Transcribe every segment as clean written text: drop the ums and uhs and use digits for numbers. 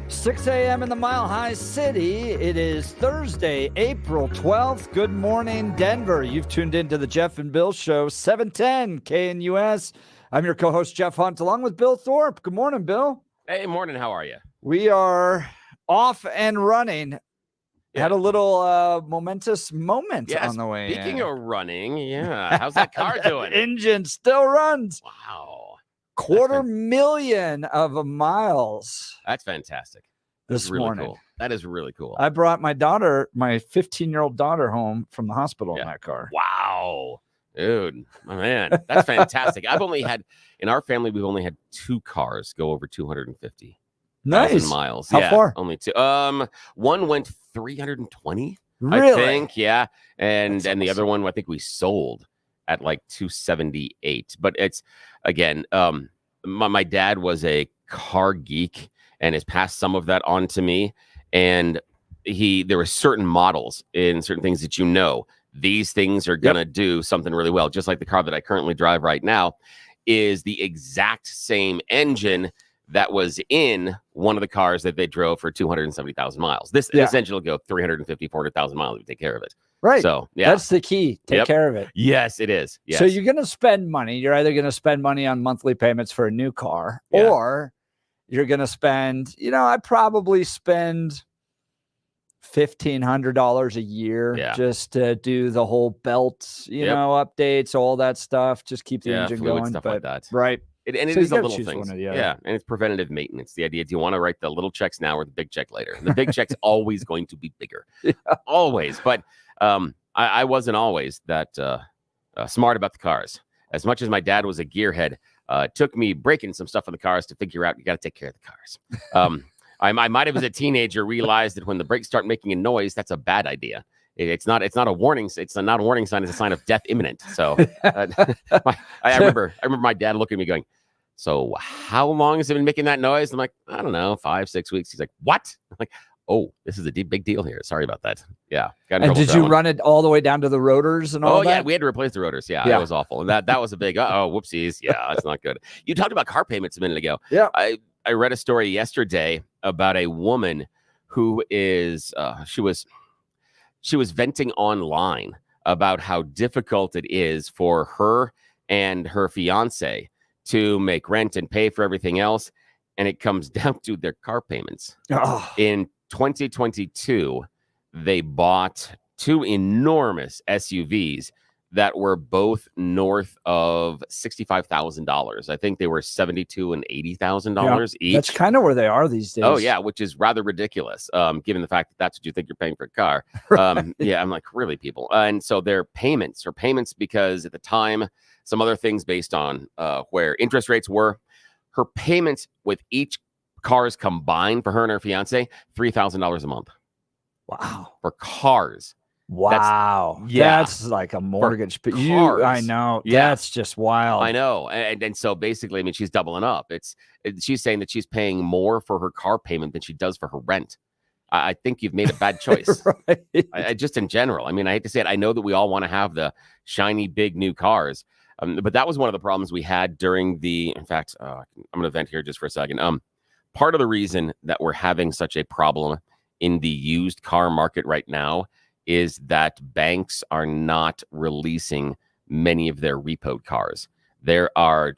Six a.m. in the Mile High City. It is Thursday, April 12th. Good morning, Denver. You've tuned into the Jeff and Bill Show, 710 KNUS. I'm your co-host, Jeff Hunt, along with Bill Thorpe. Good morning, Bill. Hey, morning. How are you? We are off and running. Yeah. Had a little momentous moment on the way. Speaking of running, how's that car doing? Engine still runs. Wow. 250,000 of miles. That's fantastic. This really morning. Cool. That is really cool. I brought my daughter, my 15-year-old daughter, home from the hospital in that car. Wow. Dude, my man, that's fantastic. In our family, we've only had 2 cars go over 250,000 miles. How far? Only 2. One went 320, really? I think. Yeah. And the other one, I think we sold at like 278. But it's, again, my dad was a car geek and has passed some of that on to me. And there were certain models in certain things that these things are going to do something really well. Just like the car that I currently drive right now is the exact same engine that was in one of the cars that they drove for 270,000 miles. This engine will go 350, 400,000 miles if you take care of it. Right. So, yeah. That's the key. Take care of it. Yes, it is. Yes. So you're going to spend money. You're either going to spend money on monthly payments for a new car or you're going to spend, I probably spend $1,500 a year just to do the whole belt, updates, all that stuff. Just keep the engine going. Stuff like that. Right. It is the little things. And it's preventative maintenance. The idea is you want to write the little checks now or the big check later. The big check's always going to be bigger. Always. But I wasn't always that smart about the cars. As much as my dad was a gearhead, it took me breaking some stuff on the cars to figure out you got to take care of the cars. I might have, as a teenager, realized that when the brakes start making a noise, that's a bad idea. It's not a warning. It's not a warning sign. It's a sign of death imminent. So I remember my dad looking at me going, "So how long has it been making that noise?" I'm like, "I don't know, 5-6 weeks." He's like, "What?" I'm like, "Oh, this is a big deal here. Sorry about that." Yeah. And did you run it all the way down to the rotors and all that? Oh, yeah. We had to replace the rotors. Yeah. It was awful. And that was a big, whoopsies. Yeah, that's not good. You talked about car payments a minute ago. Yeah. I read a story yesterday about a woman who is, she was venting online about how difficult it is for her and her fiance to make rent and pay for everything else. And it comes down to their car payments. Oh. In 2022, they bought 2 enormous SUVs that were both north of $65,000. I think they were $72,000 and $80,000 each. That's kind of where they are these days. Oh, yeah, which is rather ridiculous, given the fact that that's what you think you're paying for a car. Yeah, I'm like, really, people? And so their payments because at the time, some other things based on where interest rates were, her payments with each cars combined for her and her fiance, $3,000 a month. Wow. For cars. Wow. That's like a mortgage. But I know. Yeah. That's just wild. I know. And so basically, I mean, she's doubling up. She's saying that she's paying more for her car payment than she does for her rent. I think you've made a bad choice. Right. Just in general. I mean, I hate to say it. I know that we all want to have the shiny, big new cars. But that was one of the problems we had during in fact, I'm going to vent here just for a second. Part of the reason that we're having such a problem in the used car market right now is that banks are not releasing many of their repoed cars. There are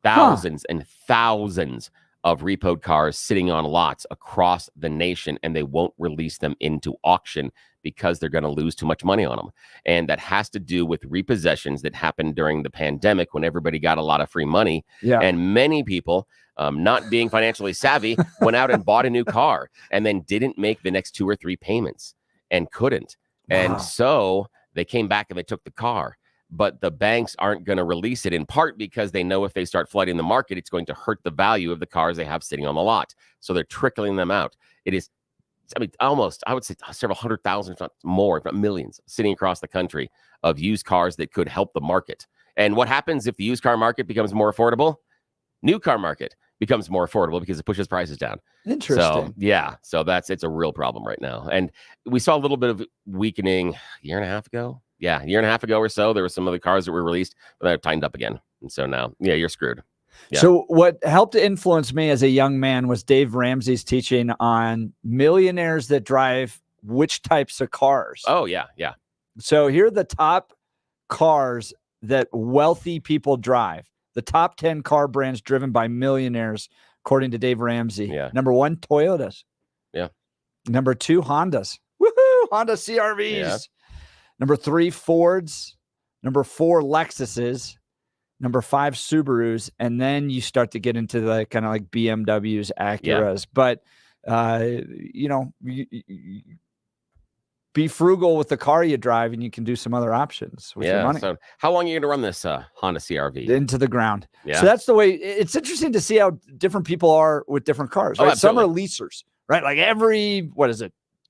thousands and thousands of repoed cars sitting on lots across the nation, and they won't release them into auction because they're going to lose too much money on them. And that has to do with repossessions that happened during the pandemic when everybody got a lot of free money. Yeah. And many people, not being financially savvy, went out and bought a new car and then didn't make the next 2 or 3 payments and couldn't. Wow. And so they came back and they took the car. But the banks aren't going to release it, in part because they know if they start flooding the market, it's going to hurt the value of the cars they have sitting on the lot. So they're trickling them out. It is, I mean, almost, I would say several 100,000, if not more, if not millions, sitting across the country of used cars that could help the market. And what happens if the used car market becomes more affordable? New car market becomes more affordable because it pushes prices down. Interesting. So, yeah. So it's a real problem right now. And we saw a little bit of weakening a year and a half ago. Yeah, a year and a half ago or so, there were some of the cars that were released, but they're tightened up again. And so now, yeah, you're screwed. Yeah. So what helped to influence me as a young man was Dave Ramsey's teaching on millionaires that drive which types of cars. Oh, yeah, yeah. So here are the top cars that wealthy people drive. The top 10 car brands driven by millionaires, according to Dave Ramsey. Yeah. Number 1, Toyotas. Yeah. Number 2, Hondas. Woohoo! Honda CRVs. Yeah. Number 3, Fords. Number 4, Lexuses. Number 5, Subarus. And then you start to get into the kind of like BMWs, Acuras. Yeah. But, be frugal with the car you drive, and you can do some other options with your money. So how long are you going to run this Honda CRV? Into the ground. Yeah. So that's the way. It's interesting to see how different people are with different cars. Right? Some are leasers, right? Like every,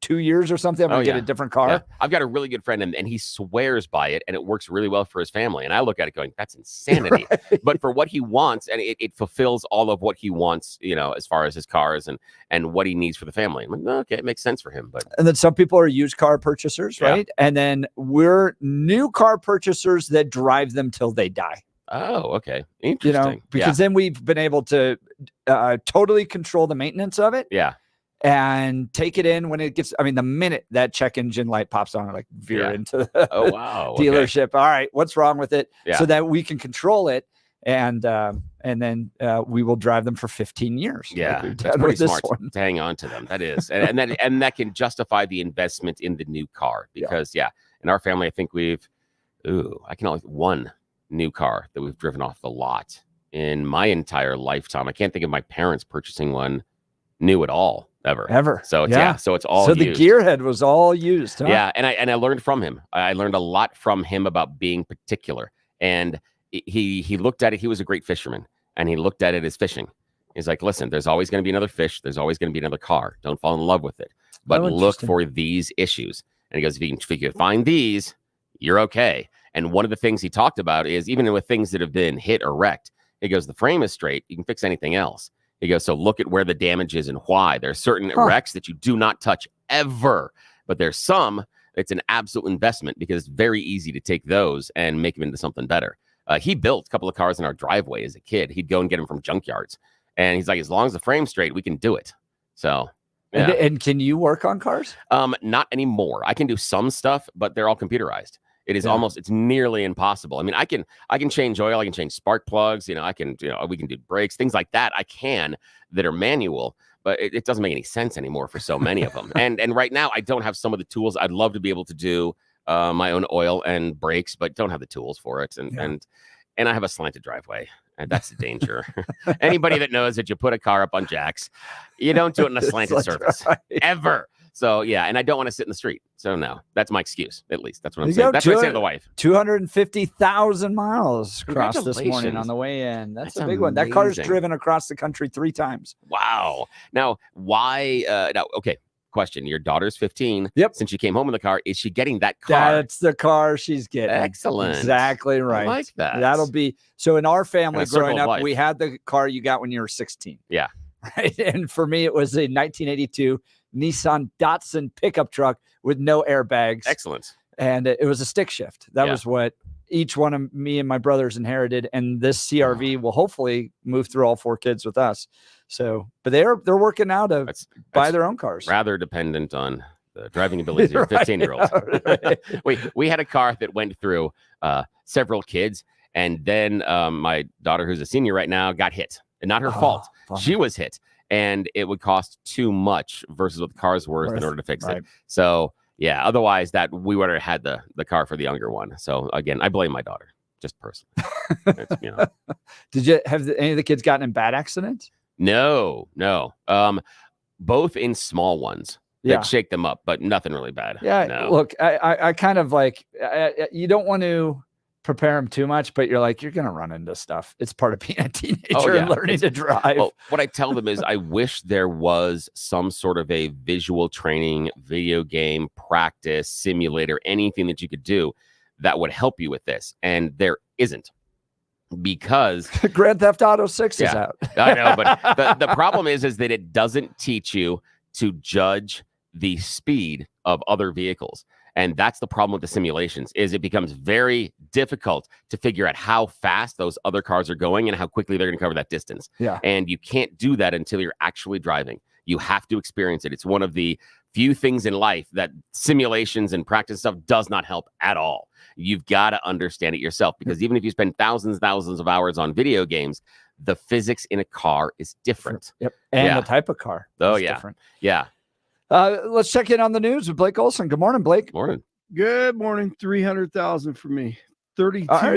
2 years or something, I'm going to get a different car. Yeah. I've got a really good friend, and he swears by it, and it works really well for his family. And I look at it going, that's insanity. Right. But for what he wants, and it fulfills all of what he wants, as far as his cars and what he needs for the family. I'm like, okay, it makes sense for him. But and then some people are used car purchasers, right? Yeah. And then we're new car purchasers that drive them till they die. Oh, okay. Interesting. Because then we've been able to totally control the maintenance of it. Yeah. And take it in when it gets, the minute that check engine light pops on, like veer into the dealership. Okay. All right, what's wrong with it? Yeah. So that we can control it. And then we will drive them for 15 years. Yeah, like that's pretty smart to hang on to them. That is. and that can justify the investment in the new car because, in our family, I think I can only one new car that we've driven off the lot in my entire lifetime. I can't think of my parents purchasing one new at all. Ever. So it's so it's all used. The gearhead was all used. Huh? Yeah. And I learned from him. I learned a lot from him about being particular. And he looked at it. He was a great fisherman, and he looked at it as fishing. He's like, listen, there's always going to be another fish. There's always going to be another car. Don't fall in love with it, but look for these issues. And he goes, if you can find these, you're okay. And one of the things he talked about is even with things that have been hit or wrecked, he goes, the frame is straight. You can fix anything else. He goes, so look at where the damage is and why. There are certain wrecks that you do not touch ever, but there's some it's an absolute investment because it's very easy to take those and make them into something better. He built a couple of cars in our driveway as a kid. He'd go and get them from junkyards, and he's like, as long as the frame's straight, we can do it. So, yeah. And can you work on cars? Not anymore. I can do some stuff, but they're all computerized. It is it's nearly impossible. I mean, I can change oil, I can change spark plugs, we can do brakes, things like that. I can that are manual, but it doesn't make any sense anymore for so many of them. And right now I don't have some of the tools. I'd love to be able to do my own oil and brakes, but don't have the tools for it. And I have a slanted driveway. And that's the danger. Anybody that knows that you put a car up on jacks, you don't do it on a slanted surface ever. So, yeah, and I don't want to sit in the street. So, no, that's my excuse, at least. That's what I'm saying. That's what I say to the wife. 250,000 miles crossed this morning on the way in. That's a big one. That car's driven across the country 3 times. Wow. Now, why? Okay, question. Your daughter's 15. Yep. Since she came home in the car, is she getting that car? That's the car she's getting. Excellent. Exactly right. I like that. That'll be. So, in our family growing up, we had the car you got when you were 16. Yeah. Right. And for me, it was a 1982 Nissan Datsun pickup truck with no airbags. Excellent. And it was a stick shift. That was what each one of me and my brothers inherited. And this CRV will hopefully move through all 4 kids with us. So, but they're working now to buy their own cars. Rather dependent on the driving abilities of your 15-year-olds. We had a car that went through several kids. And then my daughter, who's a senior right now, got hit. And not her fault. Funny. She was hit. And it would cost too much versus what the car's worth in order to fix it. So, yeah, otherwise that we would have had the car for the younger one. So, again, I blame my daughter, just personally. Did you have any of the kids gotten in bad accidents? No. Both in small ones that shake them up, but nothing really bad. Yeah, no. Look, I kind of like, you don't want to prepare them too much, but you're like, you're going to run into stuff. It's part of being a teenager and learning to drive. Well, what I tell them is I wish there was some sort of a visual training, video game, practice, simulator, anything that you could do that would help you with this. And there isn't. Because Grand Theft Auto 6 is out. I know, but the problem is that it doesn't teach you to judge the speed of other vehicles. And that's the problem with the simulations, is it becomes very difficult to figure out how fast those other cars are going and how quickly they're going to cover that distance. Yeah. And you can't do that until you're actually driving. You have to experience it. It's one of the few things in life that simulations and practice stuff does not help at all. You've got to understand it yourself, because even if you spend thousands of hours on video games, the physics in a car is different. Yep. And the type of car is different. Yeah. Let's check in on the news with Blake Olson. Good morning, Blake. Morning. Good morning. 300,000 for me. 32. What car?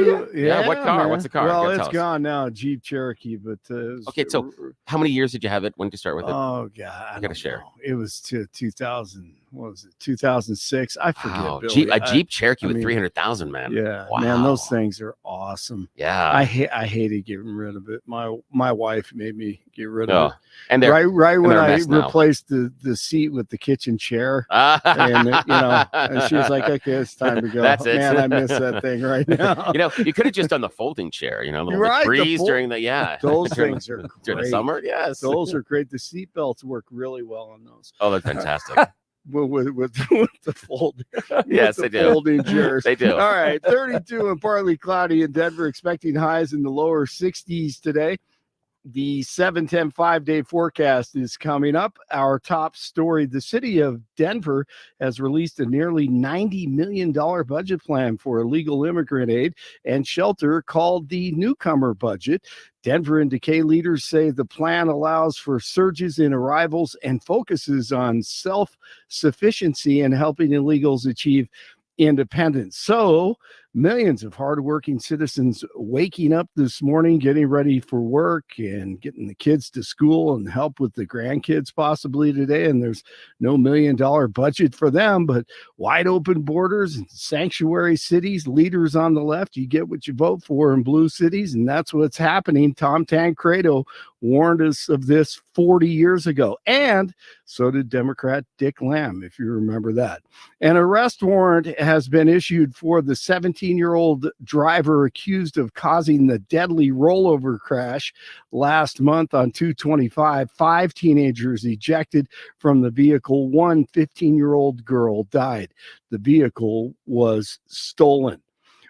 Man. What's the car? Well, it's gone now. Jeep Cherokee, but okay. So, how many years did you have it? When did you start with it? Oh God, I gotta share. It was to 2000. What was it? 2006. I forget. Wow. Billy. A Jeep Cherokee with 300,000, man. Yeah, wow. Man, those things are awesome. Yeah, I hated getting rid of it. My wife made me get rid of it. And right when I replaced the seat with the kitchen chair, and and she was like, "Okay, it's time to go." That's it. Man, I miss that thing right now. You could have just done the folding chair. A little bit breeze during the Those things are during the summer. Yes, those are great. The seat belts work really well on those. Oh, that's fantastic. With the fold. Yes, they do. Folding chairs. They do. All right. 32 and partly cloudy in Denver, expecting highs in the lower 60s today. The 7-10 5-day forecast is coming up. Our top story: the city of Denver has released a nearly $90 million budget plan for illegal immigrant aid and shelter called the newcomer budget. Denver and Decay leaders say the plan allows for surges in arrivals and focuses on self-sufficiency and helping illegals achieve independence. So millions of hardworking citizens waking up this morning, getting ready for work and getting the kids to school and help with the grandkids possibly today. And there's no $1 million budget for them, but wide open borders and sanctuary cities, leaders on the left, you get what you vote for in blue cities. And that's what's happening. Tom Tancredo warned us of this 40 years ago. And so did Democrat Dick Lamb, if you remember that. An arrest warrant has been issued for the 17-year-old driver accused of causing the deadly rollover crash last month on 225. 5 teenagers ejected from the vehicle. One 15-year-old girl died. The vehicle was stolen.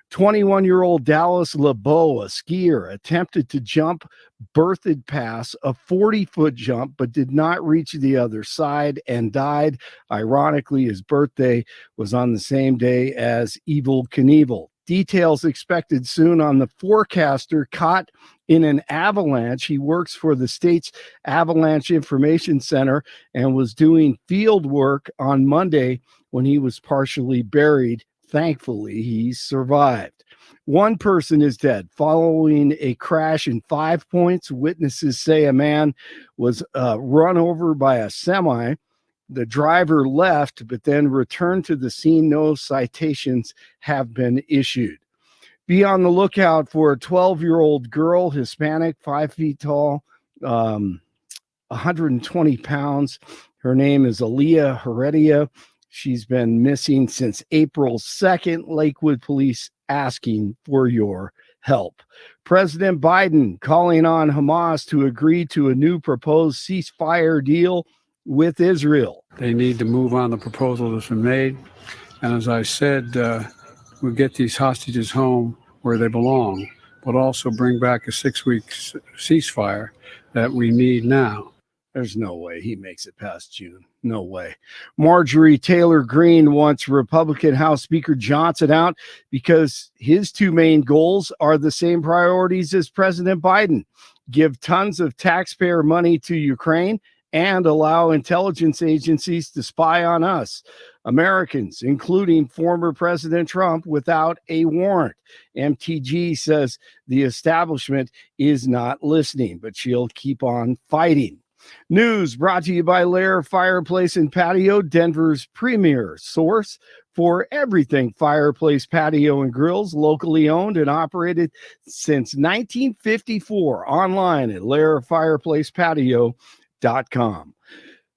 21-year-old Dallas LeBeau, a skier, attempted to jump Berthoud Pass, a 40-foot jump, but did not reach the other side and died. Ironically, his birthday was on the same day as Evel Knievel. Details expected soon on the forecaster caught in an avalanche. He works for the state's Avalanche Information Center and was doing field work on Monday when he was partially buried. Thankfully, he survived. One person is dead following a crash in 5 Points. Witnesses say a man was run over by a semi. The driver left, but then returned to the scene. No citations have been issued. Be on the lookout for a 12-year-old girl, Hispanic, 5 feet tall, 120 pounds. Her name is Aaliyah Heredia. She's been missing since April 2nd. Lakewood police asking for your help. President Biden calling on Hamas to agree to a new proposed ceasefire deal with Israel. They need to move on the proposal that's been made. And as I said, we'll get these hostages home where they belong, but also bring back a 6-week ceasefire that we need now. There's no way he makes it past June. No way. Marjorie Taylor Greene wants Republican House Speaker Johnson out because his two main goals are the same priorities as President Biden: give tons of taxpayer money to Ukraine and allow intelligence agencies to spy on us, Americans, including former President Trump, without a warrant. MTG says the establishment is not listening, but she'll keep on fighting. News brought to you by Lair Fireplace and Patio, Denver's premier source for everything fireplace, patio, and grills, locally owned and operated since 1954. Online at lairfireplacepatio.com.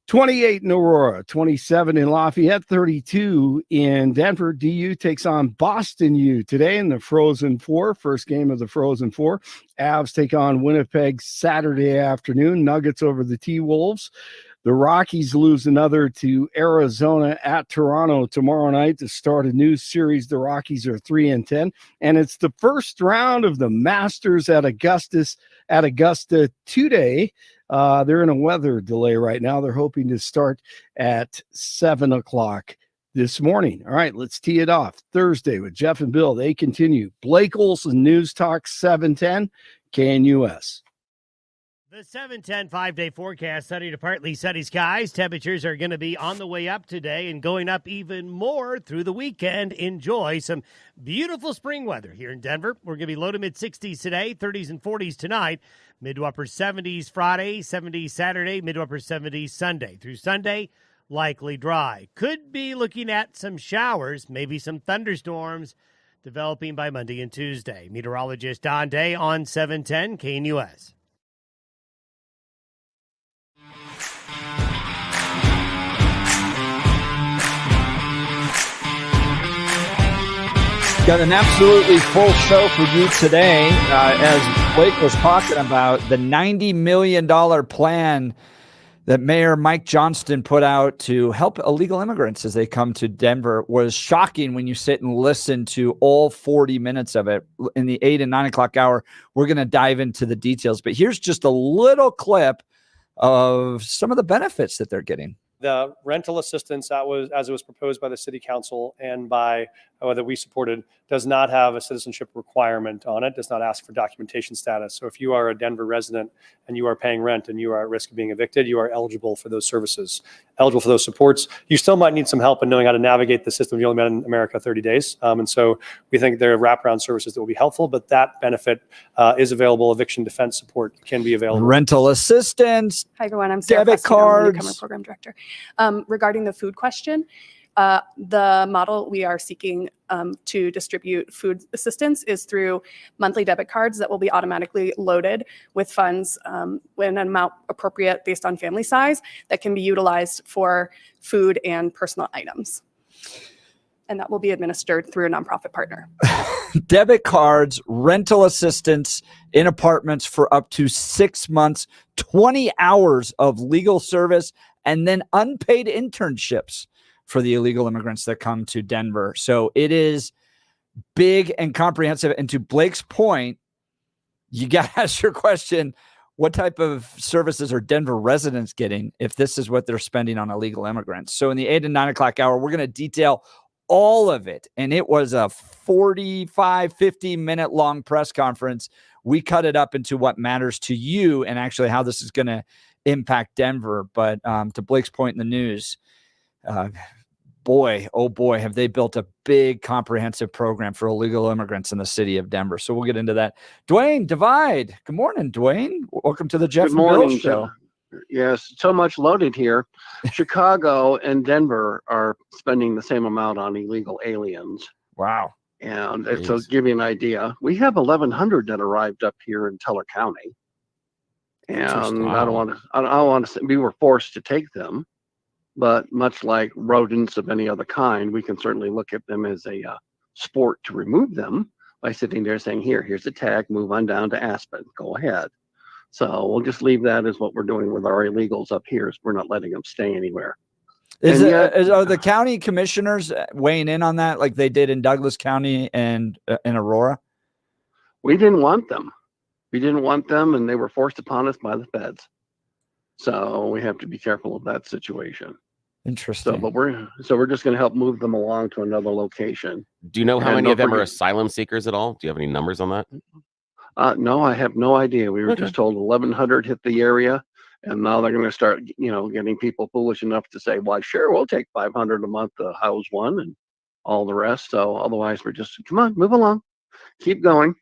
28 in Aurora, 27 in Lafayette, 32 in Denver. DU takes on Boston U today in the Frozen Four, first game of the Frozen Four. Avs take on Winnipeg Saturday afternoon. Nuggets over the T-Wolves. The Rockies lose another to Arizona at Toronto tomorrow night to start a new series. The Rockies are 3-10, and it's the first round of the Masters at Augusta today. They're in a weather delay right now. They're hoping to start at 7 o'clock this morning. All right, let's tee it off. Thursday with Jeff and Bill. They continue. Blake Olson, News Talk 710, KNUS. The 710 5-day forecast, sunny to partly sunny skies. Temperatures are going to be on the way up today and going up even more through the weekend. Enjoy some beautiful spring weather here in Denver. We're going to be low to mid-60s today, 30s and 40s tonight, mid to upper 70s Friday, 70s Saturday, mid to upper 70s Sunday. Through Sunday, likely dry. Could be looking at some showers, maybe some thunderstorms developing by Monday and Tuesday. Meteorologist Don Day on 710 KNUS. Got an absolutely full show for you today. As Blake was talking about, the $90 million plan that Mayor Mike Johnston put out to help illegal immigrants as they come to Denver was shocking when you sit and listen to all 40 minutes of it. In the 8 and 9 o'clock hour, we're going to dive into the details. But here's just a little clip of some of the benefits that they're getting. The rental assistance that was, as it was proposed by the city council and by that we supported, does not have a citizenship requirement on it, does not ask for documentation status. So if you are a Denver resident and you are paying rent and you are at risk of being evicted, you are eligible for those services, eligible for those supports. You still might need some help in knowing how to navigate the system. You've only been in America 30 days. And so we think there are wraparound services that will be helpful, but that benefit is available. Eviction defense support can be available. Rental assistance. Hi, everyone. I'm Sarah debit Faustino, I'm the cards. Newcomer Program Director. Regarding the food question, the model we are seeking to distribute food assistance is through monthly debit cards that will be automatically loaded with funds when an amount appropriate based on family size that can be utilized for food and personal items. And that will be administered through a nonprofit partner. Debit cards, rental assistance in apartments for up to 6 months, 20 hours of legal service, and then unpaid internships for the illegal immigrants that come to Denver. So it is big and comprehensive. And to Blake's point, you got to ask your question, what type of services are Denver residents getting if this is what they're spending on illegal immigrants? So in the 8 and 9 o'clock hour, we're going to detail all of it. And it was a 45, 50-minute long press conference. We cut it up into what matters to you and actually how this is going to impact Denver. But to Blake's point in the news, boy, oh boy, have they built a big comprehensive program for illegal immigrants in the city of Denver. So we'll get into that. Dwayne Divide. Good morning, Dwayne. Welcome to the Jeff and Bill Show. Yes, so much loaded here. Chicago and Denver are spending the same amount on illegal aliens. Wow. And to give you an idea, we have 1,100 that arrived up here in Teller County. And I don't want to say we were forced to take them, but much like rodents of any other kind, we can certainly look at them as a sport to remove them by sitting there saying, here's the tag, move on down to Aspen, go ahead. So we'll just leave that as what we're doing with our illegals up here, is we're not letting them stay anywhere. Are the county commissioners weighing in on that like they did in Douglas County and in Aurora? We didn't want them. We didn't want them, and they were forced upon us by the feds. So we have to be careful of that situation. Interesting. So, but we're just going to help move them along to another location. Do you know how And many don't of them are forget- asylum seekers at all? Do you have any numbers on that? No, I have no idea. We were Okay. just told 1,100 hit the area, and now they're going to start, getting people foolish enough to say, "Well, sure, we'll take 500 a month to house one," and all the rest. So otherwise, we're just come on, move along, keep going.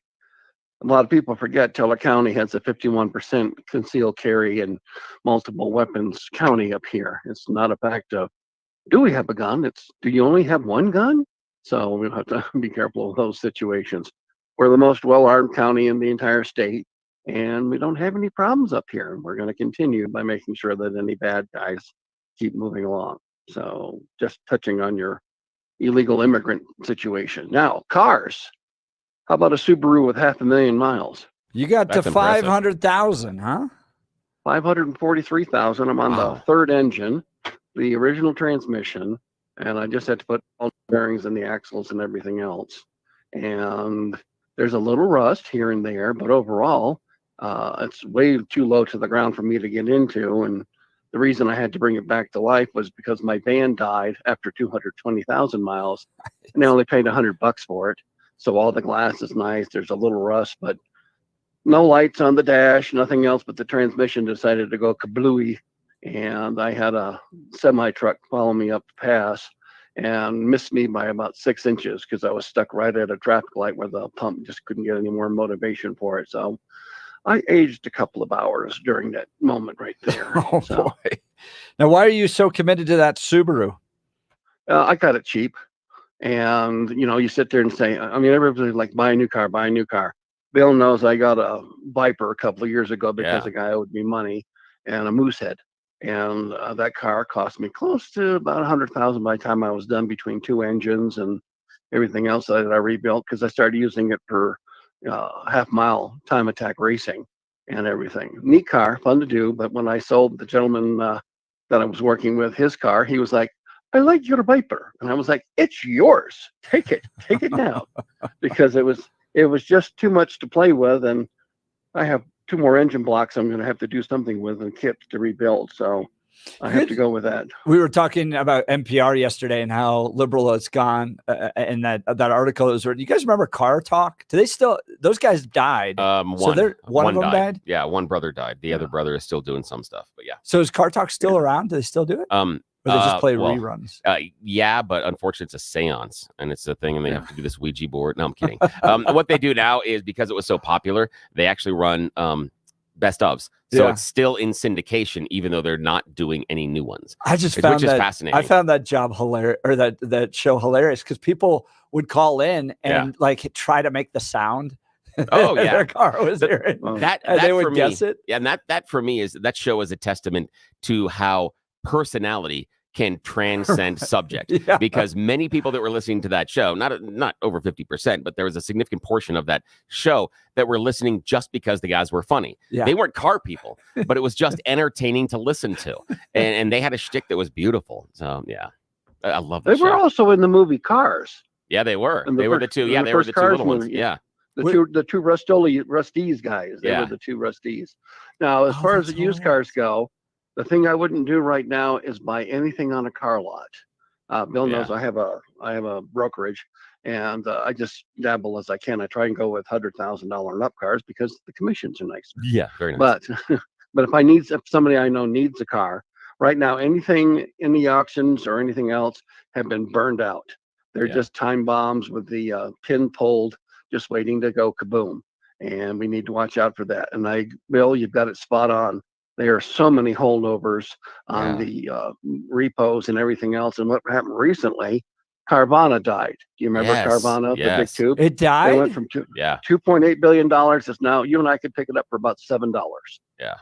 A lot of people forget Teller County has a 51% concealed carry and multiple weapons county up here. It's not a fact of do we have a gun? It's do you only have one gun? So we have to be careful of those situations. We're the most well-armed county in the entire state, and we don't have any problems up here. We're going to continue by making sure that any bad guys keep moving along. So just touching on your illegal immigrant situation. Now, cars. How about a Subaru with 500,000 miles? You got That's to impressive. 500,000, huh? 543,000. I'm on Wow. the third engine, the original transmission, and I just had to put all the bearings in the axles and everything else. And there's a little rust here and there, but overall, it's way too low to the ground for me to get into. And the reason I had to bring it back to life was because my van died after 220,000 miles, and they only paid $100 for it. So all the glass is nice. There's a little rust, but no lights on the dash, nothing else. But the transmission decided to go kablooey, and I had a semi truck follow me up the pass and missed me by about 6 inches because I was stuck right at a traffic light where the pump just couldn't get any more motivation for it. So I aged a couple of hours during that moment right there. Oh, boy. Now, why are you so committed to that Subaru? I got it cheap. And, you sit there and say, everybody's like, buy a new car. Bill knows I got a Viper a couple of years ago because a guy owed me money and a Moosehead. And that car cost me close to about 100,000 by the time I was done between two engines and everything else that I rebuilt because I started using it for half-mile time attack racing and everything. Neat car, fun to do. But when I sold the gentleman that I was working with his car, he was like, I like your Viper. And I was like, it's yours. Take it now. Because it was just too much to play with. And I have 2 more engine blocks I'm going to have to do something with and kits to rebuild. So I have to go with that. We were talking about NPR yesterday and how liberal it's gone. And that article was written. You guys remember Car Talk? Do they still? Those guys died. One of them died. Yeah, one brother died. The other brother is still doing some stuff. But yeah. So is Car Talk still around? Do they still do it? Or they just play reruns? Yeah, but unfortunately, it's a seance, and it's a thing, and they have to do this Ouija board. No, I'm kidding. What they do now is because it was so popular, they actually run best ofs. So it's still in syndication, even though they're not doing any new ones. Which is fascinating. I found that job hilarious, or that show hilarious, because people would call in and like try to make the sound. Oh yeah, their car was there, and they would guess it. Yeah, and that for me that show is a testament to how personality can transcend subject, because many people that were listening to that show, not over 50%, but there was a significant portion of that show that were listening just because the guys were funny. They weren't car people, but it was just entertaining to listen to, and they had a shtick that was beautiful. So yeah, I love that. They were also in the movie Cars. Yeah, they were. They were the two. Yeah, they were the two little ones. Yeah. The two Rusties guys. They were the two Rusties. Now, as far as the used cars go, the thing I wouldn't do right now is buy anything on a car lot. Bill knows I have a brokerage, and I just dabble as I can. I try and go with $100,000 and up cars because the commissions are nice. Yeah, very nice. But if somebody I know needs a car right now, anything in the auctions or anything else have been burned out. They're just time bombs with the pin pulled, just waiting to go kaboom. And we need to watch out for that. And Bill, you've got it spot on. There are so many holdovers on the repos and everything else. And what happened recently, Carvana died. Do you remember Carvana, the big tube? It died? They went from $2.8 billion. It's now, you and I could pick it up for about $7. Yeah.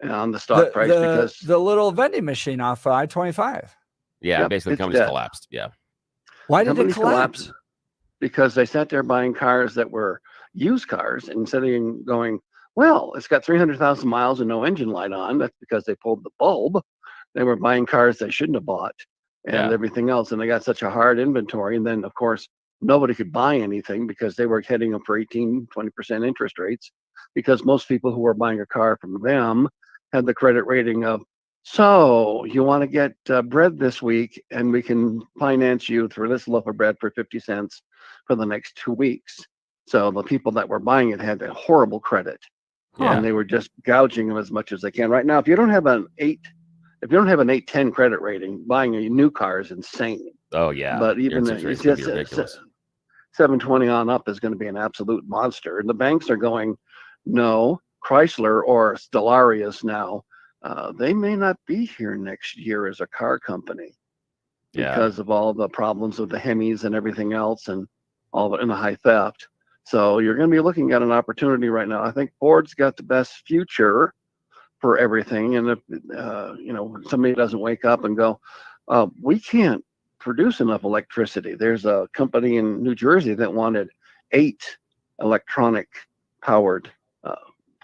On the stock price. Because the little vending machine off I-25. Yeah, basically the company's collapsed. Yeah. Why did it collapse? Because they sat there buying cars that were used cars, and instead of going, well, it's got 300,000 miles and no engine light on. That's because they pulled the bulb. They were buying cars they shouldn't have bought and everything else. And they got such a hard inventory. And then, of course, nobody could buy anything because they were heading them for 18, 20% interest rates, because most people who were buying a car from them had the credit rating of, so you want to get bread this week, and we can finance you through this loaf of bread for 50 cents for the next 2 weeks. So the people that were buying it had a horrible credit, and they were just gouging them as much as they can. Right now, if you don't have an 810 credit rating, buying a new car is insane. Oh yeah, but even it's just ridiculous. 720 on up is going to be an absolute monster, and the banks are going, no, Chrysler or Stellarius now. They may not be here next year as a car company because of all the problems with the Hemis and everything else, and all and the high theft. So you're going to be looking at an opportunity right now. I think Ford's got the best future for everything. And if somebody doesn't wake up and go, we can't produce enough electricity. There's a company in New Jersey that wanted 8 electronic powered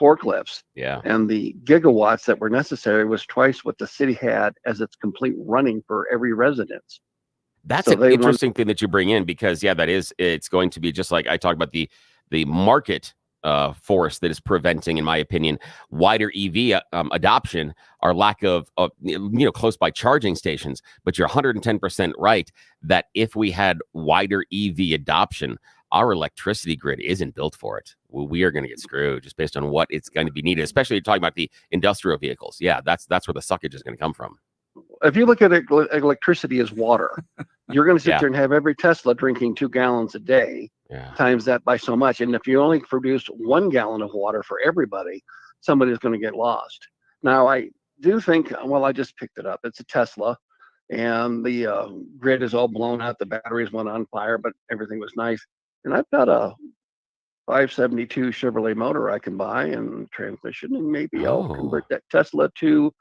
forklifts. Yeah. And the gigawatts that were necessary was twice what the city had as its complete running for every residence. That's an interesting thing that you bring in, because it's going to be just like I talked about the market force that is preventing, in my opinion, wider EV adoption, our lack of close by charging stations. But you're 110% right that if we had wider EV adoption, our electricity grid isn't built for it. We are going to get screwed just based on what it's going to be needed, especially talking about the industrial vehicles. Yeah, that's where the suckage is going to come from. If you look at electricity as water, you're going to sit there and have every Tesla drinking 2 gallons a day, times that by so much. And if you only produce 1 gallon of water for everybody, somebody's going to get lost. Now, I do think, well, I just picked it up. It's a Tesla, and the grid is all blown out. The batteries went on fire, but everything was nice. And I've got a 572 Chevrolet motor I can buy and transmission, and maybe I'll convert that Tesla to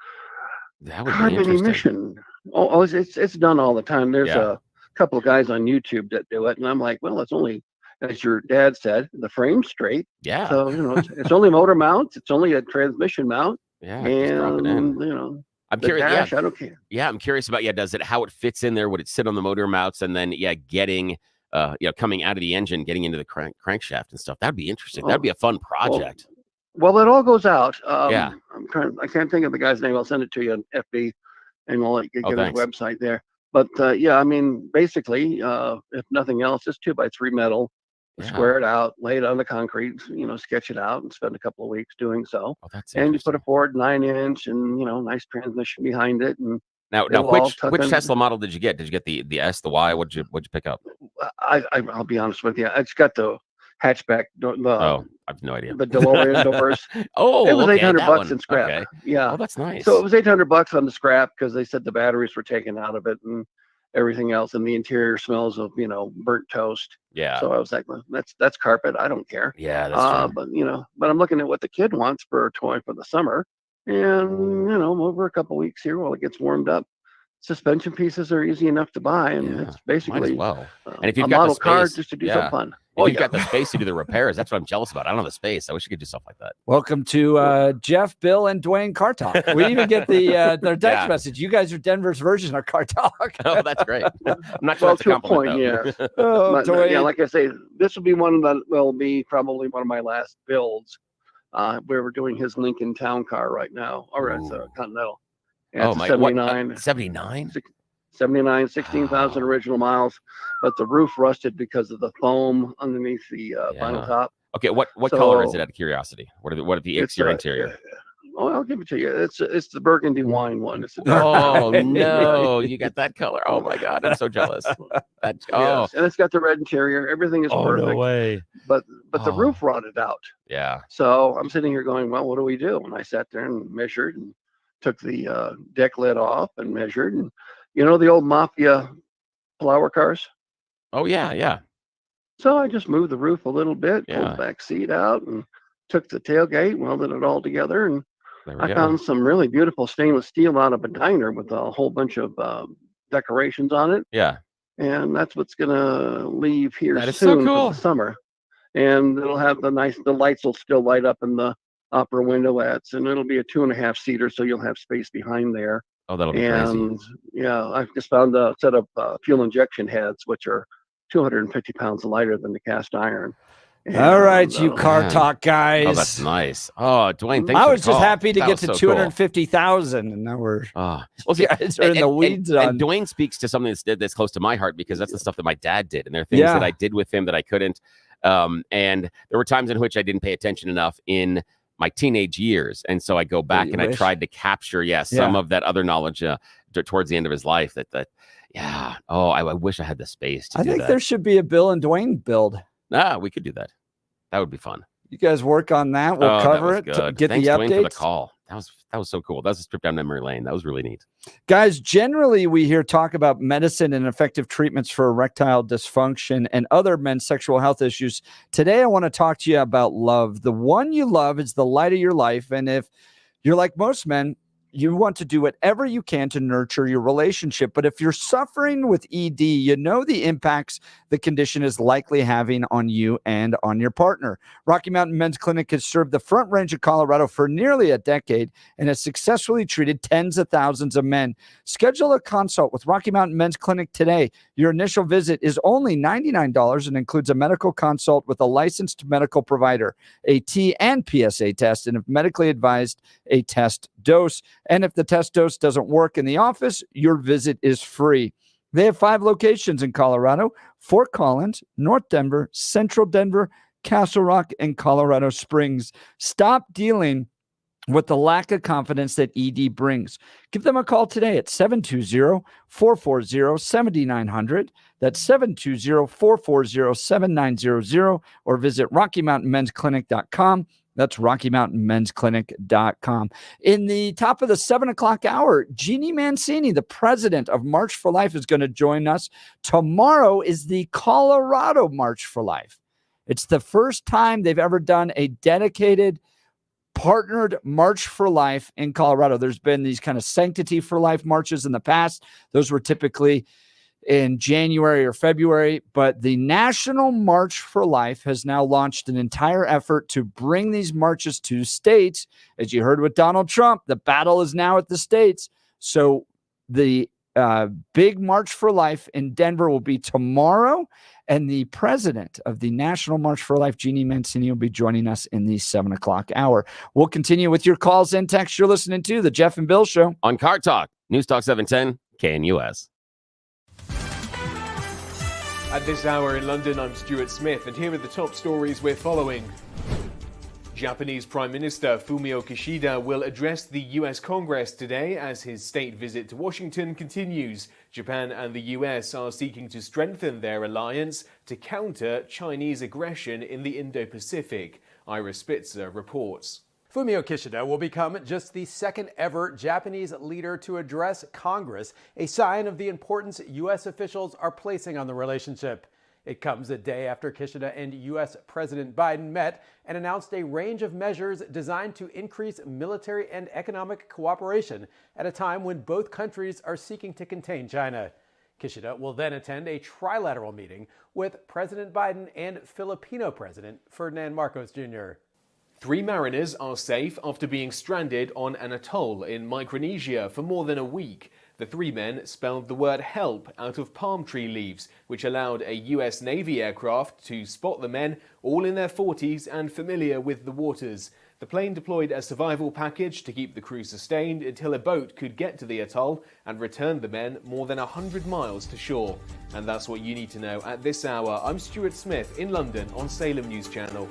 carbon emission. It's done all the time. There's a couple of guys on YouTube that do it, and I'm like, well, it's only, as your dad said, the frame's straight. Yeah. So it's only motor mounts. It's only a transmission mount. Yeah. And I'm curious. Dash, I don't care. Yeah, I'm curious about how it fits in there. Would it sit on the motor mounts, and then getting coming out of the engine, getting into the crankshaft and stuff? That'd be interesting. That'd be a fun project. Well, it all goes out. I can't think of the guy's name. I'll send it to you on FB, and we'll get his website there. But I mean, basically, if nothing else, it's 2x3 metal, square it out, lay it on the concrete, sketch it out, and spend a couple of weeks doing so. And you put a Ford 9-inch and nice transmission behind it. And now which Tesla model did you get? Did you get the S, the Y? What'd you pick up? I'll be honest with you. It's got the hatchback. I have no idea. The DeLorean doors. It was $800 in scrap. Okay. Yeah. Oh, that's nice. So it was $800 on the scrap because they said the batteries were taken out of it and everything else, and the interior smells of burnt toast. Yeah. So I was like, well, that's carpet. I don't care. Yeah, that's true. But I'm looking at what the kid wants for a toy for the summer, and over a couple weeks here while it gets warmed up. Suspension pieces are easy enough to buy, and it's basically and if you've a got model the space, car just to do some fun. If you've got the space to do the repairs, that's what I'm jealous about. I don't have the space. I wish you could do stuff like that. Welcome to Jeff, Bill, and Dwayne Car Talk. We even get their text message. You guys are Denver's version of Car Talk. Oh, that's great. I'm not sure that's a compliment, though. Like I say, this will be one that will be probably one of my last builds. We're doing his Lincoln Town Car right now, or it's a Continental. Yeah, it's 79. 79? 79, 16,000 original miles, but the roof rusted because of the foam underneath the vinyl top. Okay, what color is it, out of curiosity? What are the exterior interior? I'll give it to you. It's the burgundy wine one. It's no, you got that color. Oh my God, I'm so jealous. And it's got the red interior. Everything is perfect. No way. But the roof rotted out. Yeah. So I'm sitting here going, well, what do we do? And I sat there and measured and took the deck lid off and measured, and the old Mafia flower cars. Oh yeah. So I just moved the roof a little bit, pulled the back seat out, and took the tailgate, welded it all together, and I found some really beautiful stainless steel out of a diner with a whole bunch of decorations on it. Yeah. And that's what's gonna leave here that is soon so cool. for the summer. And it'll have the lights will still light up in the upper windowlets, and it'll be a 2.5 seater, so you'll have space behind there. Oh, that'll be crazy. I just found a set of fuel injection heads, which are 250 pounds lighter than the cast iron. All right, you And, car man. talk guys. Oh, that's nice. Oh, Dwayne, thanks I for was the just call. happy to That get was to so 250,000, and now we're well, see, guys are in the weeds on. And Dwayne speaks to something that's close to my heart because that's the stuff that my dad did, and there are things that I did with him that I couldn't. And there were times in which I didn't pay attention enough in my teenage years, and so I go back and I tried to capture, some of that other knowledge towards the end of his life. I wish I had the space to. I think there should be a Bill and Dwayne build. We could do that. That would be fun. You guys work on that. We'll cover it. Get Thanks, the Dwayne, updates. for the call. That was so cool. That was a trip down memory lane. That was really neat. Guys, generally we hear talk about medicine and effective treatments for erectile dysfunction and other men's sexual health issues. Today I want to talk to you about love. The one you love is the light of your life. And if you're like most men, you want to do whatever you can to nurture your relationship. But if you're suffering with ED, you know the impacts the condition is likely having on you and on your partner. Rocky Mountain Men's Clinic has served the Front Range of Colorado for nearly a decade and has successfully treated tens of thousands of men. Schedule a consult with Rocky Mountain Men's Clinic today. Your initial visit is only $99 and includes a medical consult with a licensed medical provider, a T and PSA test, and if medically advised, a test dose. And if the test dose doesn't work in the office, your visit is free. They have 5 locations in Colorado: Fort Collins, North Denver, Central Denver, Castle Rock, and Colorado Springs. Stop dealing with the lack of confidence that ED brings. Give them a call today at 720-440-7900. That's 720-440-7900, or visit RockyMountainMen'sClinic.com. That's RockyMountainMen'sClinic.com. In the top of the 7 o'clock hour, Jeannie Mancini, the president of March for Life, is going to join us. Tomorrow is the Colorado March for Life. It's the first time they've ever done a dedicated, partnered March for Life in Colorado. There's been these kind of Sanctity for Life marches in the past. Those were typically in January or February, but the National March for Life has now launched an entire effort to bring these marches to states. As you heard with Donald Trump, the battle is now at the states. So the big March for Life in Denver will be tomorrow, and the president of the National March for Life, Jeannie Mancini, will be joining us in the 7 o'clock hour. We'll continue with your calls and texts. You're listening to The Jeff and Bill Show on Car Talk, News Talk 710, KNUS. At this hour in London, I'm Stuart Smith, and here are the top stories we're following. Japanese Prime Minister Fumio Kishida will address the US Congress today as his state visit to Washington continues. Japan and the US are seeking to strengthen their alliance to counter Chinese aggression in the Indo-Pacific. Ira Spitzer reports. Fumio Kishida will become just the second ever Japanese leader to address Congress, a sign of the importance U.S. officials are placing on the relationship. It comes a day after Kishida and U.S. President Biden met and announced a range of measures designed to increase military and economic cooperation at a time when both countries are seeking to contain China. Kishida will then attend a trilateral meeting with President Biden and Filipino President Ferdinand Marcos Jr. 3 mariners are safe after being stranded on an atoll in Micronesia for more than a week. The 3 men spelled the word help out of palm tree leaves, which allowed a US Navy aircraft to spot the men, all in their 40s and familiar with the waters. The plane deployed a survival package to keep the crew sustained until a boat could get to the atoll and return the men more than 100 miles to shore. And that's what you need to know at this hour. I'm Stuart Smith in London on Salem News Channel.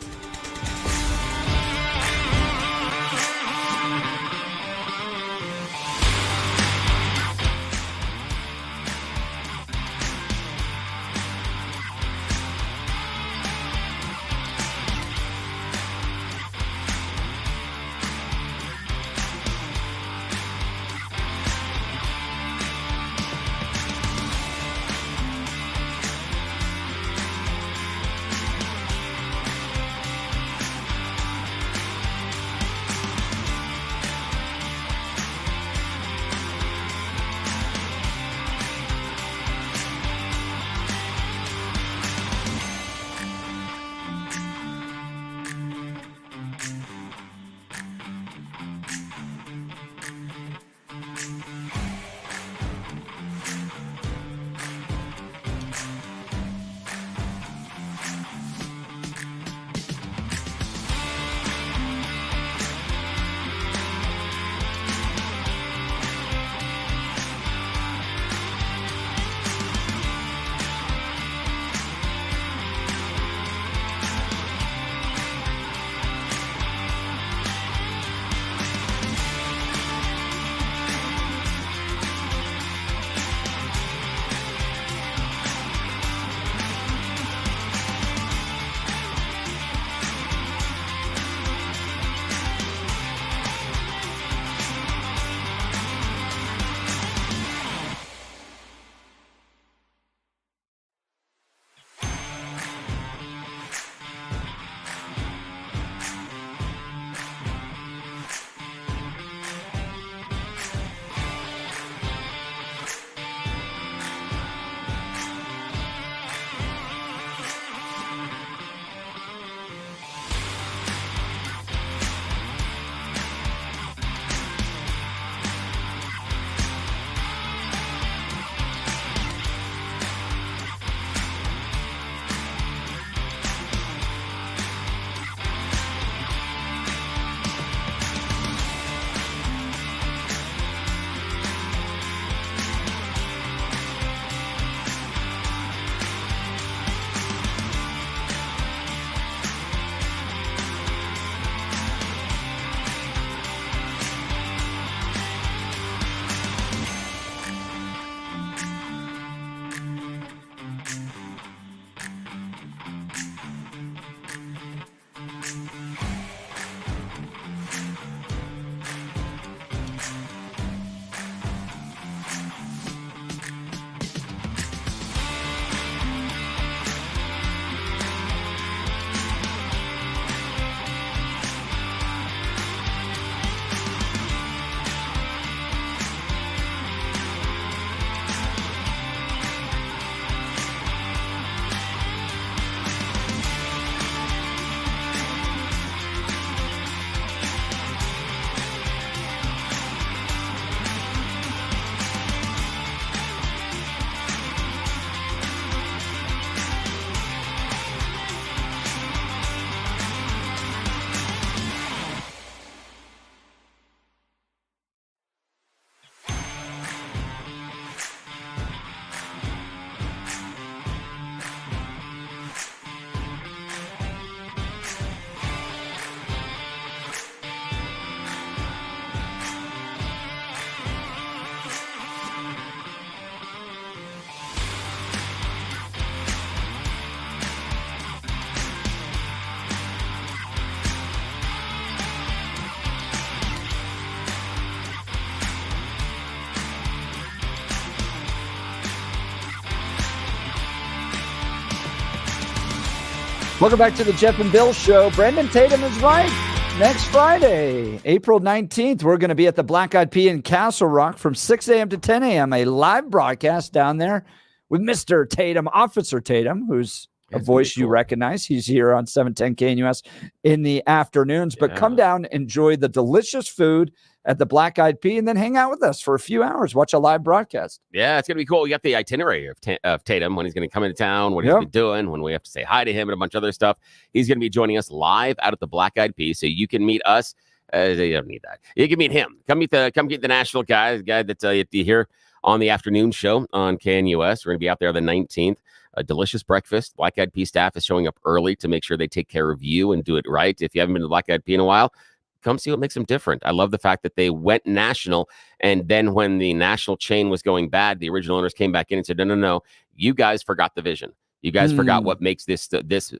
Welcome back to the Jeff and Bill Show. Brandon Tatum is right. Next Friday, April 19th, we're going to be at the Black Eyed Pea in Castle Rock from 6 a.m. to 10 a.m. A live broadcast down there with Mr. Tatum, Officer Tatum, who's a voice you recognize. He's here on 710 KNUS in the afternoons. But come down, enjoy the delicious food at the Black Eyed Pea, and then hang out with us for a few hours. Watch a live broadcast. Yeah, it's going to be cool. You got the itinerary of Tatum, when he's going to come into town, what he's going to be doing, when we have to say hi to him, and a bunch of other stuff. He's going to be joining us live out at the Black Eyed Pea, so you can meet us. You don't need that. You can meet him. Come meet the national guy, the guy that you hear on the afternoon show on KNUS. We're going to be out there the 19th. A delicious breakfast. Black Eyed Pea staff is showing up early to make sure they take care of you and do it right. If you haven't been to Black Eyed Pea in a while, come see what makes them different. I love the fact that they went national, and then when the national chain was going bad, the original owners came back in and said, no, you guys forgot the vision. You guys forgot what makes this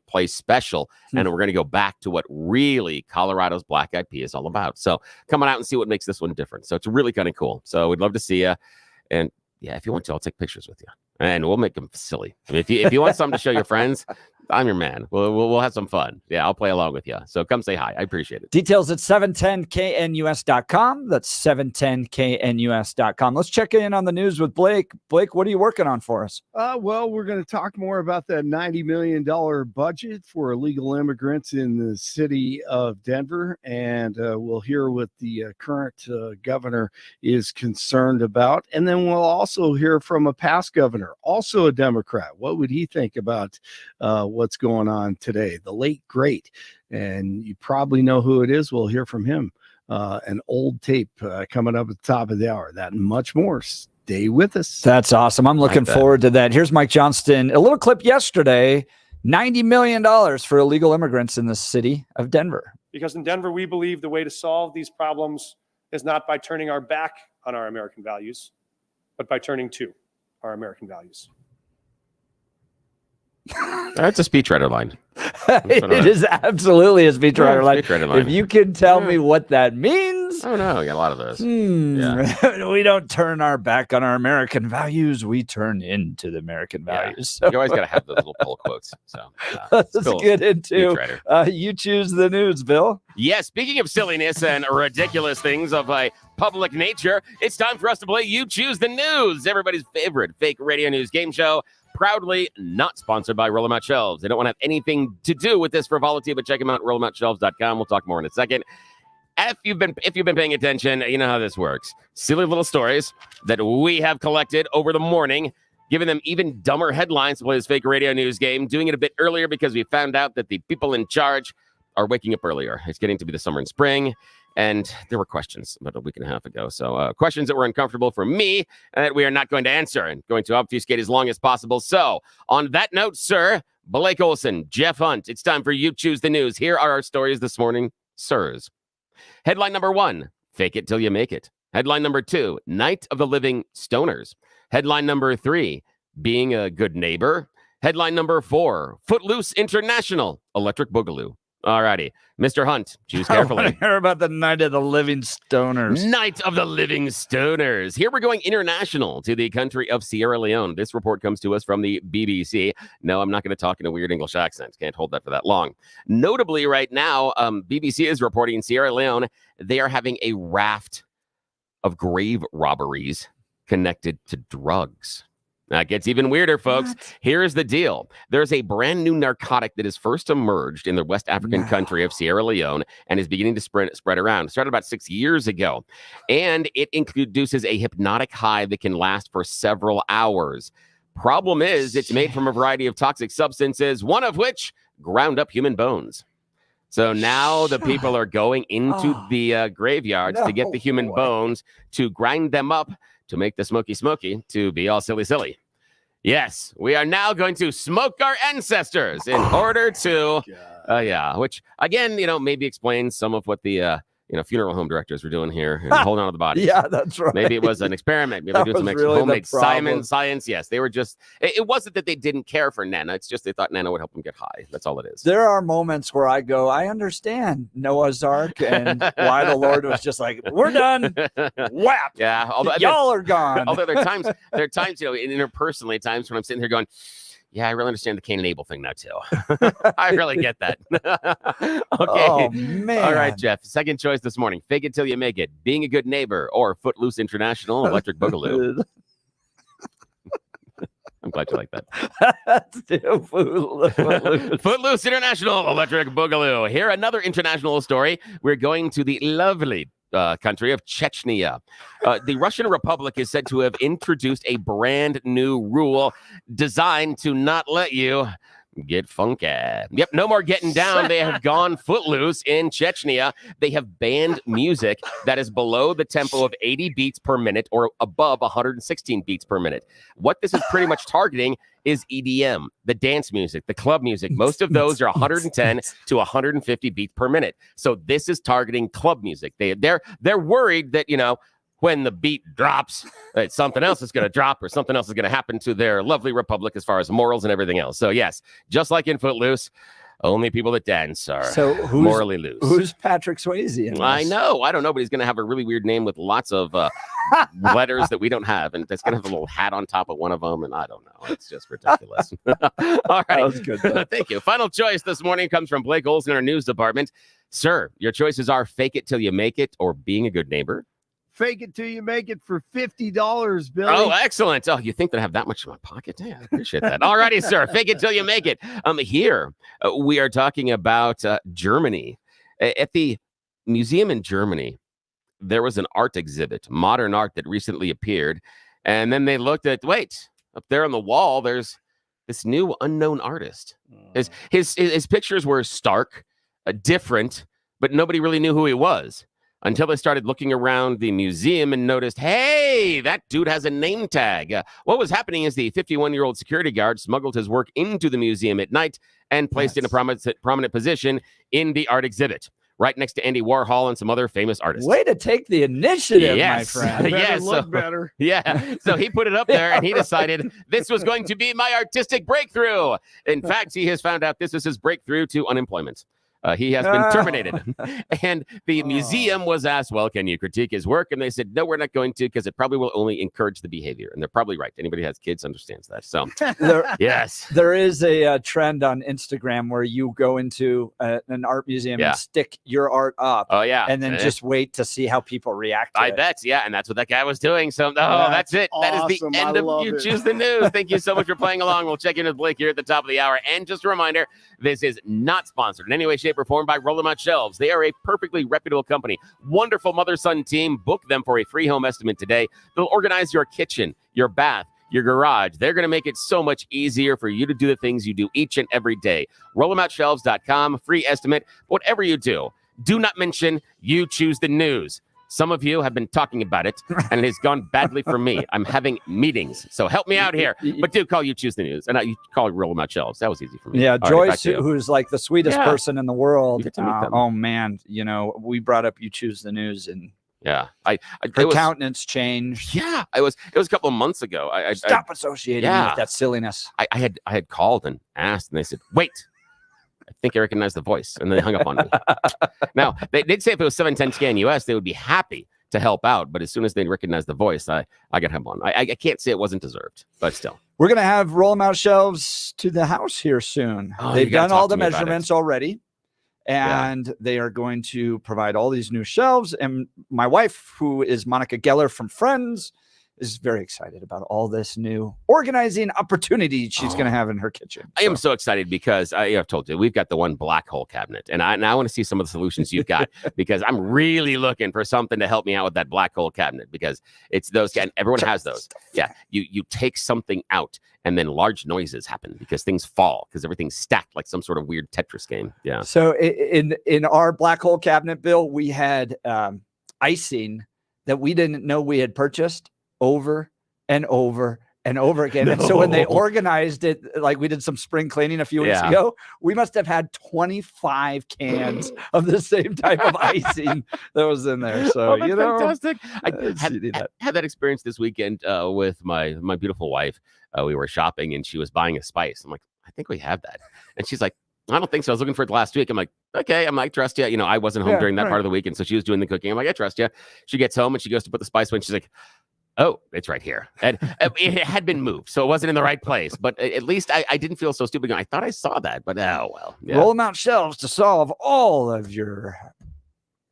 place special, and we're going to go back to what really Colorado's Black Eyed Pea is all about. So come on out and see what makes this one different. So it's really kind of cool. So we'd love to see you. And yeah, if you want to, I'll take pictures with you, and we'll make them silly. I mean, if you want something to show your friends, I'm your man. We'll have some fun. Yeah, I'll play along with you. So come say hi. I appreciate it. Details at 710knus.com. That's 710knus.com. Let's check in on the news with Blake. Blake, what are you working on for us? Well, we're going to talk more about that $90 million budget for illegal immigrants in the city of Denver. And we'll hear what the current governor is concerned about. And then we'll also hear from a past governor, also a Democrat. What would he think about what's going on today? The late great, and you probably know who it is. We'll hear from him. An old tape coming up at the top of the hour. That and much more. Stay with us. That's awesome. I'm looking forward to that. Here's Mike Johnston. A little clip yesterday. $90 million for illegal immigrants in the city of Denver. Because in Denver, we believe the way to solve these problems is not by turning our back on our American values, but by turning to our American values. That's a speechwriter line. It is absolutely a speechwriter line. If you can tell me what that means. Oh, no. I got a lot of those. Yeah. We don't turn our back on our American values. We turn into the American values. So. You always got to have those little pull quotes. So let's get into You Choose the News, Bill. Yes. Speaking of silliness and ridiculous things of a public nature, it's time for us to play You Choose the News, everybody's favorite fake radio news game show. Proudly not sponsored by Roll 'em Out Shelves. They don't want to have anything to do with this frivolity, but check them out, rollemoutshelves.com. We'll talk more in a second. If you've been paying attention, you know how this works. Silly little stories that we have collected over the morning, giving them even dumber headlines to play this fake radio news game, doing it a bit earlier because we found out that the people in charge are waking up earlier. It's getting to be the summer and spring. And there were questions about a week and a half ago. So questions that were uncomfortable for me and that we are not going to answer and going to obfuscate as long as possible. So on that note, sir, Blake Olson, Jeff Hunt, it's time for You Choose the News. Here are our stories this morning, sirs. Headline number 1, fake it till you make it. Headline number 2, Night of the Living Stoners. Headline number 3, being a good neighbor. Headline number 4, Footloose International, Electric Boogaloo. All righty. Mr. Hunt, choose carefully. I want to hear about the Night of the Living Stoners. Night of the Living Stoners. Here we're going international to the country of Sierra Leone. This report comes to us from the BBC. No, I'm not going to talk in a weird English accent. Can't hold that for that long. Notably, right now, BBC is reporting in Sierra Leone, they are having a raft of grave robberies connected to drugs. Now, it gets even weirder, folks. What? Here's the deal. There's a brand new narcotic that has first emerged in the West African country of Sierra Leone and is beginning to spread around. It started about 6 years ago. And it induces a hypnotic high that can last for several hours. Problem is, it's made from a variety of toxic substances, one of which ground up human bones. So now the people are going into the graveyards to get the human bones, to grind them up, to make the smoky to be all silly. Yes, we are now going to smoke our ancestors in order to, which again, maybe explains some of what the, funeral home directors were doing here, holding on to the bodies. Yeah, that's right. Maybe it was an experiment. Maybe they were doing some homemade science. Yes, they were just, it wasn't that they didn't care for Nana. It's just they thought Nana would help them get high. That's all it is. There are moments where I go, I understand Noah's Ark and why the Lord was just like, we're done. Whap. Yeah. Y'all are gone. Although there are times, interpersonally, times when I'm sitting here going, Yeah, I really understand the Cain and Abel thing now, too. I really get that. Okay. Oh, man. All right, Jeff. Second choice this morning. Fake it till you make it. Being a good neighbor or Footloose International Electric Boogaloo. I'm glad you like that. Footloose International Electric Boogaloo. Here, another international story. We're going to the lovely country of Chechnya. The Russian Republic is said to have introduced a brand new rule designed to not let you get funky. Yep, no more getting down. They have gone footloose in Chechnya. They have banned music that is below the tempo of 80 beats per minute or above 116 beats per minute. What this is pretty much targeting is EDM, the dance music, the club music. Most of those are 110 to 150 beats per minute. So this is targeting club music. They're worried that, when the beat drops, something else is going to drop or something else is going to happen to their lovely republic as far as morals and everything else. So yes, just like in Footloose, only people that dance are morally loose. Who's Patrick Swayze in this? I know. I don't know, but he's going to have a really weird name with lots of letters that we don't have. And it's going to have a little hat on top of one of them. And I don't know. It's just ridiculous. All right. That was good. Thank you. Final choice this morning comes from Blake Olson in our news department. Sir, your choices are fake it till you make it or being a good neighbor. Fake it till you make it for $50, Billy. Oh, excellent. Oh, you think that I have that much in my pocket? Yeah, I appreciate that. All righty, sir. Fake it till you make it. Here, we are talking about Germany. At the museum in Germany, there was an art exhibit, modern art that recently appeared. And then they looked at, wait, up there on the wall, there's this new unknown artist. His pictures were stark, different, but nobody really knew who he was. Until they started looking around the museum and noticed, hey, that dude has a name tag. What was happening is the 51-year-old security guard smuggled his work into the museum at night and placed it in a prominent position in the art exhibit, right next to Andy Warhol and some other famous artists. Way to take the initiative, my friend. Better look better. Yeah, so he put it up there and he decided this was going to be my artistic breakthrough. In fact, he has found out this is his breakthrough to unemployment. He has been terminated. And the museum was asked, well, can you critique his work? And they said, no, we're not going to, because it probably will only encourage the behavior. And they're probably right. Anybody who has kids understands that. So, yes. There is a trend on Instagram where you go into an art museum and stick your art up. Oh, yeah. And then just wait to see how people react to it. I bet. Yeah. And that's what that guy was doing. So, that's it. Awesome. That is the end of You Choose the News. Thank you so much for playing along. We'll check in with Blake here at the top of the hour. And just a reminder, this is not sponsored in any way, shape, or form by Roll 'em Out Shelves. They are a perfectly reputable company. Wonderful mother-son team. Book them for a free home estimate today. They'll organize your kitchen, your bath, your garage. They're going to make it so much easier for you to do the things you do each and every day. Roll'emOutShelves.com. Free estimate. Whatever you do not mention You Choose the News. Some of you have been talking about it, and it has gone badly for me. I'm having meetings, so help me out here. But do call You Choose the News, and you call it Roll 'em Out Shelves. That was easy for me. Yeah, All Joyce, who's like the sweetest person in the world. You get to meet them. Oh man, we brought up You Choose the News, and yeah, her countenance changed. Yeah, it was a couple of months ago. Stop associating me with that silliness. I had called and asked, and they said, "Wait, I think I recognize the voice," and they hung up on me. Now, they did say if it was 710 Scan US, they would be happy to help out. But as soon as they recognize the voice, I got him on. I can't say it wasn't deserved, but still. We're going to have Roll 'em Out Shelves to the house here soon. They've done all the measurements already, and they are going to provide all these new shelves. And my wife, who is Monica Geller from Friends, is very excited about all this new organizing opportunity she's going to have in her kitchen. I am so excited because I've told you, we've got the one black hole cabinet, and I want to see some of the solutions you've got because I'm really looking for something to help me out with that black hole cabinet because it's those, and everyone has those. Yeah, you take something out and then large noises happen because things fall because everything's stacked like some sort of weird Tetris game. Yeah. So in our black hole cabinet, Bill, we had icing that we didn't know we had purchased over and over and over again. And so when they organized it, like we did some spring cleaning a few weeks ago, we must have had 25 cans of the same type of icing that was in there. So, fantastic. I had that experience this weekend with my beautiful wife. We were shopping and she was buying a spice. I'm like, I think we have that. And she's like, I don't think so. I was looking for it last week. I'm like, okay. I'm like, trust you. I wasn't home during that part of the week. And so she was doing the cooking. I'm like, I trust you. She gets home and she goes to put the spice away. And she's like, Oh, it's right here. And it had been moved, so it wasn't in the right place. But at least I didn't feel so stupid. I thought I saw that, but oh well. Yeah. Roll them out shelves to solve all of your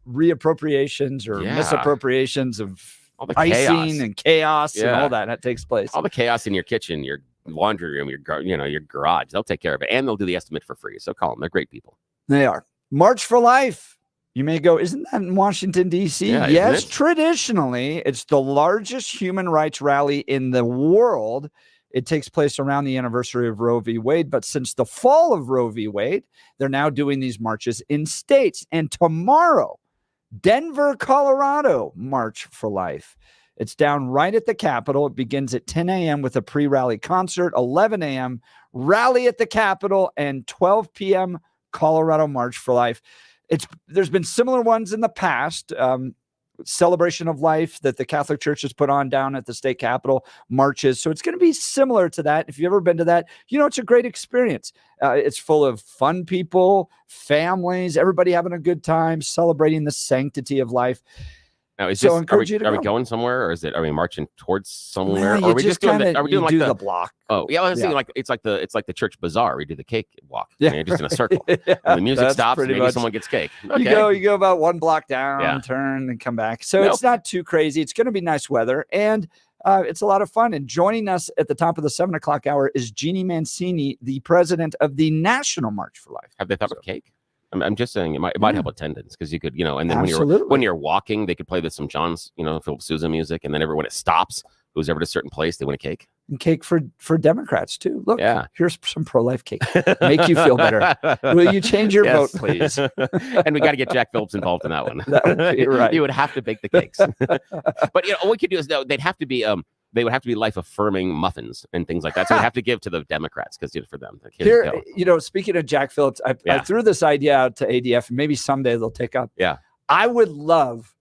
reappropriations or misappropriations of all the icing and chaos and all that takes place. All the chaos in your kitchen, your laundry room, your garage. They'll take care of it, and they'll do the estimate for free. So call them. They're great people. They are. March for Life. You may go, isn't that in Washington, D.C.? Yeah, yes, traditionally, it's the largest human rights rally in the world. It takes place around the anniversary of Roe v. Wade. But since the fall of Roe v. Wade, they're now doing these marches in states. And tomorrow, Denver, Colorado, March for Life. It's down right at the Capitol. It begins at 10 a.m. with a pre-rally concert, 11 a.m. rally at the Capitol, and 12 p.m. Colorado March for Life. There's been similar ones in the past. Celebration of Life that the Catholic Church has put on down at the state capitol, marches. So it's going to be similar to that. If you've ever been to that, it's a great experience. It's full of fun people, families, everybody having a good time, celebrating the sanctity of life. Now, is so are we going somewhere, or are we marching towards somewhere? Or are we just doing the block? Oh, yeah. I was thinking it's like the church bazaar. We do the cake walk. Yeah, just in a circle. And the music stops. And maybe someone gets cake. Okay. You go about one block down, turn, and come back. So it's not too crazy. It's going to be nice weather, and it's a lot of fun. And joining us at the top of the 7 o'clock hour is Jeannie Mancini, the president of the National March for Life. Have they thought of cake? I'm just saying it might help attendance, because you could, and then when you're walking, they could play some John's, Philip Sousa music, and then when it stops, who's ever at a certain place, they win a cake. And cake for Democrats too. Look, here's some pro-life cake. Make you feel better. Will you change your vote, please? And we got to get Jack Phillips involved in that one. That would be right. You would have to bake the cakes. But what we could do is they'd have to be they would have to be life-affirming muffins and things like that. So we have to give to the Democrats, because for them. Here, speaking of Jack Phillips, I threw this idea out to ADF, and maybe someday they'll take up. Yeah. I would love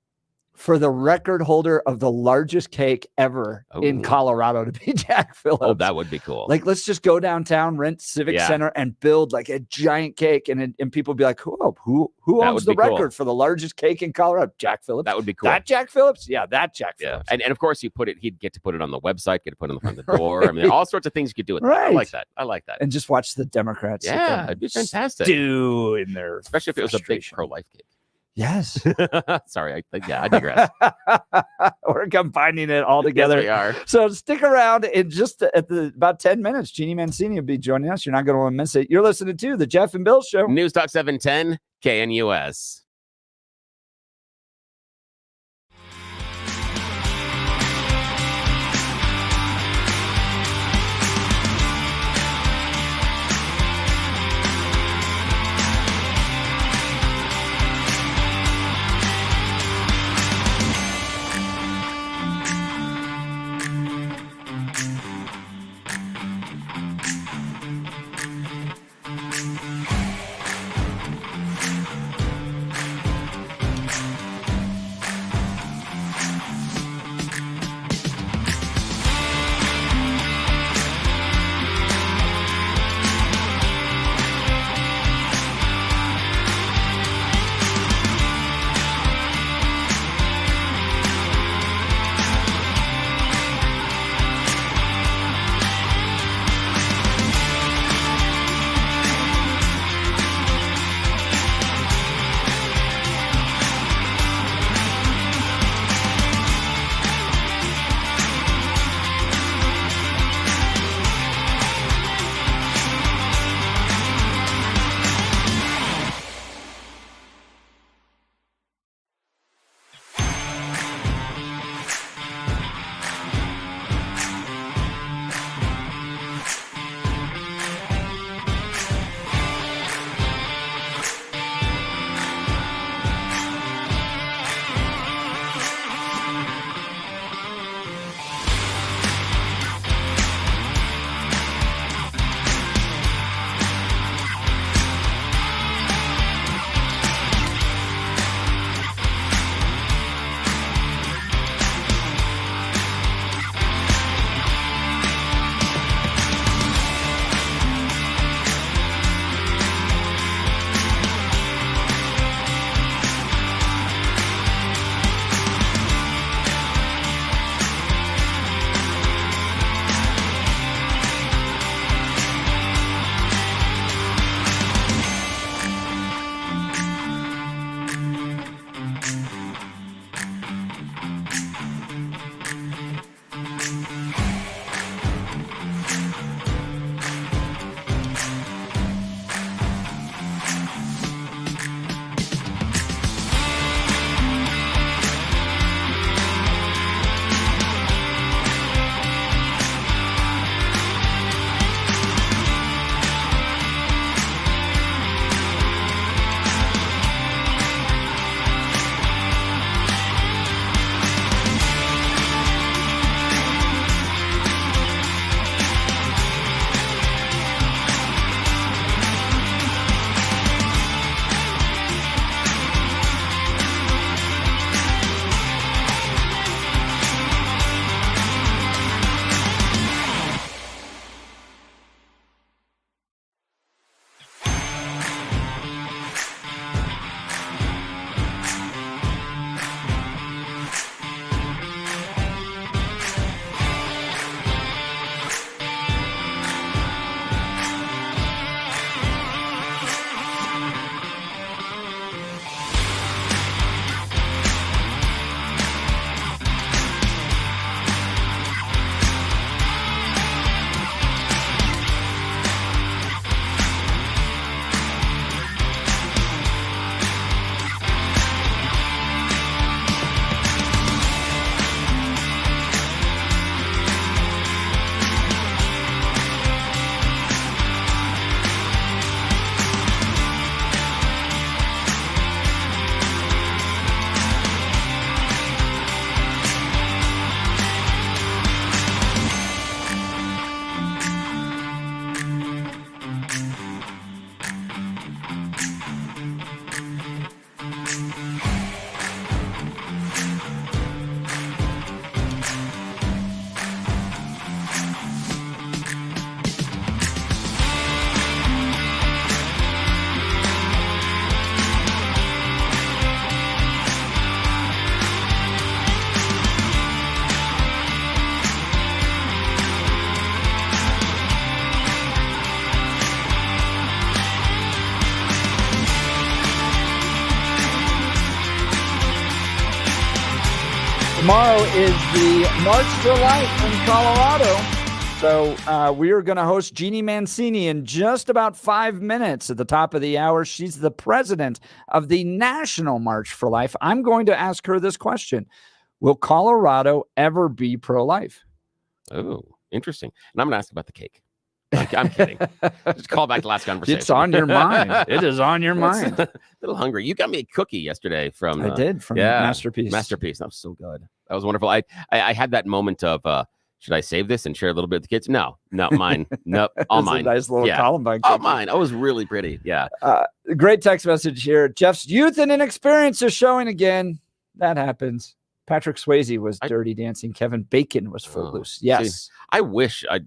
for the record holder of the largest cake ever in Colorado to be Jack Phillips. Oh, that would be cool. Like, let's just go downtown, rent Civic Center, and build like a giant cake, and people be like, who owns the record for the largest cake in Colorado? Jack Phillips. That would be cool. That Jack Phillips? Yeah, that Jack Phillips. And of course, he'd get to put it on the website, get to put it on the front of the door. I mean, all sorts of things you could do with that. I like that. And just watch the Democrats. Yeah, it'd be fantastic. Do in there, especially if it was a big pro-life cake. Yes. Sorry. I digress. We're combining it all together. Yes, we are. So stick around. In just about 10 minutes, Jeannie Mancini will be joining us. You're not going to want to miss it. You're listening to the Jeff and Bill Show. News Talk 710 KNUS. Tomorrow is the March for Life in Colorado. So we are going to host Jeannie Mancini in just about 5 minutes at the top of the hour. She's the president of the National March for Life. I'm going to ask her this question. Will Colorado ever be pro-life? Oh, interesting. And I'm going to ask about the cake. I'm kidding. Just call back to last conversation. It's on your mind. It is on your mind. A little hungry. You got me a cookie yesterday from Masterpiece. Masterpiece. That was so good. That was wonderful. I had that moment of should I save this and share a little bit with the kids? No, mine. Nope, all mine. A nice little Columbine cookie. All mine. It was really pretty. Yeah. Great text message here. Jeff's youth and inexperience is showing again. That happens. Patrick Swayze was Dirty Dancing. Kevin Bacon was Footloose. Yes. See, I wish I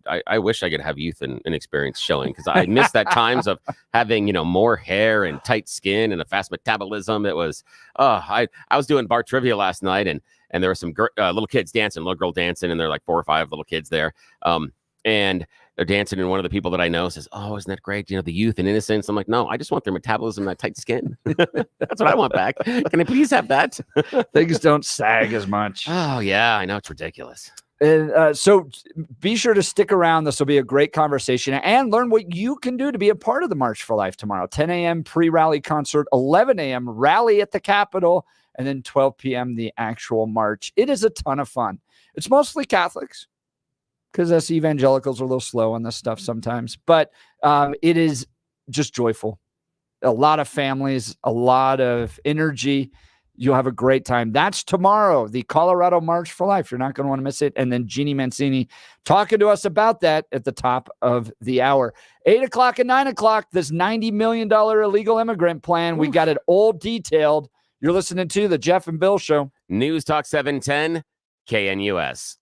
could have youth and experience showing, because I miss that times of having, more hair and tight skin and a fast metabolism. It was, I was doing bar trivia last night, and there were some little kids dancing, little girl dancing, and there are like 4 or 5 little kids there. And they're dancing, and one of the people that I know says, "Oh, isn't that great? The youth and innocence." I'm like, "No, I just want their metabolism and that tight skin." That's what I want back. Can I please have that? Things don't sag as much. Oh yeah, I know, it's ridiculous. And so be sure to stick around. This will be a great conversation, and learn what you can do to be a part of the March for Life tomorrow. 10 a.m. pre-rally concert, 11 a.m. rally at the Capitol, and then 12 p.m. the actual march. It is a ton of fun. It's mostly Catholics, because us evangelicals are a little slow on this stuff sometimes, but it is just joyful. A lot of families, a lot of energy. You'll have a great time. That's tomorrow, the Colorado March for Life. You're not going to want to miss it. And then Jeannie Mancini talking to us about that at the top of the hour. 8 o'clock and 9 o'clock, this $90 million illegal immigrant plan. We got it all detailed. You're listening to the Jeff and Bill Show. News Talk 710, KNUS.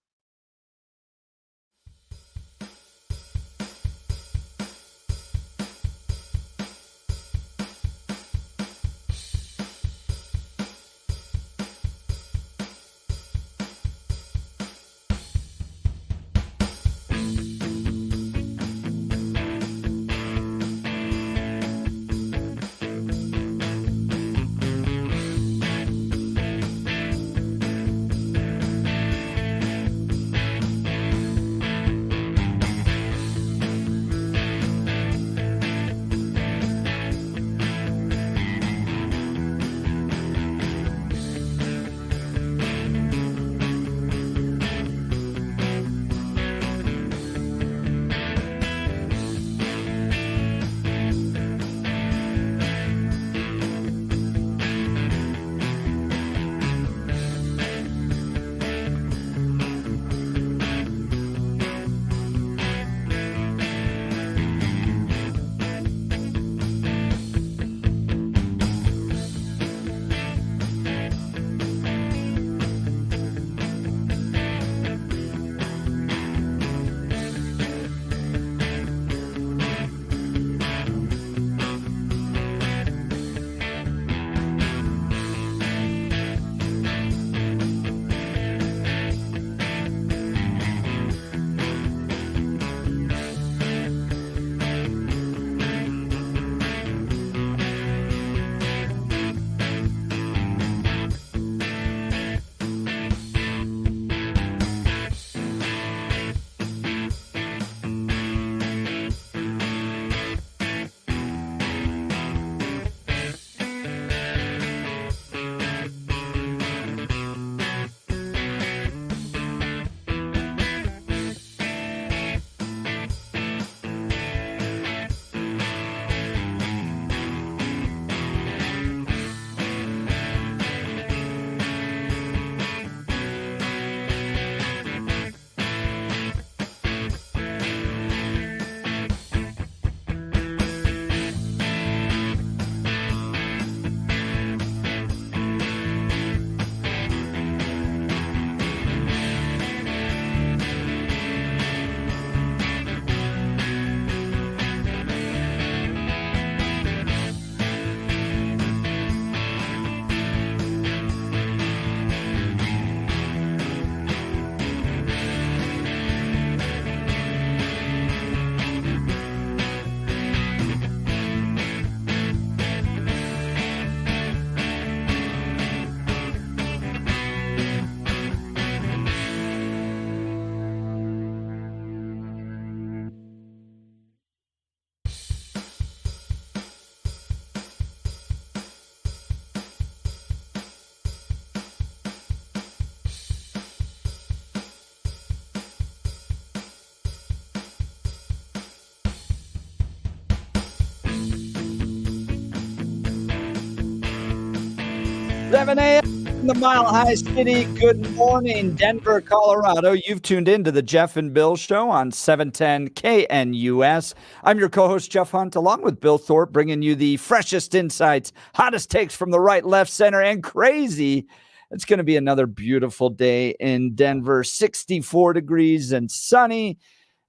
7 a.m. in the Mile High City. Good morning, Denver, Colorado. You've tuned in to the Jeff and Bill Show on 710 KNUS. I'm your co-host, Jeff Hunt, along with Bill Thorpe, bringing you the freshest insights, hottest takes from the right, left, center, and crazy. It's going to be another beautiful day in Denver, 64 degrees and sunny.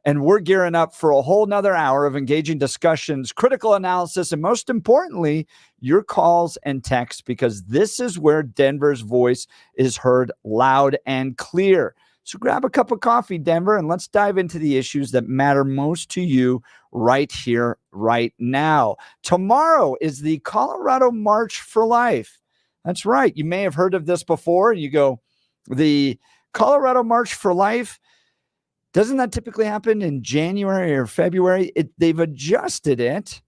And we're gearing up for a whole nother hour of engaging discussions, critical analysis, and most importantly, your calls and texts, because this is where Denver's voice is heard loud and clear. So grab a cup of coffee, Denver, and let's dive into the issues that matter most to you right here, right now. Tomorrow is the Colorado March for Life. That's right. You may have heard of this before. You go, the Colorado March for Life, doesn't that typically happen in January or February? They've adjusted it,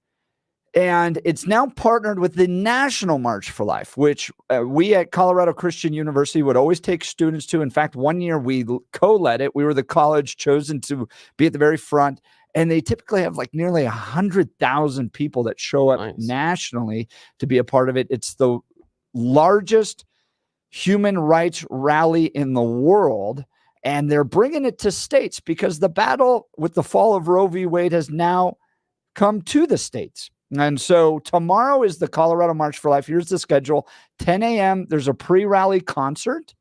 and it's now partnered with the National March for Life, which we at Colorado Christian University would always take students to. In fact, one year we co-led it. We were the college chosen to be at the very front, and they typically have like nearly 100,000 people that show up nationally to be a part of it. It's the largest human rights rally in the world. And they're bringing it to states because the battle with the fall of Roe v. Wade has now come to the states. And so tomorrow is the Colorado March for Life. Here's the schedule. 10 a.m., there's a pre-rally concert.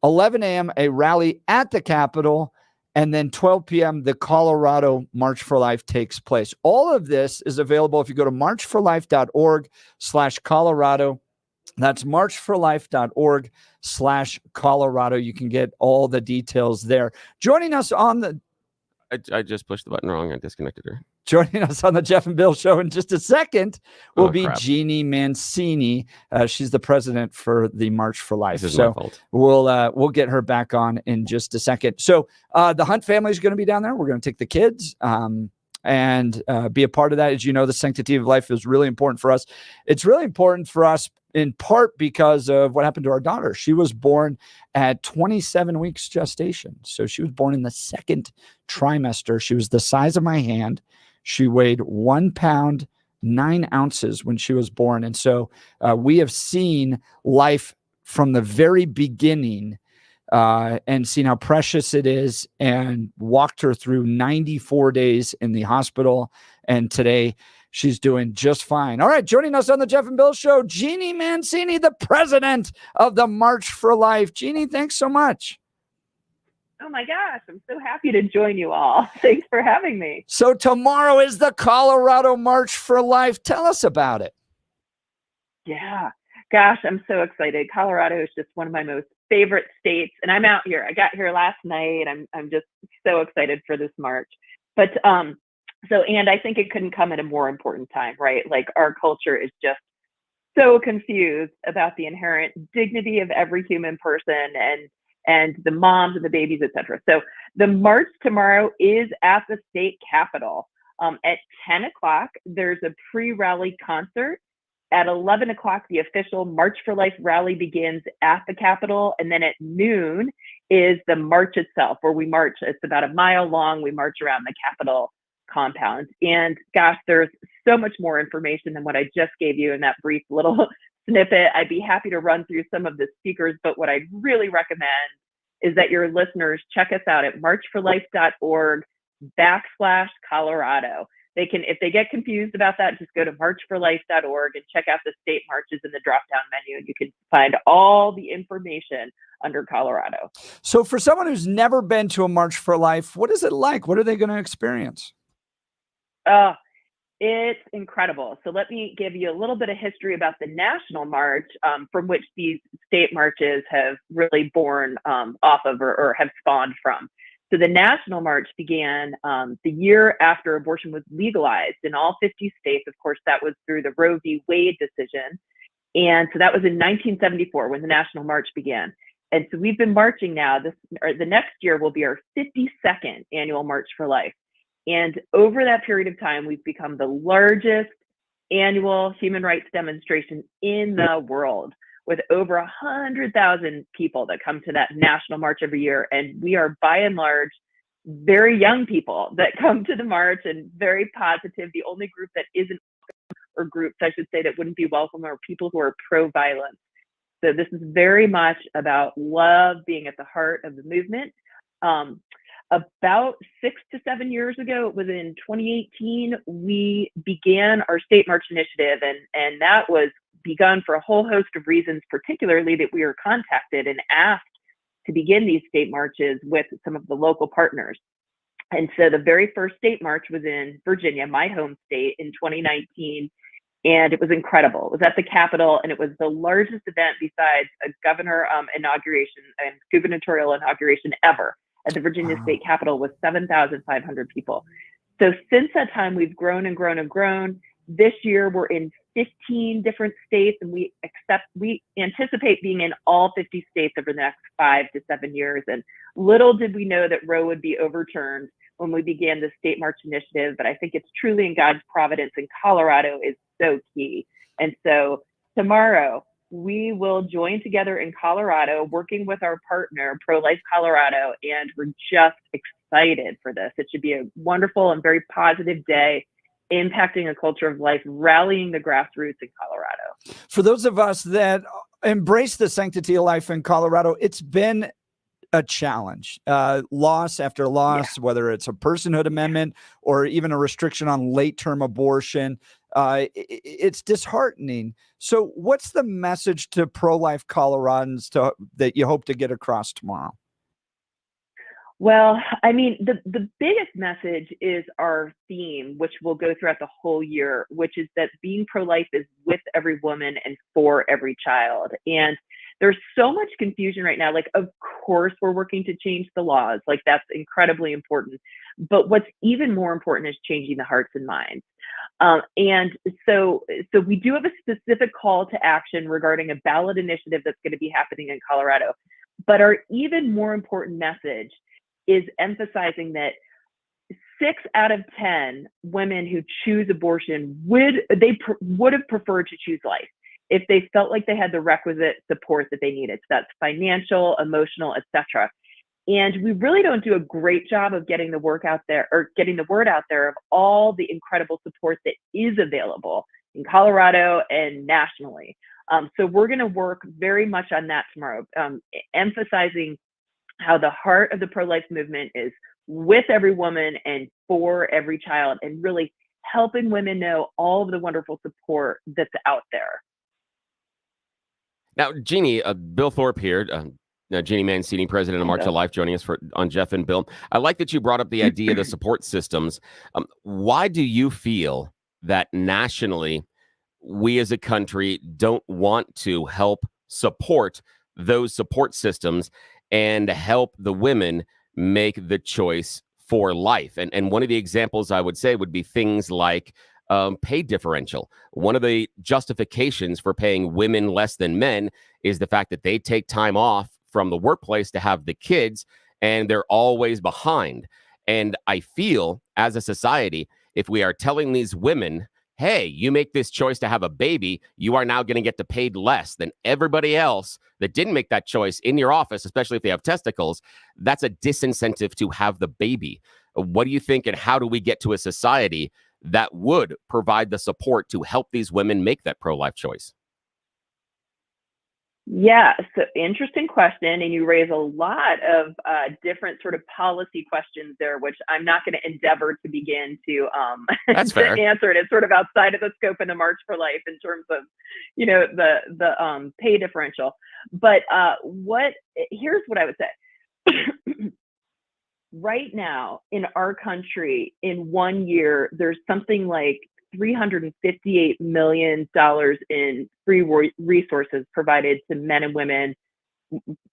11 a.m., a rally at the Capitol. And then 12 p.m., the Colorado March for Life takes place. All of this is available if you go to marchforlife.org/Colorado. That's marchforlife.org/Colorado. You can get all the details there. Joining us on the... I just pushed the button wrong. I disconnected her. Joining us on the Jeff and Bill Show in just a second will be Jeannie Mancini. She's the president for the March for Life. This is my fault. We'll get her back on in just a second. So the Hunt family is going to be down there. We're going to take the kids and be a part of that. As you know, the sanctity of life is really important for us. It's really important for us in part because of what happened to our daughter. She was born at 27 weeks gestation. So she was born in the second trimester. She was the size of my hand. She weighed 1 pound, 9 ounces when she was born. And so we have seen life from the very beginning and seen how precious it is, and walked her through 94 days in the hospital. And today she's doing just fine. All right, joining us on the Jeff and Bill Show, Jeannie Mancini, the president of the March for Life. Jeannie, thanks so much. Oh my gosh, I'm so happy to join you all. Thanks for having me. So tomorrow is the Colorado March for Life. Tell us about it. Yeah, gosh, I'm so excited. Colorado is just one of my most favorite states, and I'm out here. I got here last night. I'm just so excited for this march. But and I think it couldn't come at a more important time, right? Like, our culture is just so confused about the inherent dignity of every human person and the moms and the babies, et cetera. So the march tomorrow is at the state capitol. At 10 o'clock, there's a pre-rally concert. At 11 o'clock, the official March for Life rally begins at the Capitol. And then at noon is the march itself, where we march. It's about a mile long. We march around the Capitol compound. And gosh, there's so much more information than what I just gave you in that brief little snippet. I'd be happy to run through some of the speakers, but what I'd really recommend is that your listeners check us out at marchforlife.org/Colorado. They can, if they get confused about that, just go to marchforlife.org and check out the state marches in the drop-down menu, and you can find all the information under Colorado. So for someone who's never been to a March for Life, what is it like? What are they going to experience? It's incredible. So let me give you a little bit of history about the National March, from which these state marches have really born off of or have spawned from. So the National March began the year after abortion was legalized in all 50 states. Of course, that was through the Roe v. Wade decision. And so that was in 1974 when the National March began. And so we've been marching now. The next year will be our 52nd annual March for Life. And over that period of time, we've become the largest annual human rights demonstration in the world, with over 100,000 people that come to that national march every year. And we are, by and large, very young people that come to the march, and very positive. The only group that isn't, or groups I should say, that wouldn't be welcome, are people who are pro-violence. So this is very much about love being at the heart of the movement. About 6 to 7 years ago, it was in 2018, we began our State March initiative, and that was begun for a whole host of reasons, particularly that we were contacted and asked to begin these state marches with some of the local partners. And so the very first state march was in Virginia, my home state, in 2019. And it was incredible. It was at the Capitol, and it was the largest event besides a governor inauguration and gubernatorial inauguration ever at the Virginia State Capitol, with 7,500 people. So since that time, we've grown and grown and grown. This year, we're in 15 different states, and we anticipate being in all 50 states over the next 5 to 7 years. And little did we know that Roe would be overturned when we began the State March initiative, but I think it's truly in God's providence, and Colorado is so key. And so tomorrow, we will join together in Colorado, working with our partner, Pro-Life Colorado, and we're just excited for this. It should be a wonderful and very positive day, impacting a culture of life, rallying the grassroots in Colorado. For those of us that embrace the sanctity of life in Colorado, it's been a challenge, loss after loss, whether it's a personhood amendment or even a restriction on late-term abortion. It's disheartening. So what's the message to pro-life Coloradans that you hope to get across tomorrow? Well, I mean, the biggest message is our theme, which will go throughout the whole year, which is that being pro-life is with every woman and for every child. And there's so much confusion right now. Like, of course, we're working to change the laws. Like, that's incredibly important. But what's even more important is changing the hearts and minds. And so we do have a specific call to action regarding a ballot initiative that's going to be happening in Colorado. But our even more important message is emphasizing that 6 out of 10 women who choose abortion would have preferred to choose life if they felt like they had the requisite support that they needed. So that's financial, emotional, etc. And we really don't do a great job of getting the word out there of all the incredible support that is available in Colorado and nationally. So we're going to work very much on that tomorrow, emphasizing how the heart of the pro-life movement is with every woman and for every child, and really helping women know all of the wonderful support that's out there. Now, Jeannie, Bill Thorpe here, Jeannie Mancini, president of March of Life, joining us on Jeff and Bill. I like that you brought up the idea of the support systems. Why do you feel that nationally we as a country don't want to help support those support systems and help the women make the choice for life? And one of the examples I would say would be things like pay differential. One of the justifications for paying women less than men is the fact that they take time off from the workplace to have the kids, and they're always behind. And I feel, as a society, if we are telling these women, hey, you make this choice to have a baby, you are now going to get paid less than everybody else that didn't make that choice in your office, especially if they have testicles, that's a disincentive to have the baby. What do you think, and how do we get to a society that would provide the support to help these women make that pro-life choice? Yeah, so interesting question. And you raise a lot of different sort of policy questions there, which I'm not going to endeavor to begin to, That's fair. to answer it. It's sort of outside of the scope of the March for Life in terms of, the pay differential. But here's what I would say. Right now in our country, in 1 year, there's something like $358 million in free resources provided to men and women,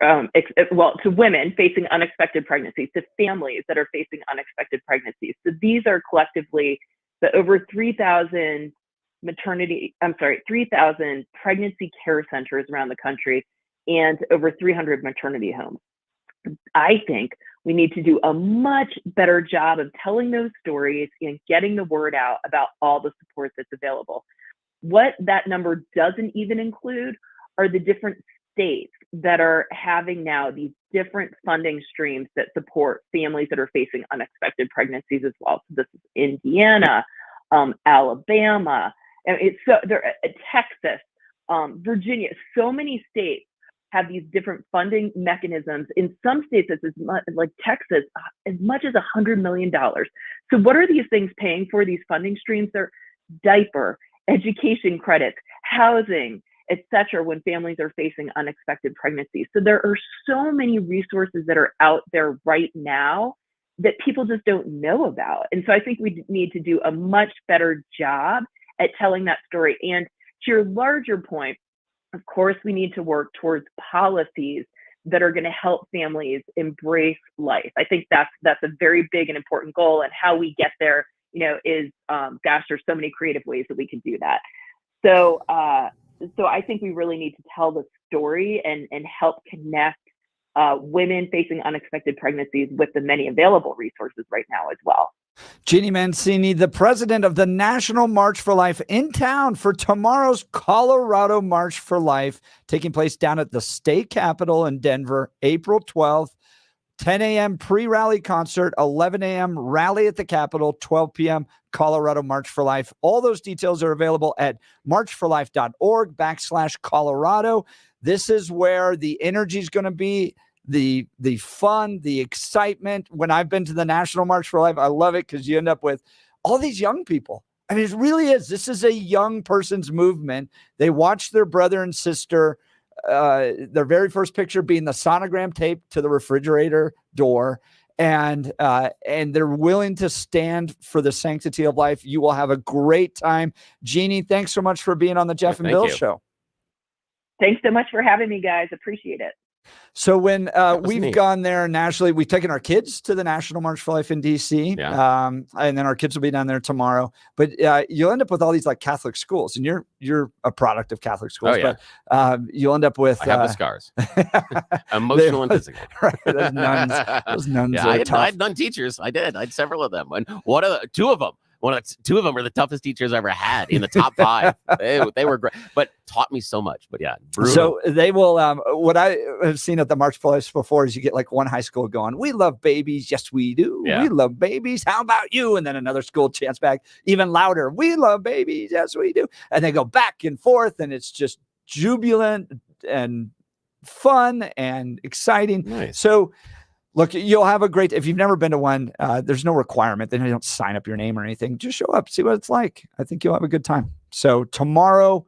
to women facing unexpected pregnancies, to families that are facing unexpected pregnancies. So these are collectively the over 3,000 pregnancy care centers around the country and over 300 maternity homes. I think we need to do a much better job of telling those stories and getting the word out about all the support that's available. What that number doesn't even include are the different states that are having now these different funding streams that support families that are facing unexpected pregnancies as well. So this is Indiana, Alabama, Texas, Virginia, so many states have these different funding mechanisms. In some states, it's as much like Texas, as much as $100 million. So what are these things paying for, these funding streams? They're diaper, education credits, housing, etc. when families are facing unexpected pregnancies. So there are so many resources that are out there right now that people just don't know about. And so I think we need to do a much better job at telling that story. And to your larger point, of course, we need to work towards policies that are going to help families embrace life. I think that's a very big and important goal. And how we get there, is, gosh, there's so many creative ways that we can do that. So I think we really need to tell the story and help connect women facing unexpected pregnancies with the many available resources right now as well. Jeannie Mancini, the president of the National March for Life, in town for tomorrow's Colorado March for Life, taking place down at the state capitol in Denver, April 12th, 10 a.m. pre-rally concert, 11 a.m. rally at the Capitol, 12 p.m. Colorado March for Life. All those details are available at marchforlife.org/Colorado. This is where the energy is going to be, the fun, the excitement. When I've been to the National March for Life, I love it because you end up with all these young people. I mean, it really is. This is a young person's movement. They watch their brother and sister, their very first picture being the sonogram tape to the refrigerator door, and they're willing to stand for the sanctity of life. You will have a great time. Jeannie, thanks so much for being on the Jeff and Bill Show. Thanks so much for having me, guys. Appreciate it. So when we've gone there nationally, we've taken our kids to the National March for Life in DC, and then our kids will be down there tomorrow. But you'll end up with all these like Catholic schools, and you're a product of Catholic schools. But you'll end up with I have the scars, emotional and physical. Right, those nuns. I had nun teachers. I had several of them, and two of them were the toughest teachers I ever had in the top 5. They were great, but taught me so much. But brutal. So they will. What I have seen at the March for Life before is you get like one high school going, "We love babies, yes we do. We love babies. How about you?" And then another school chants back even louder, "We love babies, yes we do." And they go back and forth, and it's just jubilant and fun and exciting. Nice. So. Look, you'll have a great, if you've never been to one, there's no requirement. Then you don't sign up your name or anything. Just show up, see what it's like. I think you'll have a good time. So tomorrow,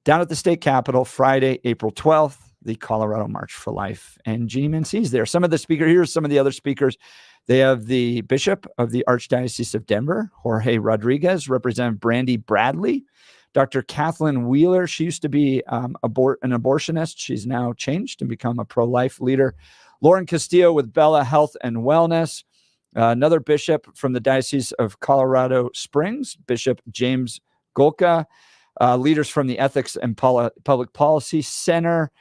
down at the state capitol, Friday, April 12th, the Colorado March for Life. And Jeannie Mancini's there. Some of the speakers, here's some of the other speakers. They have the Bishop of the Archdiocese of Denver, Jorge Rodriguez, Representative Brandy Bradley, Dr. Kathleen Wheeler. She used to be an abortionist. She's now changed and become a pro-life leader. Lauren Castillo with Bella Health and Wellness. Another bishop from the Diocese of Colorado Springs, Bishop James Golka. Leaders from the Ethics and Public Policy Center.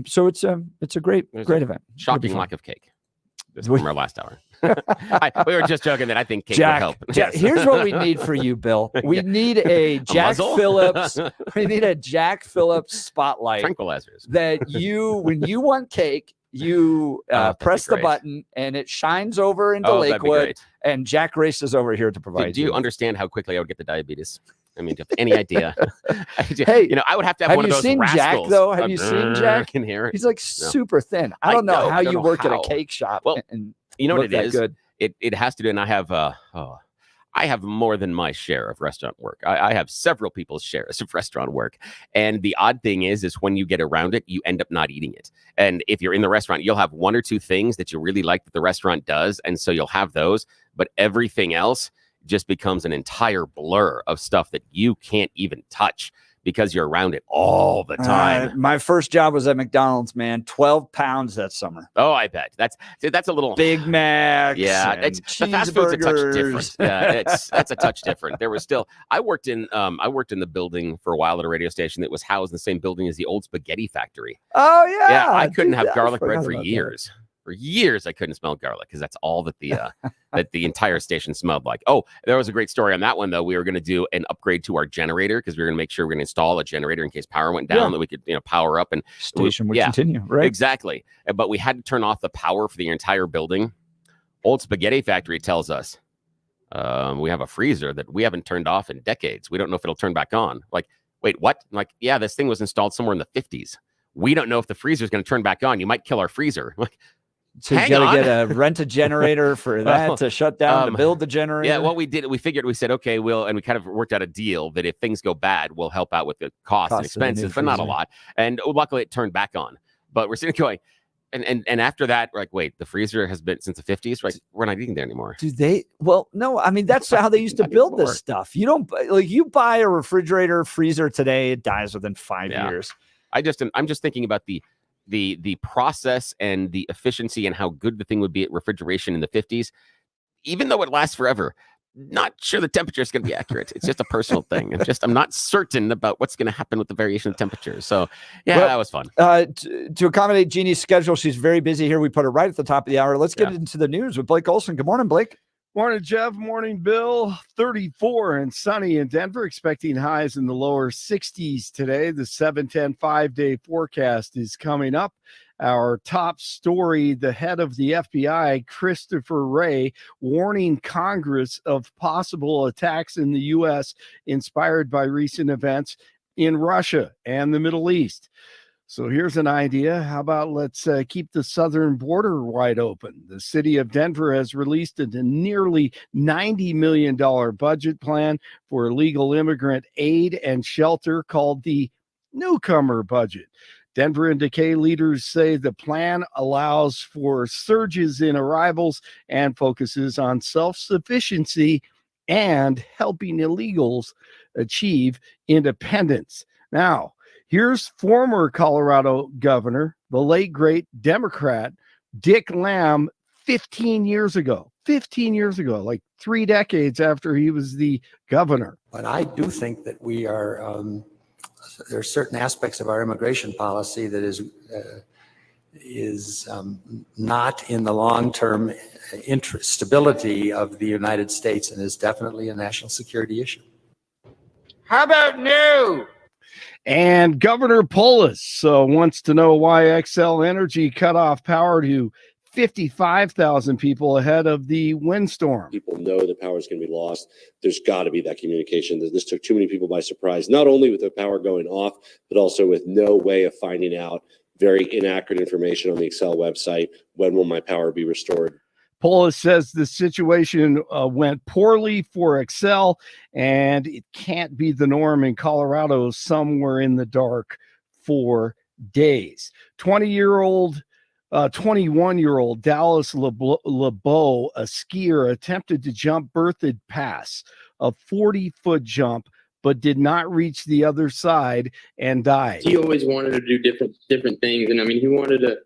So it's a great event. Shocking lack of cake. This from our last hour. We were just joking that I think cake would help. Here's what we need for you, Bill. We need a Jack Phillips. We need a Jack Phillips spotlight. Tranquilizers. That when you want cake, you press the button and it shines over into Lakewood, and Jack races over here to provide. Do you understand how quickly I would get the diabetes? I mean, do you have any idea? Hey, I would have to have one of those rascals. Jack, though? Have you seen Jack? In here? He's like super thin. I don't know how you work at a cake shop. Well, and you know what it is? Good. It has to do, and I have more than my share of restaurant work. I have several people's shares of restaurant work. And the odd thing is when you get around it, you end up not eating it. And if you're in the restaurant, you'll have one or two things that you really like that the restaurant does. And so you'll have those, but everything else just becomes an entire blur of stuff that you can't even touch because you're around it all the time. My first job was at McDonald's, man. 12 pounds that summer. Oh, I bet. That's a little Big Macs. Yeah, the fast food's a touch different. Yeah, that's a touch different. There was still I worked in the building for a while at a radio station that was housed in the same building as the old spaghetti factory. Oh yeah. Yeah, I couldn't have garlic bread for years. That. For years, I couldn't smell garlic because that's all that the that the entire station smelled like. Oh, there was a great story on that one, though. We were going to do an upgrade to our generator because we were going to make sure we're going to install a generator in case power went down that we could power up and station would continue. Right, exactly. But we had to turn off the power for the entire building. Old Spaghetti Factory tells us we have a freezer that we haven't turned off in decades. We don't know if it'll turn back on. Like, wait, what? I'm like, yeah, this thing was installed somewhere in the 50s. we don't know if the freezer is going to turn back on. You might kill our freezer. Like, so you got to rent a generator for that to shut down, to build the generator. Yeah, what we did, we said, okay, and we kind of worked out a deal that if things go bad, we'll help out with the costs and expenses, but not a lot. And luckily it turned back on. But we're sitting going, and after that, we're like, wait, the freezer has been since the 50s, right? We're not eating there anymore. Do they? Well, no, I mean, that's how they used to build this stuff. You don't, like, you buy a refrigerator, freezer today, it dies within 5 years. I'm just thinking about the process and the efficiency and how good the thing would be at refrigeration in the 50s, even though it lasts forever. Not sure the temperature is going to be accurate. It's just a personal thing. I'm not certain about what's going to happen with the variation of temperatures. So that was fun. To accommodate Jeannie's schedule, she's very busy here. We put her right at the top of the hour. Let's get into the news with Blake Olson. Good morning, Blake. Morning, Jeff. Morning, Bill. 34 and sunny in Denver, expecting highs in the lower 60s today. The 7-10 5-day forecast is coming up. Our top story, the head of the FBI, Christopher Wray, warning Congress of possible attacks in the U.S. inspired by recent events in Russia and the Middle East. So here's an idea. How about let's keep the southern border wide open? The city of Denver has released a nearly $90 million budget plan for illegal immigrant aid and shelter called the newcomer budget. Denver and Decay leaders say the plan allows for surges in arrivals and focuses on self-sufficiency and helping illegals achieve independence. Now, here's former Colorado governor, the late great Democrat, Dick Lamb, 15 years ago, like 3 decades after he was the governor. But I do think that we are, there are certain aspects of our immigration policy that is not in the long-term stability of the United States and is definitely a national security issue. How about no? And Governor Polis wants to know why Xcel Energy cut off power to 55,000 people ahead of the windstorm. People know the power is going to be lost. There's got to be that communication. This took too many people by surprise, not only with the power going off, but also with no way of finding out very inaccurate information on the Xcel website. When will my power be restored? Polis says the situation went poorly for Xcel, and it can't be the norm in Colorado, somewhere in the dark for days. 21-year-old Dallas LeBeau, a skier, attempted to jump Berthoud Pass, a 40-foot jump, but did not reach the other side and died. He always wanted to do different things, and I mean, he wanted to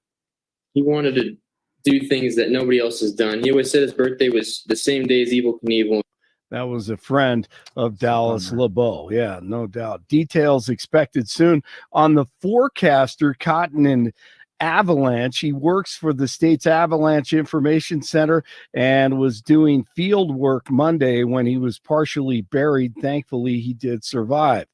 do things that nobody else has done. He always said his birthday was the same day as Evel Knievel. That was a friend of Dallas LeBeau. Yeah, no doubt. Details expected soon. On the forecaster, Cotton and Avalanche. He works for the state's Avalanche Information Center and was doing field work Monday when he was partially buried. Thankfully, he did survive.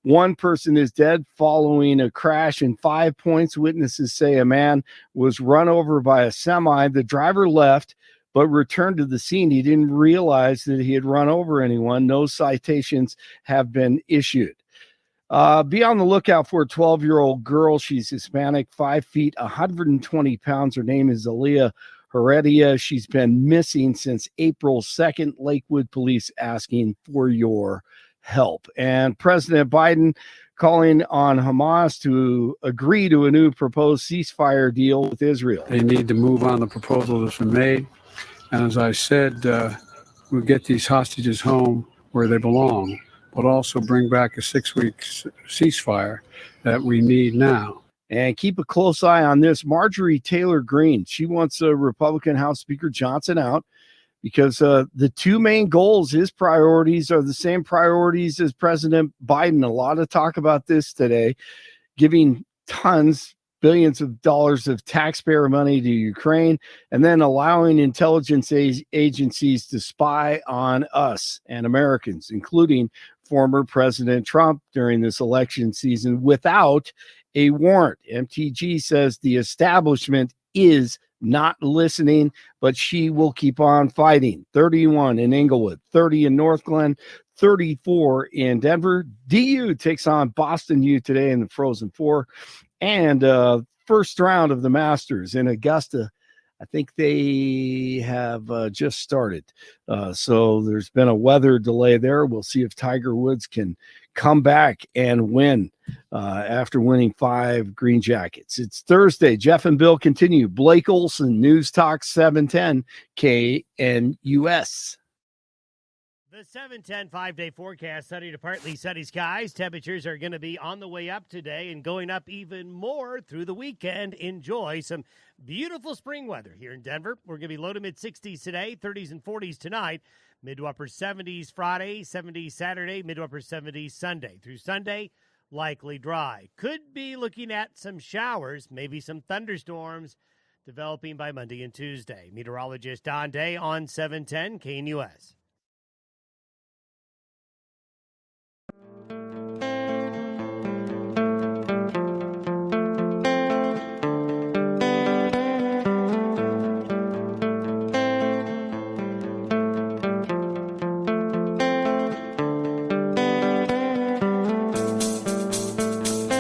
One person is dead following a crash in 5 Points. Witnesses say a man was run over by a semi. The driver left, but returned to the scene. He didn't realize that he had run over anyone. No citations have been issued. Be on the lookout for a 12-year-old girl. She's Hispanic, 5 feet, 120 pounds. Her name is Aaliyah Heredia. She's been missing since April 2nd. Lakewood police asking for your help. And President Biden calling on Hamas to agree to a new proposed ceasefire deal with Israel. They need to move on the proposal that's been made. And as I said, we'll get these hostages home where they belong, but also bring back a 6-week ceasefire that we need now. And keep a close eye on this. Marjorie Taylor Greene, she wants Republican House Speaker Johnson out because the two main goals, his priorities, are the same priorities as President Biden. A lot of talk about this today, giving billions of dollars of taxpayer money to Ukraine, and then allowing intelligence agencies to spy on us and Americans, including former President Trump during this election season without a warrant. MTG says the establishment is not listening, but she will keep on fighting. 31 in Inglewood, 30 in North Glen, 34 in Denver. DU takes on Boston U today in the Frozen Four. And first round of the Masters in Augusta, I think they have just started. So there's been a weather delay there. We'll see if Tiger Woods can come back and win after winning 5 green jackets. It's Thursday. Jeff and Bill continue. Blake Olson, News Talk 710 KNUS. The 710 5-day forecast, sunny to partly sunny skies. Temperatures are going to be on the way up today and going up even more through the weekend. Enjoy some beautiful spring weather here in Denver. We're going to be low to mid-60s today, 30s and 40s tonight, mid to upper 70s Friday, 70s Saturday, mid to upper 70s Sunday. Through Sunday, likely dry. Could be looking at some showers, maybe some thunderstorms developing by Monday and Tuesday. Meteorologist Don Day on 710 KNUS.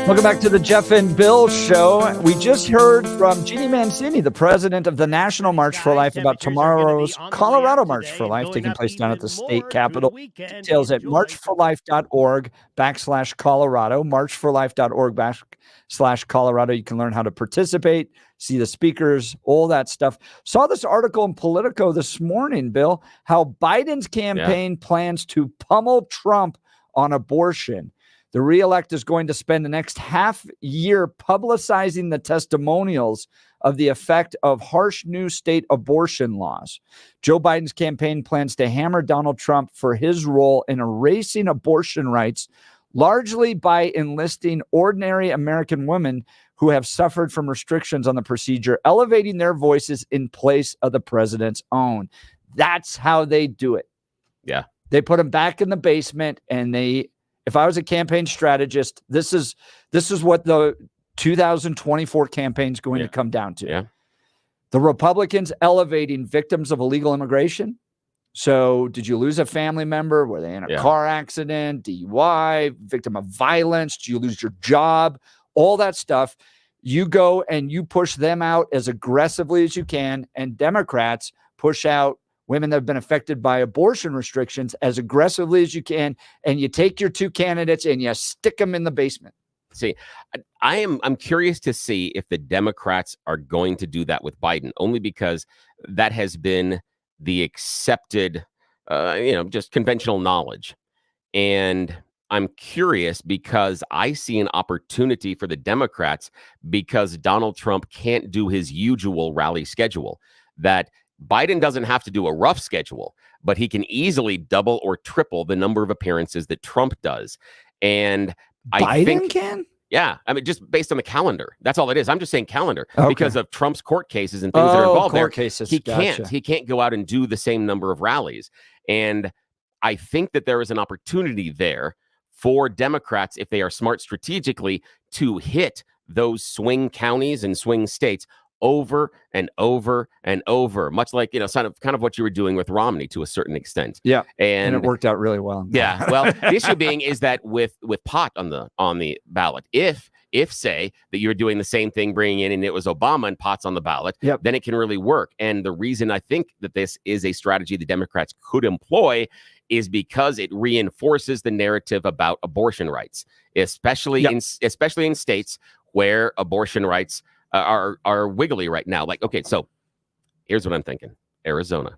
Welcome back to the Jeff and Bill Show. We just heard from Jeannie Mancini, the president of the National March for Life, about tomorrow's Colorado March for Life taking place down at the state capitol. Details at marchforlife.org/Colorado, marchforlife.org/Colorado. You can learn how to participate, see the speakers, all that stuff. Saw this article in Politico this morning, Bill, how Biden's campaign plans to pummel Trump on abortion. The re-elect is going to spend the next half year publicizing the testimonials of the effect of harsh new state abortion laws. Joe Biden's campaign plans to hammer Donald Trump for his role in erasing abortion rights, largely by enlisting ordinary American women who have suffered from restrictions on the procedure, elevating their voices in place of the president's own. That's how they do it. Yeah. They put them back in the basement, and if I was a campaign strategist, this is what the 2024 campaign is going to come down to. Yeah. The Republicans elevating victims of illegal immigration. So did you lose a family member? Were they in a car accident, DUI, victim of violence? Did you lose your job? All that stuff. You go and you push them out as aggressively as you can, and Democrats push out women that have been affected by abortion restrictions as aggressively as you can, and you take your 2 candidates and you stick them in the basement. See, I'm curious to see if the Democrats are going to do that with Biden, only because that has been the accepted, just conventional knowledge. And I'm curious because I see an opportunity for the Democrats because Donald Trump can't do his usual rally schedule. That Biden doesn't have to do a rough schedule, but he can easily double or triple the number of appearances that Trump does. And I think can? Yeah. I mean, just based on the calendar. That's all it is. I'm just saying calendar because of Trump's court cases and things that are involved there. Cases. He can't go out and do the same number of rallies. And I think that there is an opportunity there for Democrats, if they are smart strategically, to hit those swing counties and swing states over and over and over, much like, kind of what you were doing with Romney to a certain extent. Yeah. And it worked out really well. Yeah. Well, the issue being is that with pot on the ballot, if say that you're doing the same thing, bringing in, and it was Obama and pot's on the ballot, then it can really work. And the reason I think that this is a strategy the Democrats could employ is because it reinforces the narrative about abortion rights, especially in states where abortion rights are wiggly right now. Like, okay, so here's what I'm thinking. Arizona.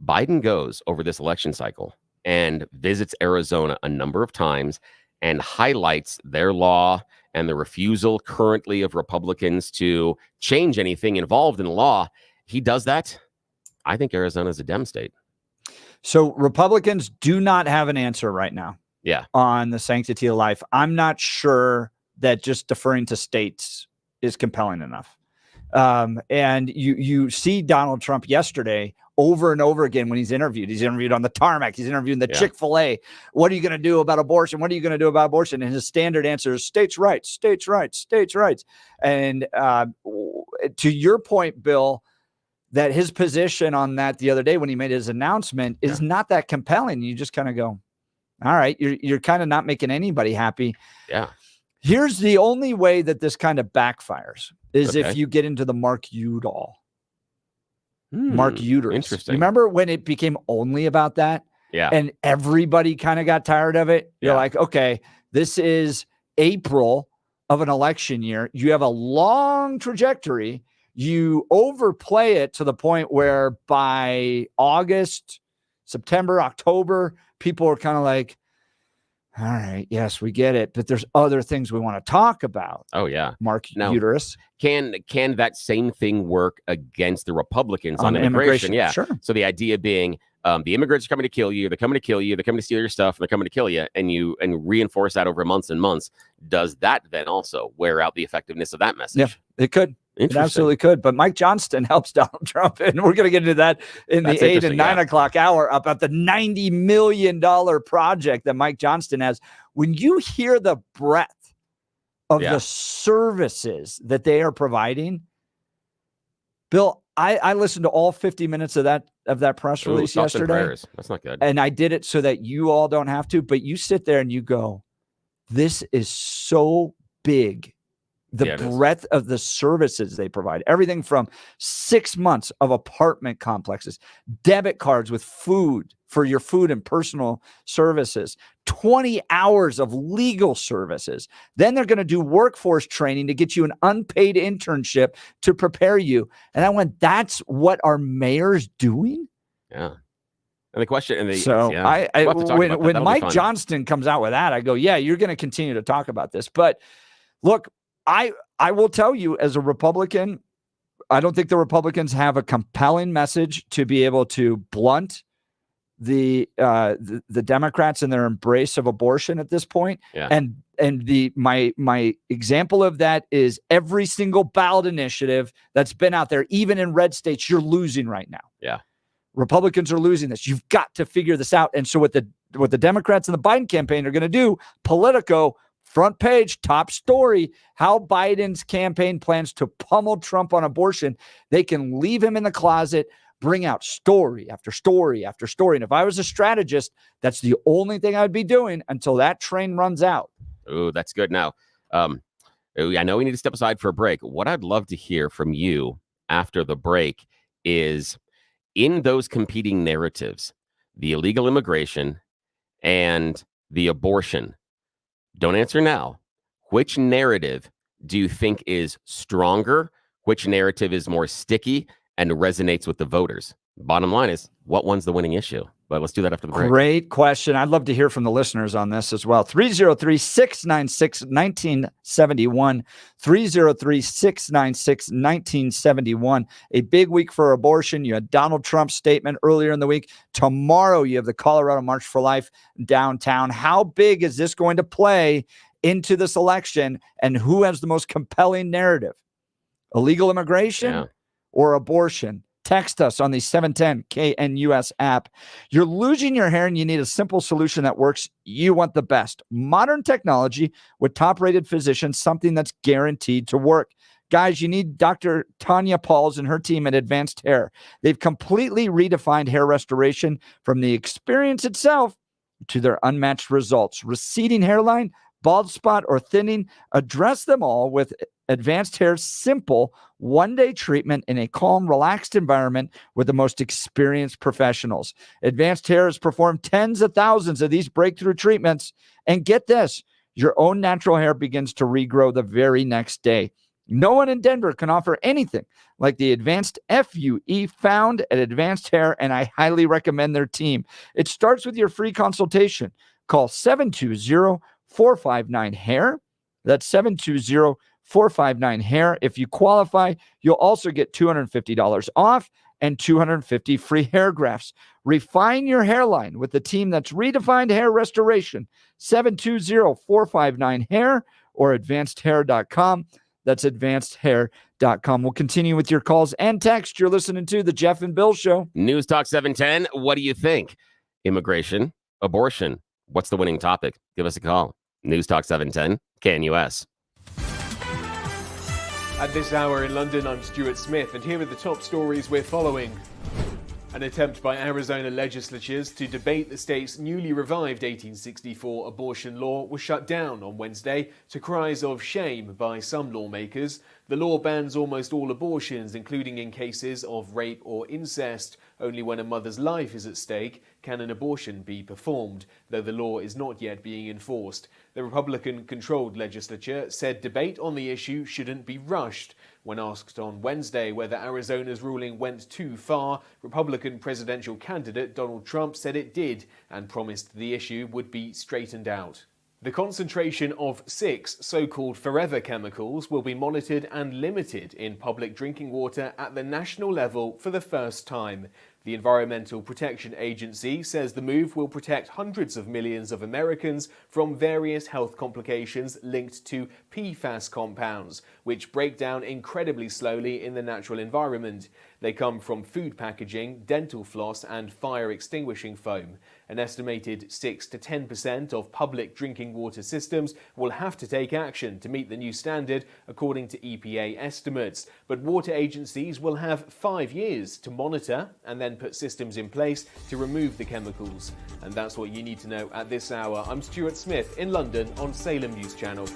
Biden goes over this election cycle and visits Arizona a number of times and highlights their law and the refusal currently of Republicans to change anything involved in the law. He does that. I think Arizona is a Dem state. So Republicans do not have an answer right now. Yeah. On the sanctity of life. I'm not sure that just deferring to states is compelling enough. And you see Donald Trump yesterday over and over again when he's interviewed. He's interviewed on the tarmac. He's interviewed in the Chick-fil-A. What are you going to do about abortion? What are you going to do about abortion? And his standard answer is states' rights, states' rights, states' rights. And to your point, Bill, that his position on that the other day when he made his announcement is not that compelling. You just kind of go, all right, you're kind of not making anybody happy. Yeah. Here's the only way that this kind of backfires is if Okay. you get into the Mark Udall. Mark Uterus. Interesting. Remember when it became only about that? Yeah. And everybody kind of got tired of it. You're Yeah. like, okay, this is April of an election year. You have a long trajectory. You overplay it to the point where by August, September, October, people are kind of like, all right, yes, we get it, but there's other things we want to talk about. Oh yeah. Mark Now, Uterus. Can that same thing work against the Republicans on immigration? Yeah. Sure. So the idea being the immigrants are coming to kill you. They're coming to kill you. They're coming to steal your stuff. They're coming to kill you. And reinforce that over months and months. Does that then also wear out the effectiveness of that message? Yeah, it could. It absolutely could. But Mike Johnston helps Donald Trump. And we're going to get into that in That's the 8 and interesting, 9 yeah. o'clock hour about the $90 million project that Mike Johnston has. When you hear the breadth of Yeah. the services that they are providing, Bill, I listened to all 50 minutes of that press Ooh, release thoughts and yesterday. prayers. That's not good. And I did it so that you all don't have to, but you sit there and you go, this is so big. The Yeah, it is. breadth of the services they provide, everything from 6 months of apartment complexes, debit cards with food for your food and personal services, 20 hours of legal services. Then they're going to do workforce training to get you an unpaid internship to prepare you. And I went, that's what our mayor's doing? Yeah. And the question, and the So yeah. We'll have to talk about that. when That'll be Mike fun. Johnston comes out with that, I go, yeah, you're going to continue to talk about this. But look, I will tell you as a Republican, I don't think the Republicans have a compelling message to be able to blunt the Democrats in their embrace of abortion at this point. Yeah. And my example of that is every single ballot initiative that's been out there, even in red states, you're losing right now. Yeah. Republicans are losing this. You've got to figure this out. And so what the Democrats and the Biden campaign are going to do, Politico, front page, top story, how Biden's campaign plans to pummel Trump on abortion. They can leave him in the closet, bring out story after story after story. And if I was a strategist, that's the only thing I would be doing until that train runs out. Oh, that's good. Now, I know we need to step aside for a break. What I'd love to hear from you after the break is in those competing narratives, the illegal immigration and the abortion. Don't answer now. Which narrative do you think is stronger? Which narrative is more sticky and resonates with the voters? Bottom line is, what one's the winning issue? But let's do that after the break. Great question. I'd love to hear from the listeners on this as well. 303-696-1971. 303-696-1971. A big week for abortion. You had Donald Trump's statement earlier in the week. Tomorrow, you have the Colorado March for Life downtown. How big is this going to play into this election? And who has the most compelling narrative? Illegal immigration or abortion? Text us on the 710 KNUS app. You're losing your hair and you need a simple solution that works. You want the best. Modern technology with top-rated physicians, something that's guaranteed to work. Guys, you need Dr. Tanya Pauls and her team at Advanced Hair. They've completely redefined hair restoration from the experience itself to their unmatched results. Receding hairline, bald spot, or thinning, address them all with Advanced Hair's simple one-day treatment in a calm, relaxed environment with the most experienced professionals. Advanced Hair has performed tens of thousands of these breakthrough treatments. And get this, your own natural hair begins to regrow the very next day. No one in Denver can offer anything like the Advanced FUE found at Advanced Hair, and I highly recommend their team. It starts with your free consultation. Call 720-459-HAIR. That's 720-459-HAIR. If you qualify, you'll also get $250 off and 250 free hair grafts. Refine your hairline with the team that's redefined hair restoration. 720-459-HAIR or advancedhair.com. That's advancedhair.com. We'll continue with your calls and text. You're listening to The Jeff and Bill Show. News Talk 710. What do you think? Immigration, abortion. What's the winning topic? Give us a call. News Talk 710, KNUS. At this hour in London, I'm Stuart Smith, and here are the top stories we're following. An attempt by Arizona legislatures to debate the state's newly revived 1864 abortion law was shut down on Wednesday to cries of shame by some lawmakers. The law bans almost all abortions, including in cases of rape or incest. Only when a mother's life is at stake can an abortion be performed, though the law is not yet being enforced. The Republican-controlled legislature said debate on the issue shouldn't be rushed. When asked on Wednesday whether Arizona's ruling went too far, Republican presidential candidate Donald Trump said it did and promised the issue would be straightened out. The concentration of 6 so-called forever chemicals will be monitored and limited in public drinking water at the national level for the first time. The Environmental Protection Agency says the move will protect hundreds of millions of Americans from various health complications linked to PFAS compounds, which break down incredibly slowly in the natural environment. They come from food packaging, dental floss, and fire extinguishing foam. An estimated 6 to 10% of public drinking water systems will have to take action to meet the new standard, according to EPA estimates. But water agencies will have 5 years to monitor and then put systems in place to remove the chemicals. And that's what you need to know at this hour. I'm Stuart Smith in London on Salem News Channel.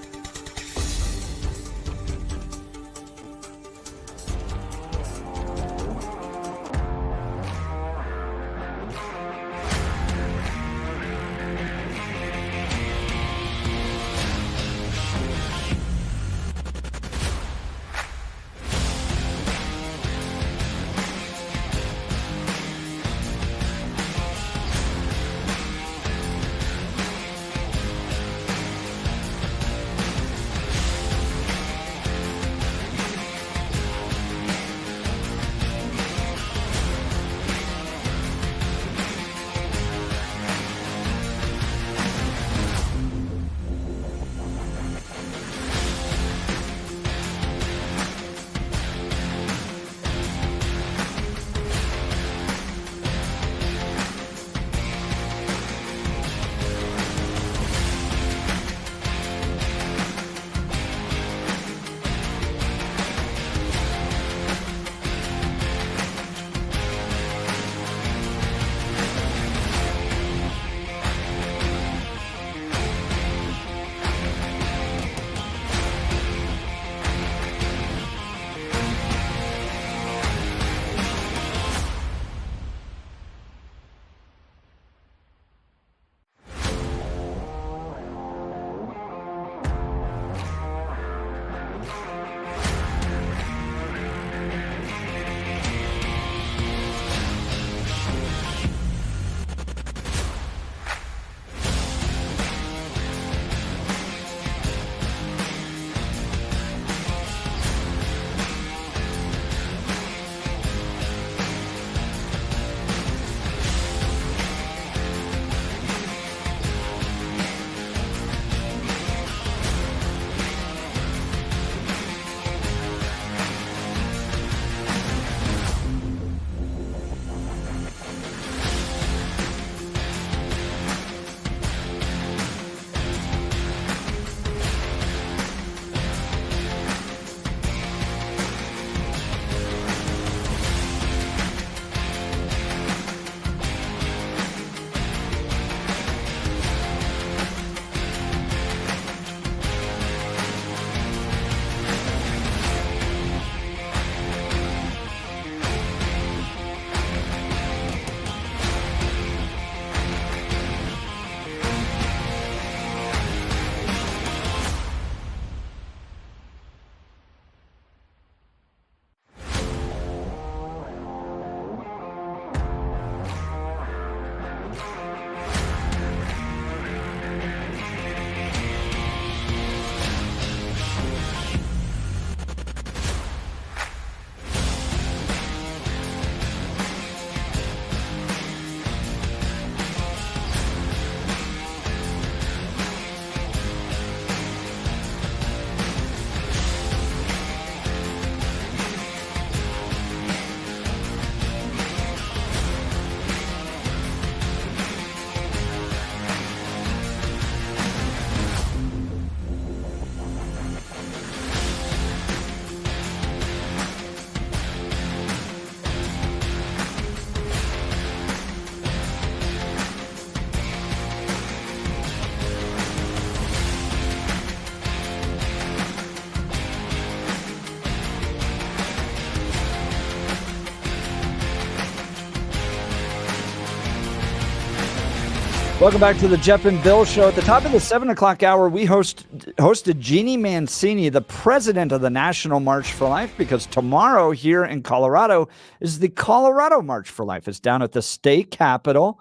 Welcome back to the Jeff and Bill Show. At the top of the 7 o'clock hour, we hosted Jeannie Mancini, the president of the National March for Life, because tomorrow here in Colorado is the Colorado March for Life. It's down at the state capitol.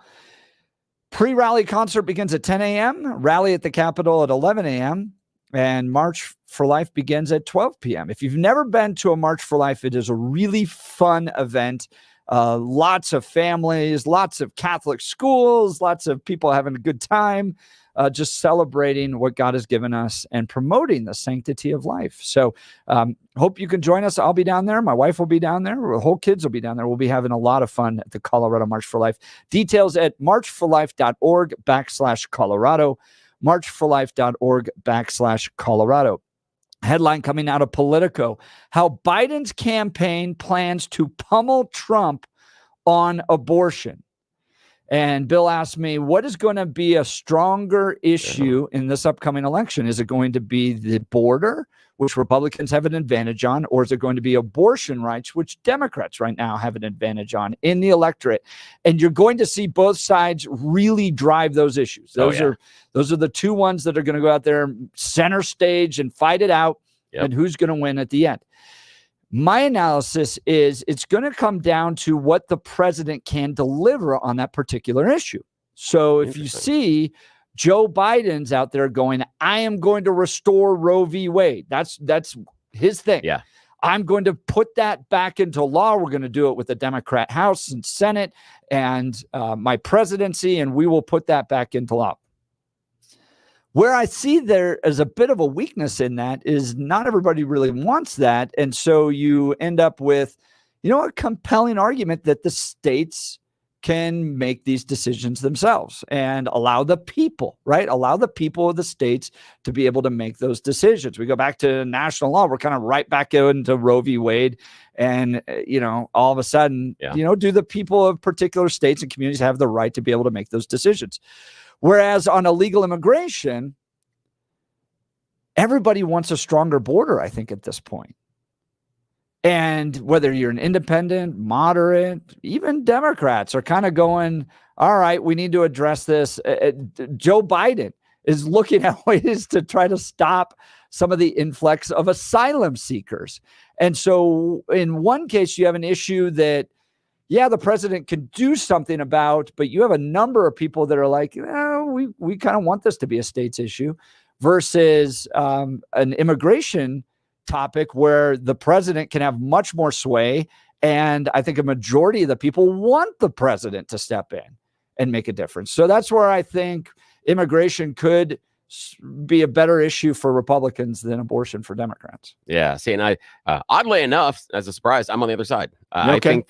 Pre-rally concert begins at 10 a.m., rally at the Capitol at 11 a.m., and March for Life begins at 12 p.m. If you've never been to a March for Life, it is a really fun event. Lots of families, lots of Catholic schools, lots of people having a good time, just celebrating what God has given us and promoting the sanctity of life. So hope you can join us. I'll be down there. My wife will be down there. The whole kids will be down there. We'll be having a lot of fun at the Colorado March for Life. Details at marchforlife.org/Colorado, marchforlife.org/Colorado. Headline coming out of Politico: how Biden's campaign plans to pummel Trump on abortion. And Bill asked me, what is going to be a stronger issue in this upcoming election? Is it going to be the border, which Republicans have an advantage on, or is it going to be abortion rights, which Democrats right now have an advantage on in the electorate? And you're going to see both sides really drive those issues. Those are the two ones that are going to go out there center stage and fight it out. And who's going to win at the end. My analysis is it's going to come down to what the president can deliver on that particular issue. So if you see Joe Biden's out there going, I am going to restore Roe v. Wade. That's his thing. Yeah. I'm going to put that back into law. We're going to do it with the Democrat House and Senate and my presidency, and we will put that back into law. Where I see there as a bit of a weakness in that is not everybody really wants that. And so you end up with, a compelling argument that the states can make these decisions themselves and allow the people, right? Allow the people of the states to be able to make those decisions. We go back to national law. We're kind of right back into Roe v. Wade. And, all of a sudden, do the people of particular states and communities have the right to be able to make those decisions? Whereas on illegal immigration, everybody wants a stronger border, I think, at this point. And whether you're an independent, moderate, even Democrats are kind of going, all right, we need to address this. Joe Biden is looking at ways to try to stop some of the influx of asylum seekers. And so in one case, you have an issue that, the president can do something about, but you have a number of people that are like, we kind of want this to be a state's issue, versus an immigration topic where the president can have much more sway. And I think a majority of the people want the president to step in and make a difference. So that's where I think immigration could be a better issue for Republicans than abortion for Democrats. Yeah. See, and I, oddly enough, as a surprise, I'm on the other side. I think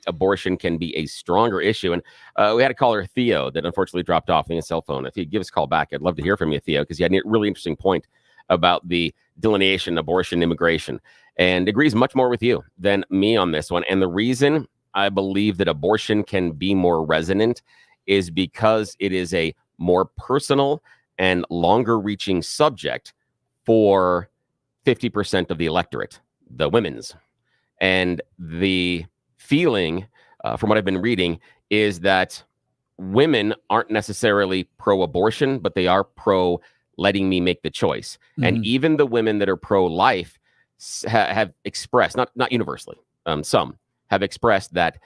abortion can be a stronger issue. And we had a caller, Theo, that unfortunately dropped off on his cell phone. If he'd give us a call back, I'd love to hear from you, Theo, because he had a really interesting point about the delineation, abortion, immigration, and agrees much more with you than me on this one. And the reason I believe that abortion can be more resonant is because it is a more personal and longer reaching subject for 50% of the electorate, the women's. And the feeling, from what I've been reading, is that women aren't necessarily pro-abortion, but they are pro-letting me make the choice. Mm-hmm. And even the women that are pro-life have expressed, not universally, some have expressed that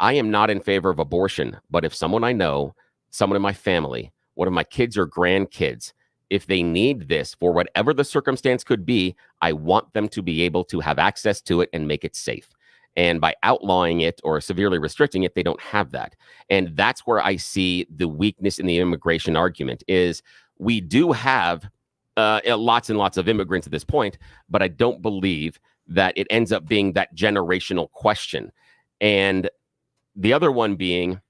I am not in favor of abortion, but if someone I know, someone in my family, one of my kids or grandkids, if they need this for whatever the circumstance could be, I want them to be able to have access to it and make it safe. And by outlawing it or severely restricting it, they don't have that. And that's where I see the weakness in the immigration argument is we do have lots and lots of immigrants at this point, but I don't believe that it ends up being that generational question. And the other one being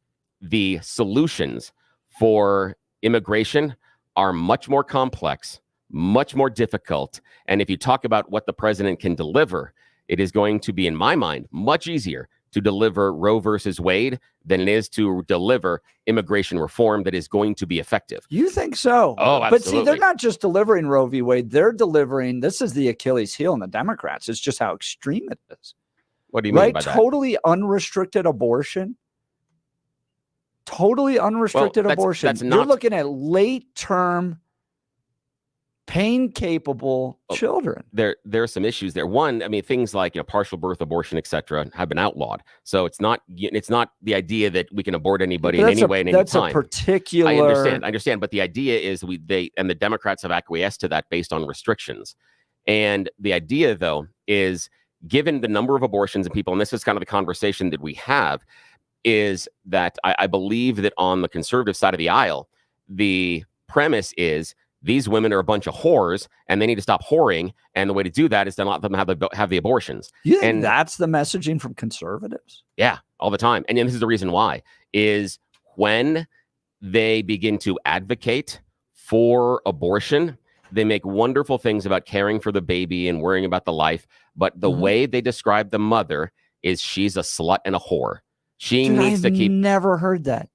the solutions for immigration are much more complex, much more difficult. And if you talk about what the president can deliver, it is going to be, in my mind, much easier to deliver Roe versus Wade than it is to deliver immigration reform that is going to be effective. You think so? Oh, absolutely. But see, they're not just delivering Roe v. Wade. They're delivering, this is the Achilles heel in the Democrats. It's just how extreme it is. What do you mean by that? Totally unrestricted abortion. Totally unrestricted abortion. That's You're not looking at late-term, pain-capable children. There are some issues there. One, I mean, things like partial birth abortion, etc., have been outlawed. So it's not the idea that we can abort anybody in any way and any That's time. a particular. I understand, but the idea is the Democrats have acquiesced to that based on restrictions. And the idea, though, is given the number of abortions and people, and this is kind of the conversation that we have, is that I believe that on the conservative side of the aisle, the premise is these women are a bunch of whores and they need to stop whoring. And the way to do that is to not let them have the abortions. And that's the messaging from conservatives. Yeah, all the time. And this is the reason why, is when they begin to advocate for abortion, they make wonderful things about caring for the baby and worrying about the life. But the way they describe the mother is she's a slut and a whore. She needs to keep. Never heard that.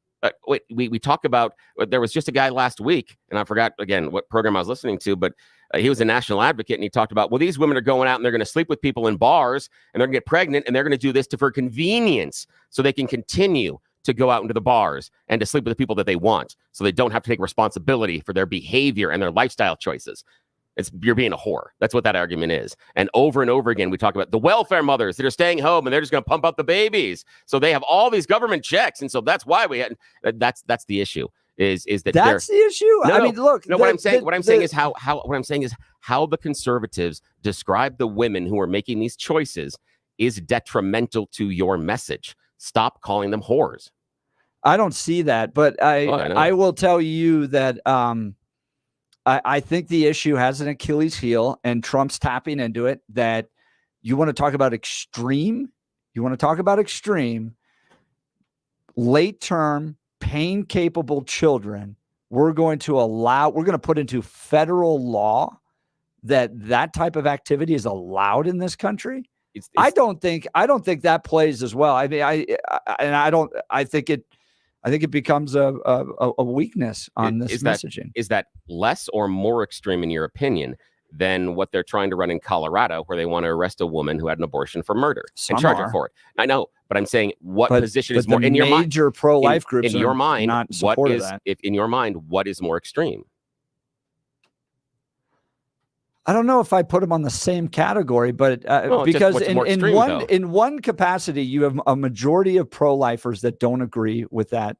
We talk about, there was just a guy last week, and I forgot again what program I was listening to, but he was a national advocate, and he talked about, well, these women are going out and they're going to sleep with people in bars, and they're going to get pregnant, and they're going to do this for convenience, so they can continue to go out into the bars and to sleep with the people that they want, so they don't have to take responsibility for their behavior and their lifestyle choices. You're being a whore. That's what that argument is. And over again, we talk about the welfare mothers that are staying home and they're just going to pump out the babies. So they have all these government checks. And so that's why that's the issue is that that's the issue. I mean, look, what I'm saying is how the conservatives describe the women who are making these choices is detrimental to your message. Stop calling them whores. I don't see that, but I will tell you that, I think the issue has an Achilles heel, and Trump's tapping into it. That you want to talk about extreme, late-term, pain-capable children. We're going to put into federal law that type of activity is allowed in this country. I don't think that plays as well. I mean, I think it becomes a weakness on this messaging. Is that less or more extreme, in your opinion, than what they're trying to run in Colorado, where they want to arrest a woman who had an abortion for murder and charge her for it? I know, but I'm saying position is more in your mind? Major pro-life groups in your mind, not what is that. If in your mind, what is more extreme? I don't know if I put them on the same category, but because in one capacity, you have a majority of pro-lifers that don't agree with that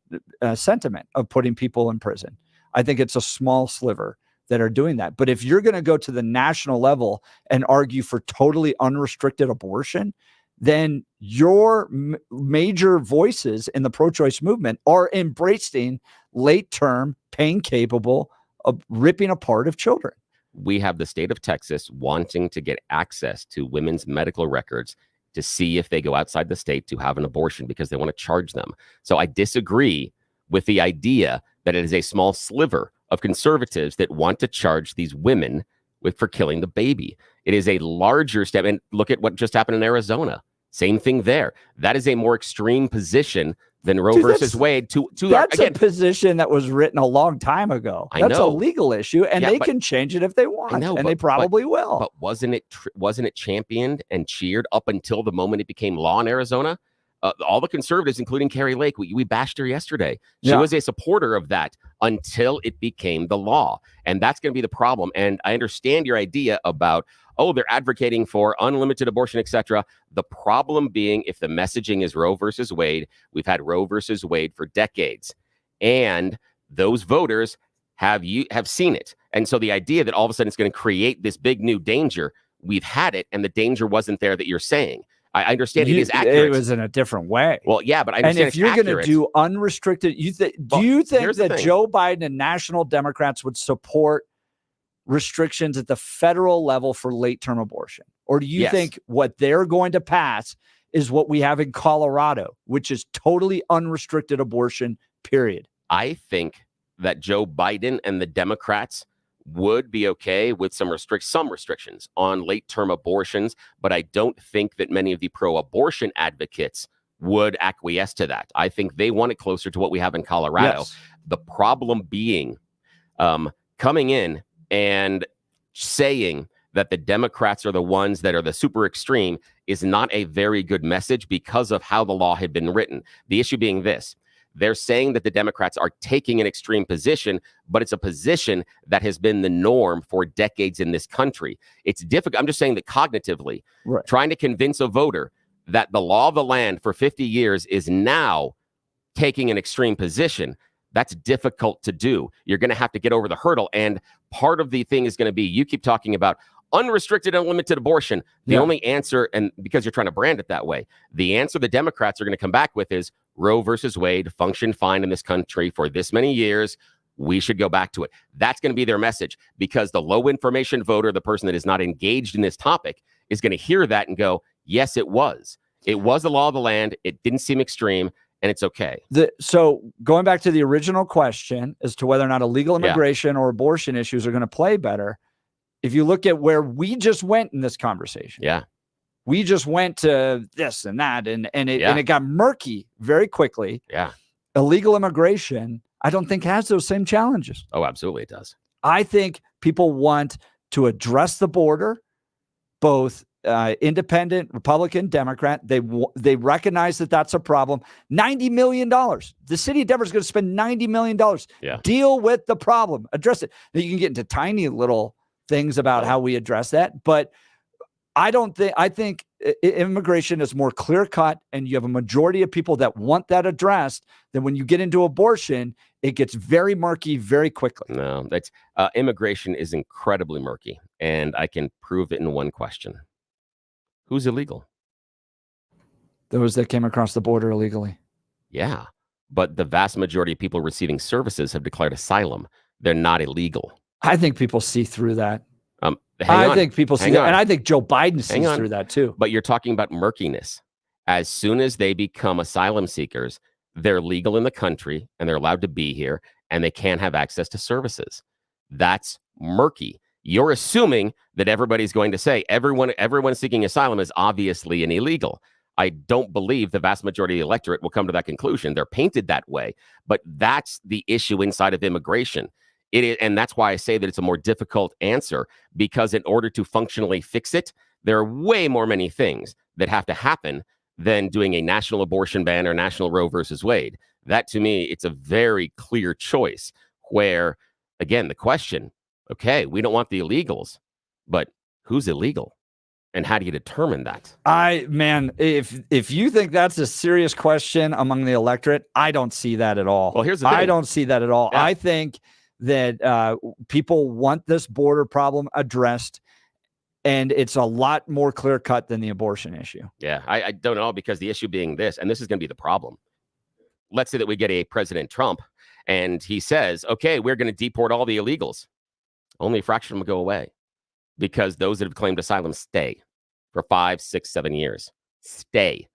sentiment of putting people in prison. I think it's a small sliver that are doing that. But if you're going to go to the national level and argue for totally unrestricted abortion, then your major voices in the pro-choice movement are embracing late-term, pain-capable of ripping apart of children. We have the state of Texas wanting to get access to women's medical records to see if they go outside the state to have an abortion because they want to charge them. So I disagree with the idea that it is a small sliver of conservatives that want to charge these women for killing the baby. It is a larger step. And look at what just happened in Arizona. Same thing there. That is a more extreme position than Roe versus Wade. That's a position that was written a long time ago. That's a legal issue, and they can change it if they want, they probably will. But wasn't it championed and cheered up until the moment it became law in Arizona? All the conservatives, including Carrie Lake, we bashed her yesterday. She was a supporter of that until it became the law. And that's going to be the problem. And I understand your idea about, they're advocating for unlimited abortion, etc. The problem being, if the messaging is Roe versus Wade, we've had Roe versus Wade for decades. And those voters have seen it. And so the idea that all of a sudden it's going to create this big new danger, we've had it, and the danger wasn't there that you're saying. I understand it is accurate. It was in a different way. Well, yeah, but I understand. And if you're going to do unrestricted, do you think that Joe Biden and national Democrats would support restrictions at the federal level for late-term abortion? Or do you think what they're going to pass is what we have in Colorado, which is totally unrestricted abortion, period? I think that Joe Biden and the Democrats would be okay with some restrictions on late-term abortions, but I don't think that many of the pro-abortion advocates would acquiesce to that. I think they want it closer to what we have in Colorado. Yes. The problem being coming in and saying that the Democrats are the ones that are the super extreme is not a very good message because of how the law had been written. The issue being this: They're saying that the Democrats are taking an extreme position, but it's a position that has been the norm for decades in this country. It's difficult. I'm just saying that cognitively, trying to convince a voter that the law of the land for 50 years is now taking an extreme position, that's difficult to do. You're going to have to get over the hurdle. And part of the thing is going to be, you keep talking about unrestricted, unlimited abortion. The only answer, and because you're trying to brand it that way, the answer the Democrats are going to come back with is Roe versus Wade functioned fine in this country for this many years. We should go back to it. That's going to be their message, because the low information voter, the person that is not engaged in this topic, is going to hear that and go, yes, it was. It was the law of the land. It didn't seem extreme, and it's okay. So going back to the original question as to whether or not illegal immigration or abortion issues are going to play better, if you look at where we just went in this conversation, we just went to this and that, and it got murky very quickly. Illegal immigration, I don't think, has those same challenges. Oh, absolutely it does. I think people want to address the border, both independent, Republican, Democrat. They recognize that that's a problem. $90 million. The city of Denver is going to spend $90 million. Deal with the problem. Address it. Now, you can get into tiny little things about how we address that, but I think immigration is more clear cut, and you have a majority of people that want that addressed. Then when you get into abortion, it gets very murky very quickly. No, that's immigration is incredibly murky, and I can prove it in one question. Who's illegal? Those that came across the border illegally. Yeah, but the vast majority of people receiving services have declared asylum. They're not illegal. I think people see through that. I think people see that, and I think Joe Biden sees through that too. But you're talking about murkiness. As soon as they become asylum seekers, they're legal in the country and they're allowed to be here, and they can't have access to services. That's murky. You're assuming that everybody's going to say everyone seeking asylum is obviously an illegal. I don't believe the vast majority of the electorate will come to that conclusion. They're painted that way, but that's the issue inside of immigration. It is, and that's why I say that it's a more difficult answer, because in order to functionally fix it, there are way many things that have to happen than doing a national abortion ban or national Roe versus Wade. That, to me, it's a very clear choice where, again, the question, okay, we don't want the illegals, but who's illegal? And how do you determine that? If you think that's a serious question among the electorate, I don't see that at all. Well, here's the thing. I don't see that at all. I think that people want this border problem addressed, and it's a lot more clear cut than the abortion issue. Yeah, I don't know, because the issue being this, and this is going to be the problem. Let's say that we get a President Trump, and he says, okay, we're going to deport all the illegals. Only a fraction of them go away, because those that have claimed asylum stay for 5, 6, 7 years. Stay.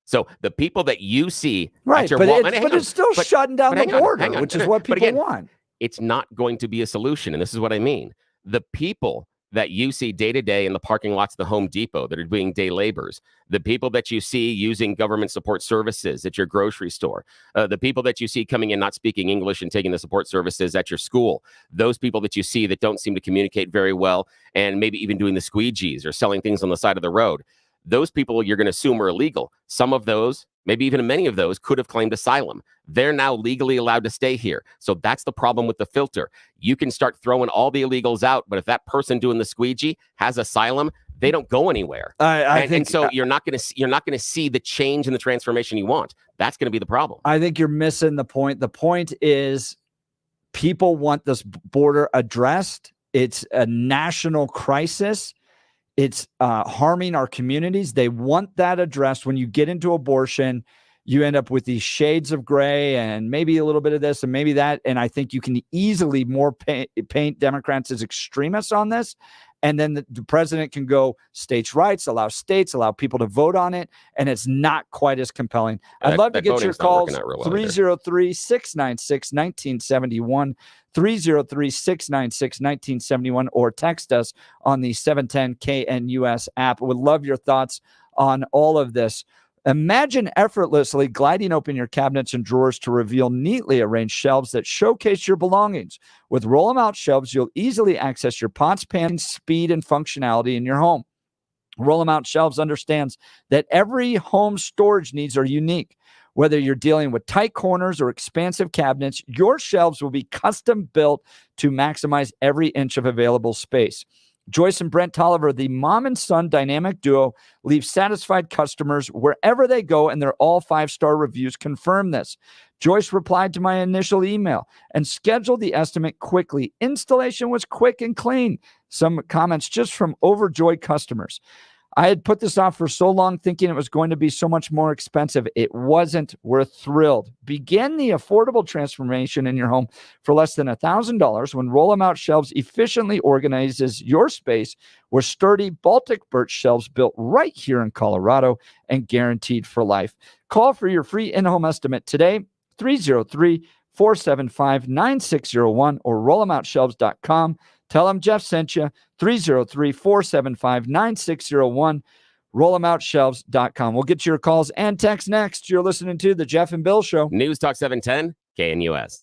So the people that you see at your but it's still shutting down the border, which is what people want. It's not going to be a solution. And this is what I mean. The people that you see day to day in the parking lots of the Home Depot that are doing day labors, the people that you see using government support services at your grocery store, the people that you see coming in not speaking English and taking the support services at your school, those people that you see that don't seem to communicate very well and maybe even doing the squeegees or selling things on the side of the road, those people you're going to assume are illegal. Some of those, maybe even many of those, could have claimed asylum. They're now legally allowed to stay here. So that's the problem with the filter. You can start throwing all the illegals out, but if that person doing the squeegee has asylum, they don't go anywhere. And so you're not going to see the change and the transformation you want. That's going to be the problem. I think you're missing the point. The point is, people want this border addressed. It's a national crisis. It's harming our communities. They want that addressed. When you get into abortion, you end up with these shades of gray and maybe a little bit of this and maybe that. And I think you can easily paint Democrats as extremists on this. And then the president can go states' rights, allow people to vote on it. And it's not quite as compelling. I'd love to get your calls. 303-696-1971, 303-696-1971, or text us on the 710 KNUS app. Would love your thoughts on all of this. Imagine effortlessly gliding open your cabinets and drawers to reveal neatly arranged shelves that showcase your belongings. With roll-em-out shelves, you'll easily access your pots, pans, speed, and functionality in your home. Roll-em-out shelves understands that every home storage needs are unique. Whether you're dealing with tight corners or expansive cabinets, your shelves will be custom built to maximize every inch of available space. Joyce and Brent Tolliver, the mom and son dynamic duo, leave satisfied customers wherever they go, and their all 5-star reviews confirm this. Joyce replied to my initial email and scheduled the estimate quickly. Installation was quick and clean. Some comments just from overjoyed customers. I had put this off for so long thinking it was going to be so much more expensive. It wasn't. We're thrilled. Begin the affordable transformation in your home for less than $1,000 when Roll 'em Out Shelves efficiently organizes your space with sturdy Baltic birch shelves built right here in Colorado and guaranteed for life. Call for your free in-home estimate today, 303-475-9601 or rollemoutshelves.com. Tell them Jeff sent you, 303-475-9601, rollemoutshelves.com. We'll get to your calls and texts next. You're listening to The Jeff and Bill Show. News Talk 710, KNUS.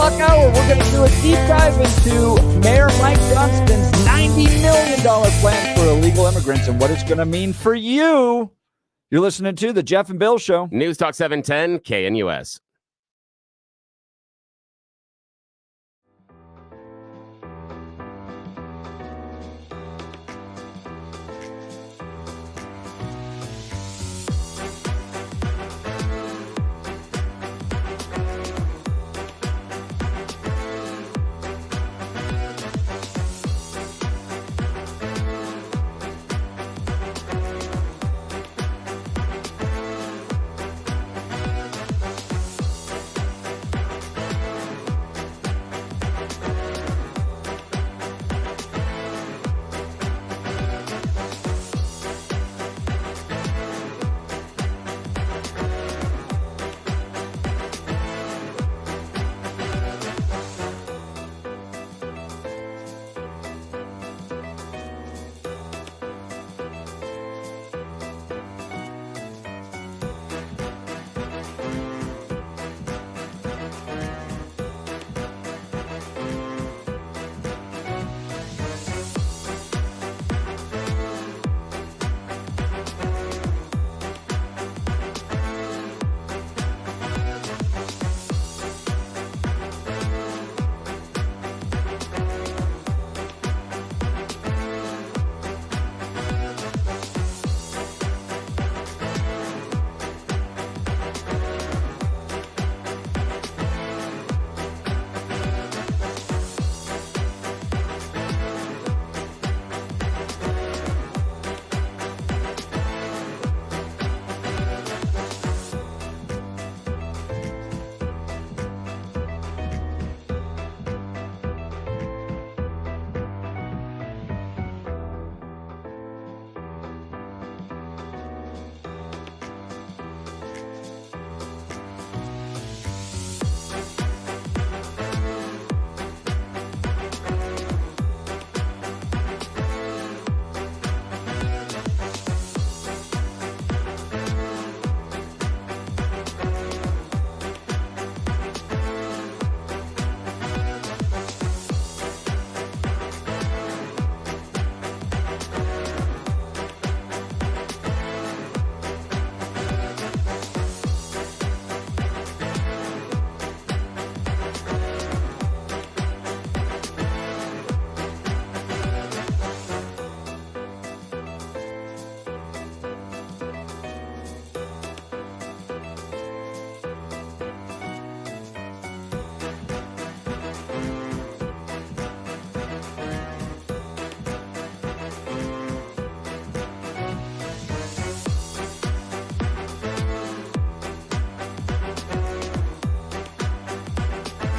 o'clock hour, we're going to do a deep dive into Mayor Mike Johnston's $90 million plan for illegal immigrants and what it's going to mean for you. You're listening to The Jeff and Bill Show. News Talk 710 KNUS.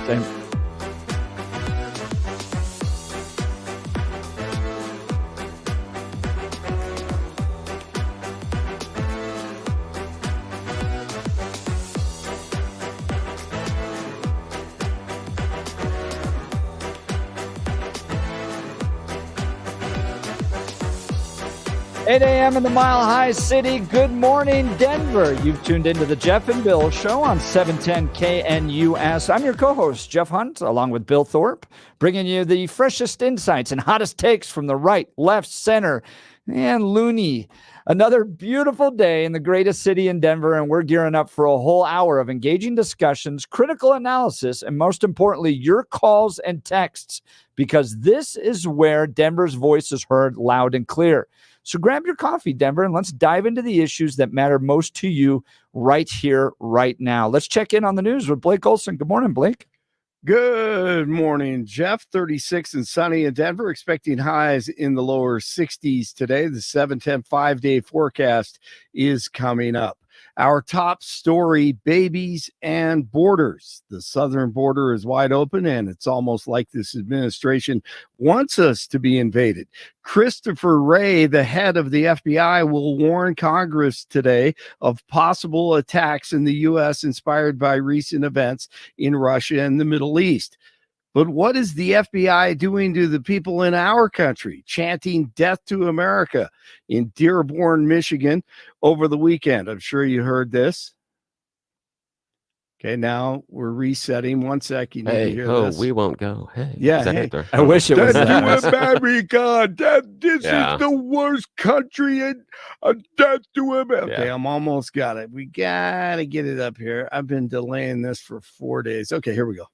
Same. Eight a.m. in the Mile High City. Good morning, Denver. You've tuned into the Jeff and Bill Show on 710 KNUS. I'm your co-host, Jeff Hunt, along with Bill Thorpe, bringing you the freshest insights and hottest takes from the right, left, center, and loony. Another beautiful day in the greatest city in Denver, and we're gearing up for a whole hour of engaging discussions, critical analysis, and most importantly, your calls and texts, because this is where Denver's voice is heard loud and clear. So grab your coffee, Denver, and let's dive into the issues that matter most to you right here, right now. Let's check in on the news with Blake Olson. Good morning, Blake. Good morning, Jeff. 36 and sunny in Denver, expecting highs in the lower 60s today. The 7-10 5-day forecast is coming up. Our top story, babies and borders. The southern border is wide open, and it's almost like this administration wants us to be invaded. Christopher Wray, the head of the FBI, will warn Congress today of possible attacks in the U.S. inspired by recent events in Russia and the Middle East. But what is the FBI doing to the people in our country, chanting death to America in Dearborn, Michigan over the weekend? I'm sure you heard this. Okay, now we're resetting. 1 sec. You need to hear this. We won't go. Hey, Yeah, is that hey. it, or- I wish it was Death that. to America. This Yeah. is the worst country in death to America. Okay, Yeah. I'm almost got it. We got to get it up here. I've been delaying this for 4 days. Okay, here we go.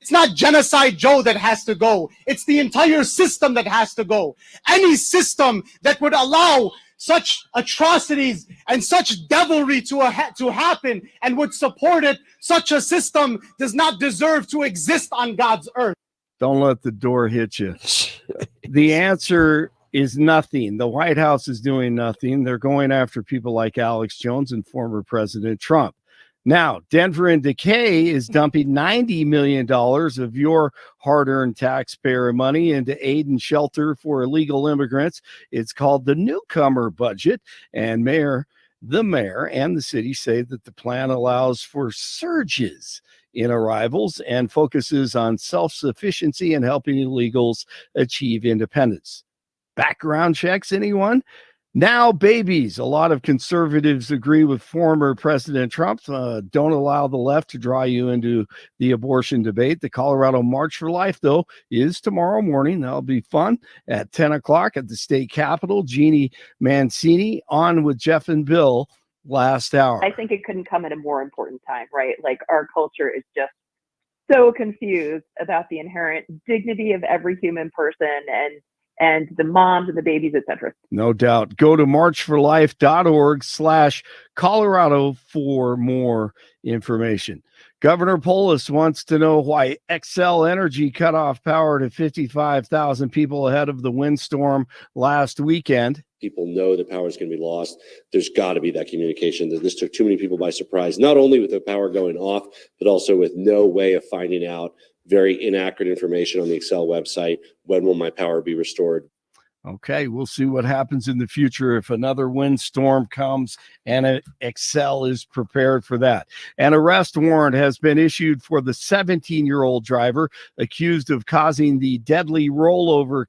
It's not Genocide Joe that has to go. It's the entire system that has to go. Any system that would allow such atrocities and such devilry to happen and would support it, such a system does not deserve to exist on God's earth. Don't let the door hit you. The answer is nothing. The White House is doing nothing. They're going after people like Alex Jones and former President Trump. Now, Denver in Decay is dumping $90 million of your hard-earned taxpayer money into aid and shelter for illegal immigrants. It's called the Newcomer Budget, and the mayor and the city say that the plan allows for surges in arrivals and focuses on self-sufficiency and helping illegals achieve independence. Background checks, anyone? Now, babies. A lot of conservatives agree with former President Trump. Don't allow the left to draw you into the abortion debate. The Colorado March for Life, though, is tomorrow morning. That'll be fun at 10 o'clock at the state capitol. Jeannie Mancini on with Jeff and Bill last hour. I think it couldn't come at a more important time, right? Like, our culture is just so confused about the inherent dignity of every human person and the moms and the babies, etc. No doubt. Go to marchforlife.org/Colorado for more information. Governor Polis wants to know why Xcel Energy cut off power to 55,000 people ahead of the windstorm last weekend. People know the power is going to be lost. There's got to be that communication. This took too many people by surprise, not only with the power going off, but also with no way of finding out very inaccurate information on the Xcel website. When will my power be restored? Okay, we'll see what happens in the future if another windstorm comes and Xcel is prepared for that. An arrest warrant has been issued for the 17-year-old driver accused of causing the deadly rollover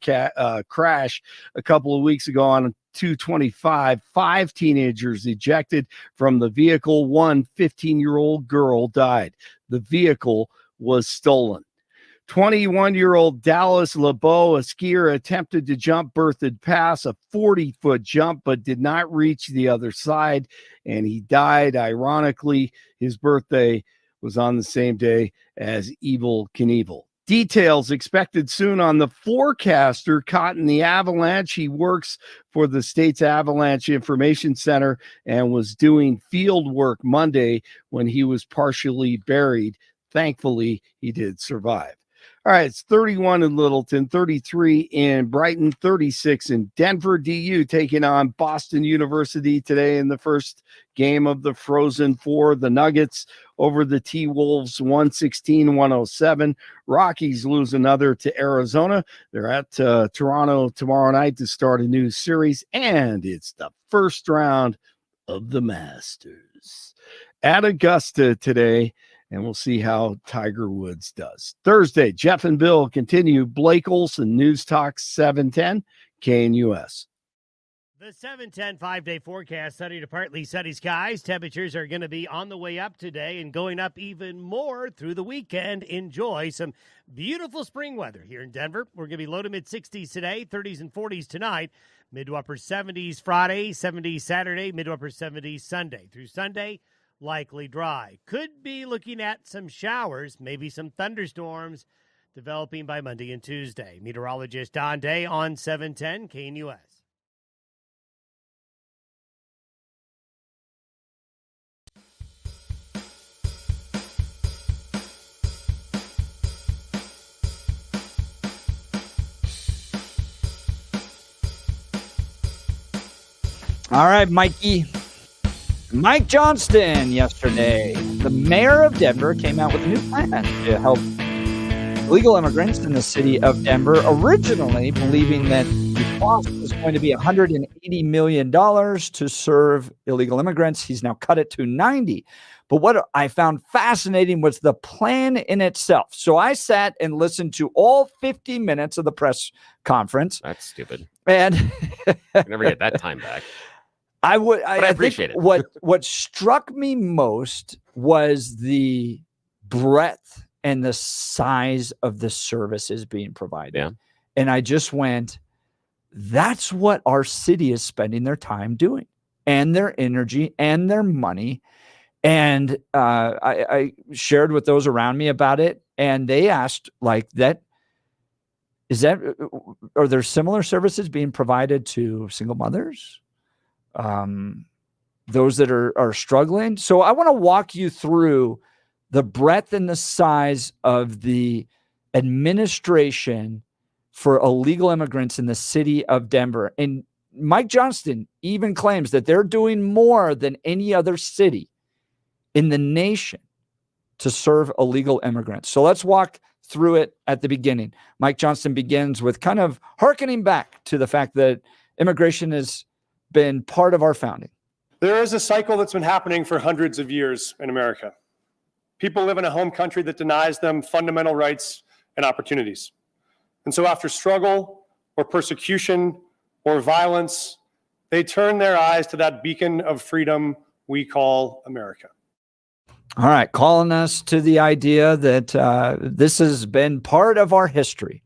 crash a couple of weeks ago on 225. 5 teenagers ejected from the vehicle. One 15-year-old girl died. The vehicle was stolen. 21-year-old Dallas LeBeau, a skier, attempted to jump Berthoud Pass, a 40-foot jump, but did not reach the other side, and he died. Ironically, his birthday was on the same day as Evel Knievel. Details expected soon on the forecaster caught in the avalanche. He works for the state's Avalanche Information Center and was doing field work Monday when he was partially buried. Thankfully, he did survive. All right, it's 31 in Littleton, 33 in Brighton, 36 in Denver. DU taking on Boston University today in the first game of the Frozen Four. The Nuggets over the T-Wolves, 116-107. Rockies lose another to Arizona. They're at Toronto tomorrow night to start a new series, and it's the first round of the Masters at Augusta today. And we'll see how Tiger Woods does. Thursday, Jeff and Bill continue. Blake Olson, News Talk 710, KNUS. The 710 5-day forecast, sunny to partly sunny skies. Temperatures are going to be on the way up today and going up even more through the weekend. Enjoy some beautiful spring weather here in Denver. We're going to be low to mid-60s today, 30s and 40s tonight, mid to upper 70s Friday, 70s Saturday, mid to upper 70s Sunday. Through Sunday, likely dry. Could be looking at some showers, maybe some thunderstorms developing by Monday and Tuesday. Meteorologist Don Day on 710 KNUS. All right, Mikey. Mike Johnston yesterday, the mayor of Denver, came out with a new plan to help illegal immigrants in the city of Denver, originally believing that you cost was going to be $180 million to serve illegal immigrants. He's now cut it to 90. But what I found fascinating was the plan in itself. So I sat and listened to all 50 minutes of the press conference. That's stupid. And I never get that time back. I appreciate think it. What struck me most was the breadth and the size of the services being provided. Yeah. And I just went, that's what our city is spending their time doing, and their energy and their money. And I shared with those around me about it, and they asked, like, are there similar services being provided to single mothers? Those that are struggling? So I want to walk you through the breadth and the size of the administration for illegal immigrants in the city of Denver. And Mike Johnston even claims that they're doing more than any other city in the nation to serve illegal immigrants. So let's walk through it at the beginning. Mike Johnston begins with kind of hearkening back to the fact that immigration has been part of our founding. There is a cycle that's been happening for hundreds of years in America. People live in a home country that denies them fundamental rights and opportunities. And so after struggle or persecution or violence, they turn their eyes to that beacon of freedom we call America. All right, calling us to the idea that this has been part of our history.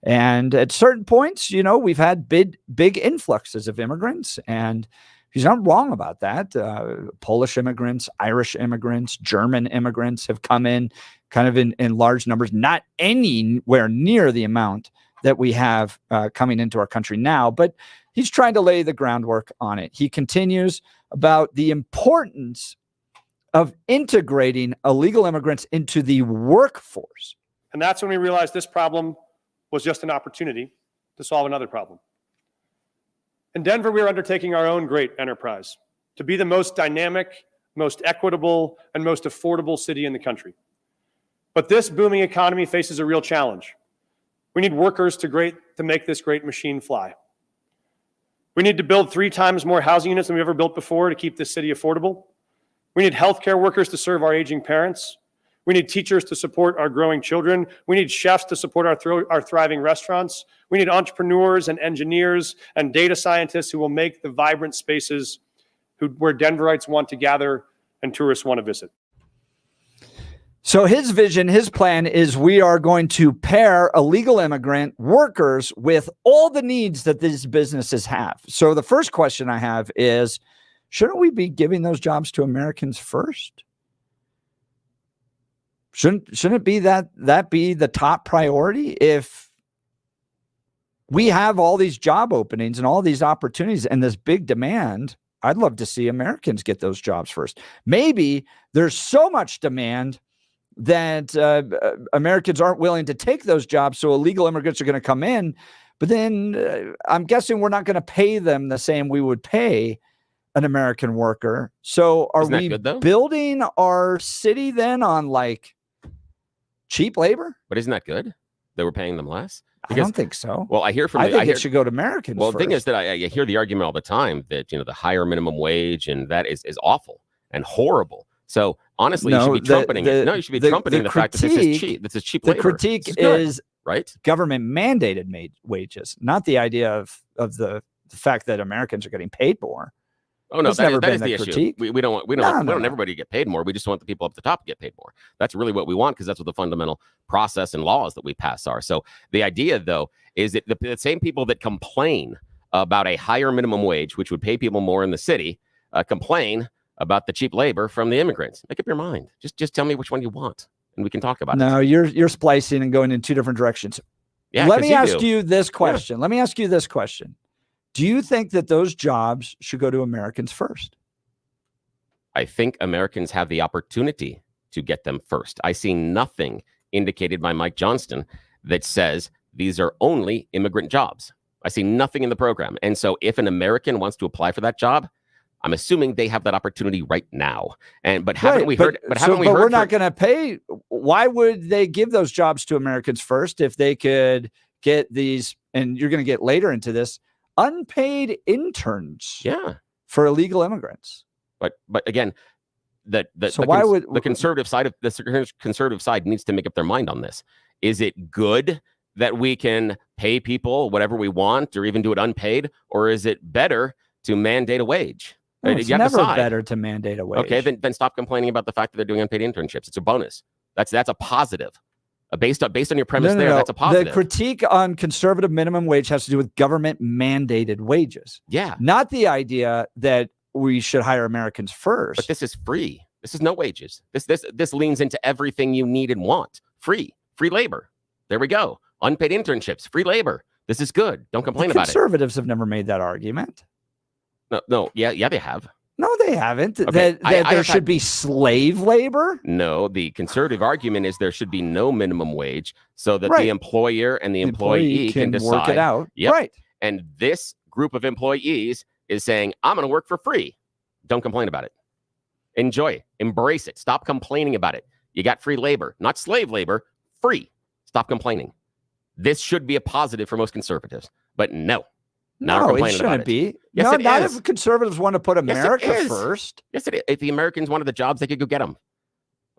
And at certain points, we've had big influxes of immigrants, and he's not wrong about that. Polish immigrants, Irish immigrants, German immigrants have come in kind of in large numbers, not anywhere near the amount that we have coming into our country now, but he's trying to lay the groundwork on it. He continues about the importance of integrating illegal immigrants into the workforce. And that's when we realized this problem was just an opportunity to solve another problem. In Denver, we are undertaking our own great enterprise to be the most dynamic, most equitable, and most affordable city in the country. But this booming economy faces a real challenge. We need workers to make this great machine fly. We need to build 3 times more housing units than we've ever built before to keep this city affordable. We need healthcare workers to serve our aging parents. We need teachers to support our growing children. We need chefs to support our thriving restaurants. We need entrepreneurs and engineers and data scientists who will make the vibrant spaces where Denverites want to gather and tourists want to visit. So his vision, his plan is we are going to pair illegal immigrant workers with all the needs that these businesses have. So the first question I have is, shouldn't we be giving those jobs to Americans first? Shouldn't it be that be the top priority? If we have all these job openings and all these opportunities and this big demand, I'd love to see Americans get those jobs first. Maybe there's so much demand that Americans aren't willing to take those jobs, so illegal immigrants are going to come in. But then I'm guessing we're not going to pay them the same we would pay an American worker. So are we building our city then on like cheap labor? But isn't that good that we're paying them less? Because, I don't think so. Well, I hear it should go to Americans. Well, first. The thing is that I hear the argument all the time that the higher minimum wage and that is awful and horrible. So honestly, you should be trumpeting it. No, you should be trumpeting the fact that this is cheap. This is cheap labor. The critique is right. Government mandated wages, not the idea of the fact that Americans are getting paid more. Oh no, that is the critique. issue. We don't want everybody to get paid more. We just want the people up at the top to get paid more. That's really what we want, because that's what the fundamental process and laws that we pass are. So the idea, though, is that the same people that complain about a higher minimum wage, which would pay people more in the city, complain about the cheap labor from the immigrants. Make up your mind. Just tell me which one you want, and we can talk about it. No, you're splicing and going in two different directions. Yeah, Let me ask you this question. Let me ask you this question. Do you think that those jobs should go to Americans first? I think Americans have the opportunity to get them first. I see nothing indicated by Mike Johnston that says these are only immigrant jobs. I see nothing in the program. And so if an American wants to apply for that job, I'm assuming they have that opportunity right now. But haven't we heard? But we're not going to pay. Why would they give those jobs to Americans first if they could get these, and you're going to get later into this, unpaid interns. Yeah. For illegal immigrants. But again, the conservative side needs to make up their mind on this. Is it good that we can pay people whatever we want or even do it unpaid, or is it better to mandate a wage? No, it's never better to mandate a wage. Okay, then stop complaining about the fact that they're doing unpaid internships. It's a bonus. That's a positive. Based on your premise that's a positive. The critique on conservative minimum wage has to do with government mandated wages. Yeah. Not the idea that we should hire Americans first. But this is free. This is no wages. This leans into everything you need and want. Free labor. There we go. Unpaid internships, free labor. This is good. Don't complain about it. Conservatives have never made that argument. No. Yeah, they have. No, they haven't. Okay. That there should be slave labor? No, the conservative argument is there should be no minimum wage so that the employer and the employee can decide. Work it out. Yep. Right. And this group of employees is saying, I'm going to work for free. Don't complain about it. Enjoy it. Embrace it. Stop complaining about it. You got free labor, not slave labor, free. Stop complaining. This should be a positive for most conservatives, but no. No, it shouldn't be. Yes, no, it not is. if conservatives want to put America first. Yes, it is. If the Americans wanted the jobs, they could go get them.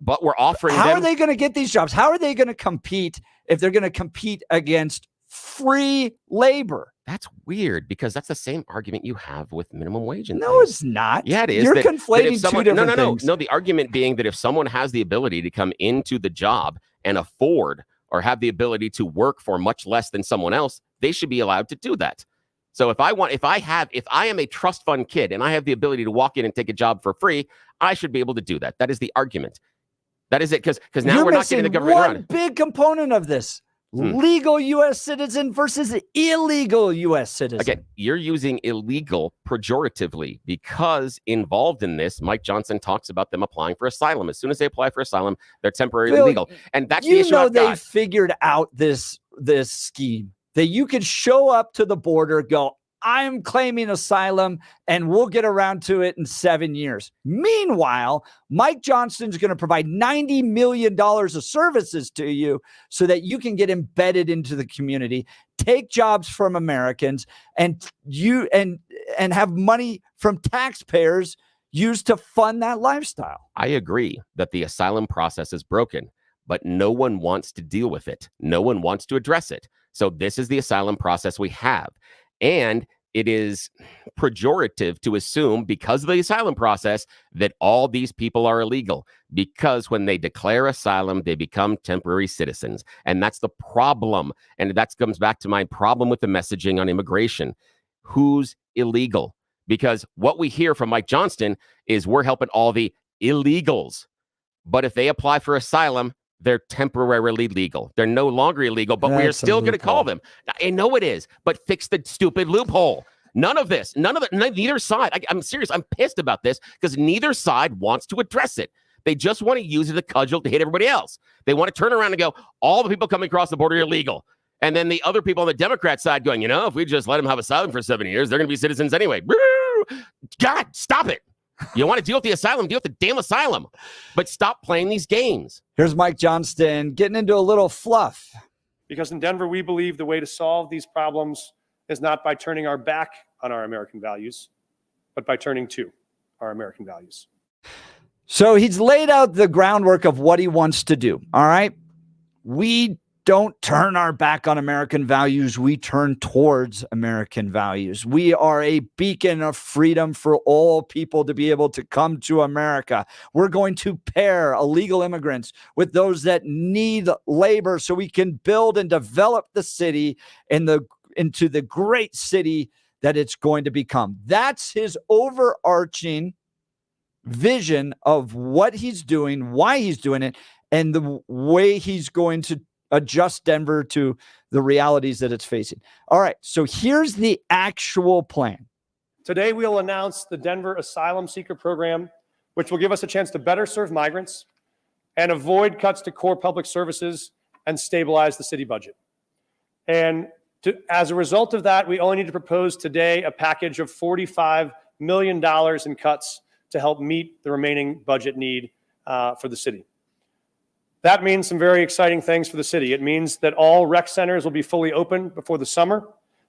But we're offering them. How are they going to get these jobs? How are they going to compete if they're going to compete against free labor? That's weird because that's the same argument you have with minimum wage. No, it's not. Yeah, it is. You're conflating two different things. No, the argument being that if someone has the ability to come into the job and afford or have the ability to work for much less than someone else, they should be allowed to do that. So if I am a trust fund kid and I have the ability to walk in and take a job for free, I should be able to do that. That is the argument. That is it. Because now we're not getting the government around. One big component of this. Legal U.S. citizen versus illegal U.S. citizen. Again, you're using illegal pejoratively because involved in this, Mike Johnston talks about them applying for asylum. As soon as they apply for asylum, they're temporarily legal. And that's the issue I've got. They figured out this scheme that you could show up to the border, go, I'm claiming asylum, and we'll get around to it in 7 years. Meanwhile, Mike Johnston's going to provide $90 million of services to you so that you can get embedded into the community, take jobs from Americans, and have money from taxpayers used to fund that lifestyle. I agree that the asylum process is broken, but no one wants to deal with it. No one wants to address it. So this is the asylum process we have. And it is pejorative to assume because of the asylum process that all these people are illegal, because when they declare asylum, they become temporary citizens. And that's the problem. And that comes back to my problem with the messaging on immigration. Who's illegal? Because what we hear from Mike Johnston is we're helping all the illegals. But if they apply for asylum, they're temporarily legal. They're no longer illegal, but we are still going to call them. I know it is, but fix the stupid loophole. Neither side. I'm serious. I'm pissed about this because neither side wants to address it. They just want to use it as a cudgel to hit everybody else. They want to turn around and go, all the people coming across the border are illegal. And then the other people on the Democrat side going, if we just let them have asylum for 7 years, they're going to be citizens anyway. God, stop it. You want to deal with the asylum, deal with the damn asylum. But stop playing these games. Here's Mike Johnston getting into a little fluff. Because in Denver, we believe the way to solve these problems is not by turning our back on our American values, but by turning to our American values. So he's laid out the groundwork of what he wants to do. All right. We don't turn our back on American values. We turn towards American values. We are a beacon of freedom for all people to be able to come to America. We're going to pair illegal immigrants with those that need labor so we can build and develop the city into the great city that it's going to become. That's his overarching vision of what he's doing, why he's doing it, and the way he's going to adjust Denver to the realities that it's facing. All right, so here's the actual plan. Today, we'll announce the Denver Asylum Seeker Program, which will give us a chance to better serve migrants and avoid cuts to core public services and stabilize the city budget. And as a result of that, we only need to propose today a package of $45 million in cuts to help meet the remaining budget need for the city. That means some very exciting things for the city. It means that all rec centers will be fully open before the summer.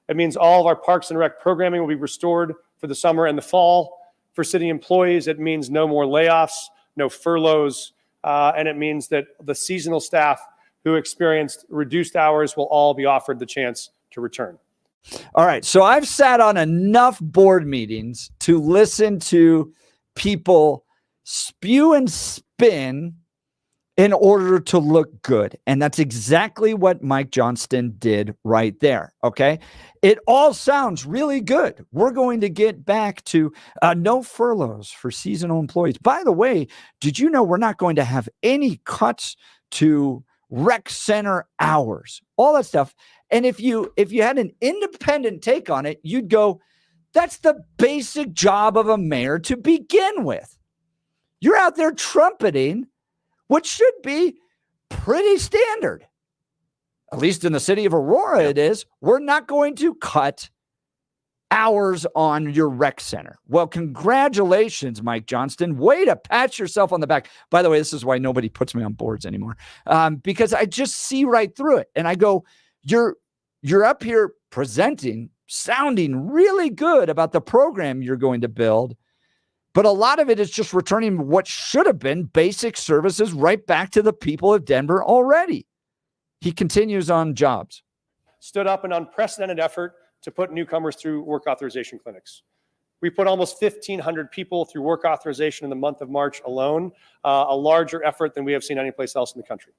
It means all of our parks and rec programming will be restored for the summer and the fall. For city employees, it means no more layoffs, no furloughs, and it means that the seasonal staff who experienced reduced hours will all be offered the chance to return. All right. So I've sat on enough board meetings to listen to people spew and spin in order to look good. And that's exactly what Mike Johnston did right there. Okay. It all sounds really good. We're going to get back to no furloughs for seasonal employees. By the way, did you know we're not going to have any cuts to rec center hours, all that stuff? And if you had an independent take on it, you'd go, that's the basic job of a mayor to begin with. You're out there trumpeting what should be pretty standard. At least in the city of Aurora, it is. We're not going to cut hours on your rec center. Well, congratulations, Mike Johnston. Way to pat yourself on the back. By the way, this is why nobody puts me on boards anymore, because I just see right through it. And I go, you're up here presenting, sounding really good about the program you're going to build. But a lot of it is just returning what should have been basic services right back to the people of Denver already. He continues on jobs. Stood up an unprecedented effort to put newcomers through work authorization clinics. We put almost 1,500 people through work authorization in the month of March alone, a larger effort than we have seen anyplace else in the country.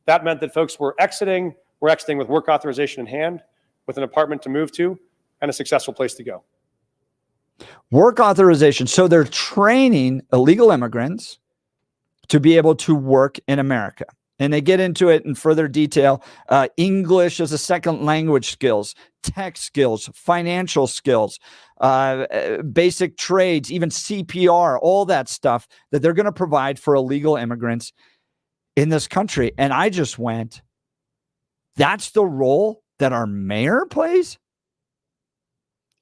That meant that folks were exiting with work authorization in hand, with an apartment to move to, and a successful place to go. Work authorization. So they're training illegal immigrants to be able to work in America. And they get into it in further detail. English as a second language skills, tech skills, financial skills, basic trades, even CPR, all that stuff that they're going to provide for illegal immigrants in this country. And I just went, that's the role that our mayor plays?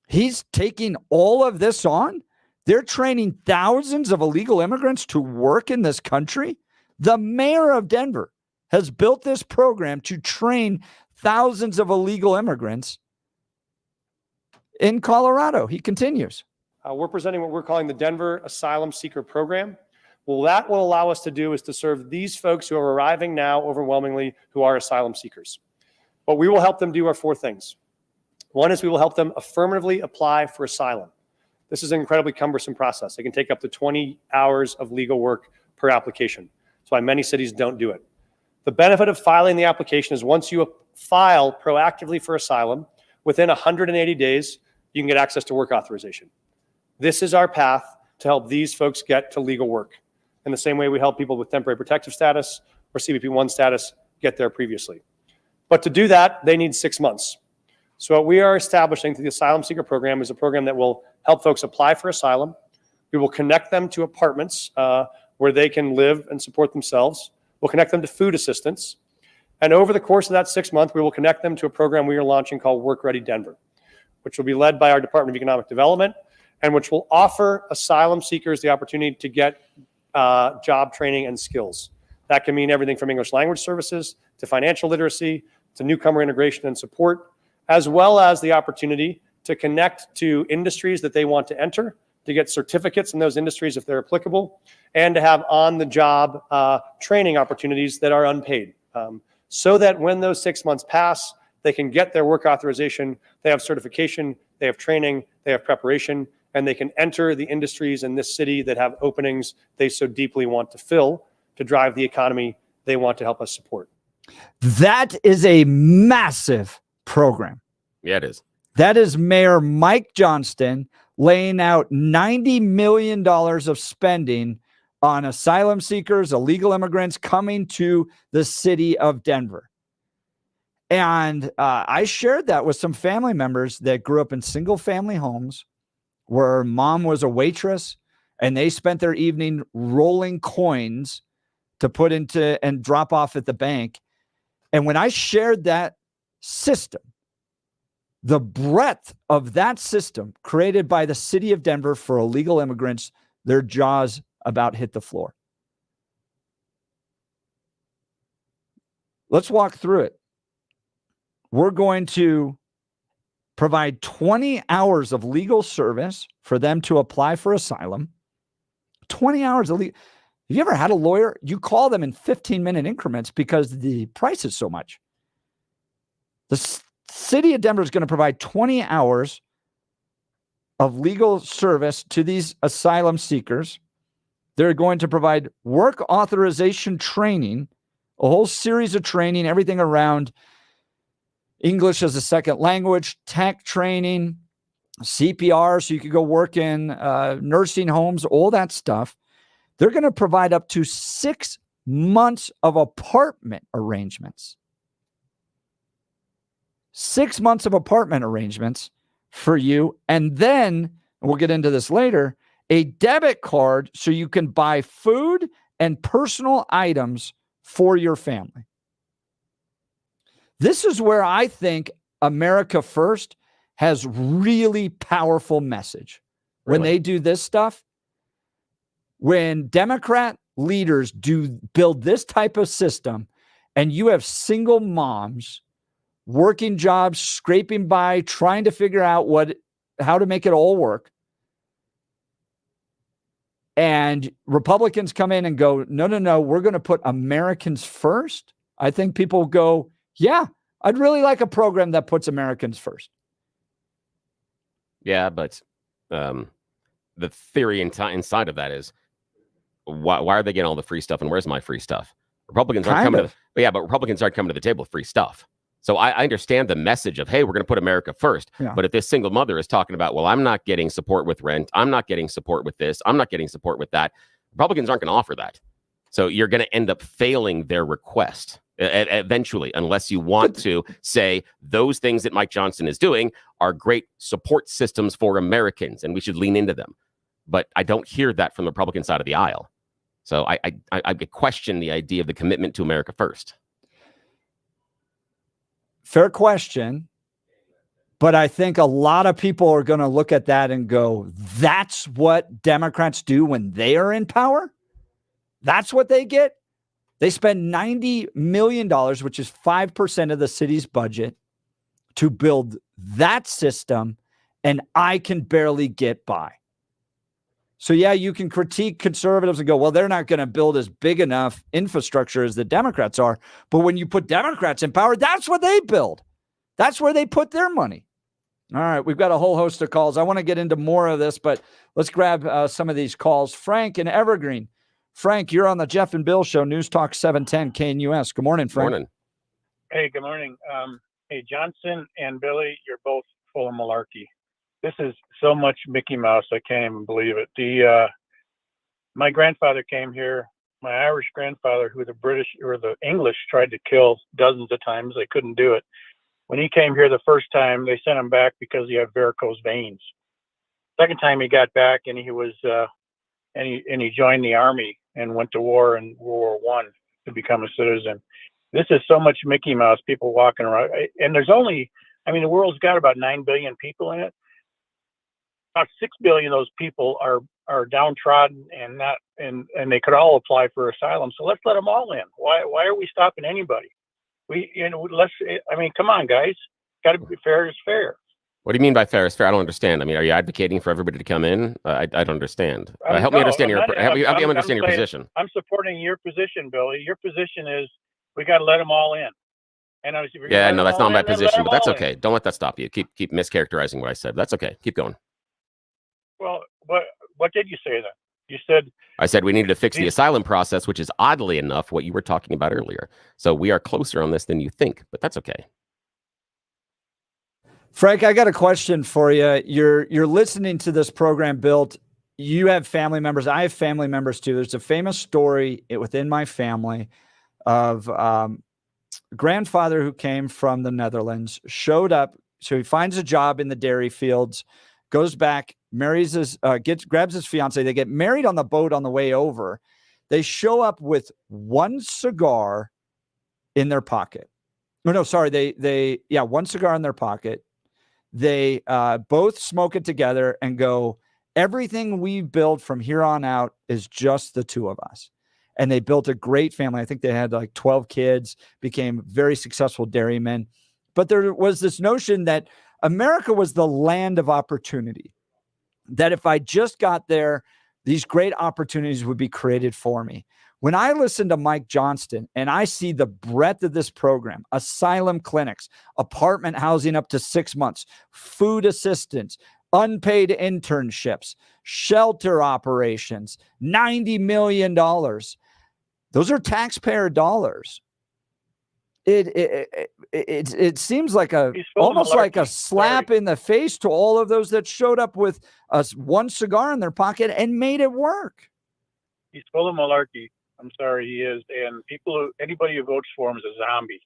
He's taking all of this on. They're training thousands of illegal immigrants to work in this country. The mayor of Denver has built this program to train thousands of illegal immigrants in Colorado. He continues. We're presenting what we're calling the Denver Asylum Seeker Program. Well, that will allow us to do is to serve these folks who are arriving now overwhelmingly who are asylum seekers. What we will help them do are four things. One is we will help them affirmatively apply for asylum. This is an incredibly cumbersome process. It can take up to 20 hours of legal work per application. That's why many cities don't do it. The benefit of filing the application is once you file proactively for asylum, within 180 days, you can get access to work authorization. This is our path to help these folks get to legal work. In the same way we help people with temporary protective status or CBP-1 status get there previously. But to do that, they need 6 months. So what we are establishing through the Asylum Seeker Program is a program that will help folks apply for asylum. We will connect them to apartments where they can live and support themselves. We'll connect them to food assistance. And over the course of that 6 months, we will connect them to a program we are launching called Work Ready Denver, which will be led by our Department of Economic Development and which will offer asylum seekers the opportunity to get job training and skills. That can mean everything from English language services to financial literacy to newcomer integration and support, as well as the opportunity to connect to industries that they want to enter, to get certificates in those industries if they're applicable, and to have on-the-job training opportunities that are unpaid. So that when those 6 months pass, they can get their work authorization, they have certification, they have training, they have preparation, and they can enter the industries in this city that have openings they so deeply want to fill to drive the economy they want to help us support. That is a massive program. Yeah, it is. That is Mayor Mike Johnston laying out $90 million of spending on asylum seekers, illegal immigrants coming to the city of Denver. And I shared that with some family members that grew up in single family homes where mom was a waitress and they spent their evening rolling coins to put into and drop off at the bank. And when I shared that system, the breadth of that system created by the city of Denver for illegal immigrants, their jaws about hit the floor. Let's walk through it. We're going to provide 20 hours of legal service for them to apply for asylum. 20 hours of legal. Have you ever had a lawyer? You call them in 15-minute increments because the price is so much. The city of Denver is going to provide 20 hours of legal service to these asylum seekers. They're going to provide work authorization training, a whole series of training, everything around English as a second language, tech training, CPR, so you could go work in nursing homes, all that stuff. They're going to provide up to 6 months of apartment arrangements. 6 months of apartment arrangements for you. And then, we'll get into this later, a debit card so you can buy food and personal items for your family. This is where I think America First has really powerful message. When they do this stuff, when Democrat leaders build this type of system, and you have single moms working jobs, scraping by, trying to figure out how to make it all work, and Republicans come in and go, no, we're going to put Americans first. I think people go, yeah, I'd really like a program that puts Americans first. Yeah, but the theory inside of that is, why are they getting all the free stuff, and where's my free stuff? Republicans aren't coming but Republicans aren't coming to the table with free stuff. So I understand the message of, hey, we're going to put America first. Yeah. But if this single mother is talking about, well, I'm not getting support with rent, I'm not getting support with this, I'm not getting support with that, Republicans aren't going to offer that. So you're going to end up failing their request eventually, unless you want to say those things that Mike Johnston is doing are great support systems for Americans, and we should lean into them. But I don't hear that from the Republican side of the aisle. So I question the idea of the commitment to America first. Fair question. But I think a lot of people are going to look at that and go, that's what Democrats do when they are in power? That's what they get? They spend $90 million, which is 5% of the city's budget, to build that system, and I can barely get by. So, yeah, you can critique conservatives and go, well, they're not going to build as big enough infrastructure as the Democrats are. But when you put Democrats in power, that's what they build. That's where they put their money. All right, we've got a whole host of calls. I want to get into more of this, but let's grab some of these calls. Frank in Evergreen. Frank, you're on the Jeff and Bill Show, News Talk 710 KNUS. Good morning, Frank. Morning. Hey, good morning. Hey, Johnson and Billy, you're both full of malarkey. This is so much Mickey Mouse, I can't even believe it. My grandfather came here, my Irish grandfather, who the British or the English tried to kill dozens of times. They couldn't do it. When he came here the first time, they sent him back because he had varicose veins. Second time he got back, and he was and he joined the army and went to war in World War I to become a citizen. This is so much Mickey Mouse, people walking around. And there's only, the world's got about 9 billion people in it. About 6 billion of those people are downtrodden and not, and they could all apply for asylum. So let's let them all in. Why are we stopping anybody? Come on, guys. Got to be fair is fair. What do you mean by fair is fair? I don't understand. Are you advocating for everybody to come in? I don't understand. Help me understand your position. I'm supporting your position, Billy. Your position is we got to let them all in. And that's not my position, but that's okay. Don't let that stop you. Keep mischaracterizing what I said. That's okay. Keep going. Well, what did you say then? You said I said we needed to fix the asylum process, which is oddly enough what you were talking about earlier. So we are closer on this than you think, but that's okay. Frank, I got a question for you. You're listening to this program built. You have family members. I have family members too. There's a famous story within my family of a grandfather who came from the Netherlands, showed up. So he finds a job in the dairy fields, goes back, grabs his fiance. They get married on the boat on the way over. They show up with one cigar in their pocket. One cigar in their pocket. They both smoke it together and go, everything we build from here on out is just the two of us. and they built a great family. I think they had like 12 kids, became very successful dairymen. But there was this notion that America was the land of opportunity, that if I just got there, these great opportunities would be created for me. When I listen to Mike Johnston and I see the breadth of this program, asylum clinics, apartment housing up to 6 months, food assistance, unpaid internships, shelter operations, $90 million. Those are taxpayer dollars. It seems like almost like a slap in the face to all of those that showed up with one cigar in their pocket and made it work. He's full of malarkey. I'm sorry, he is. And anybody who votes for him is a zombie.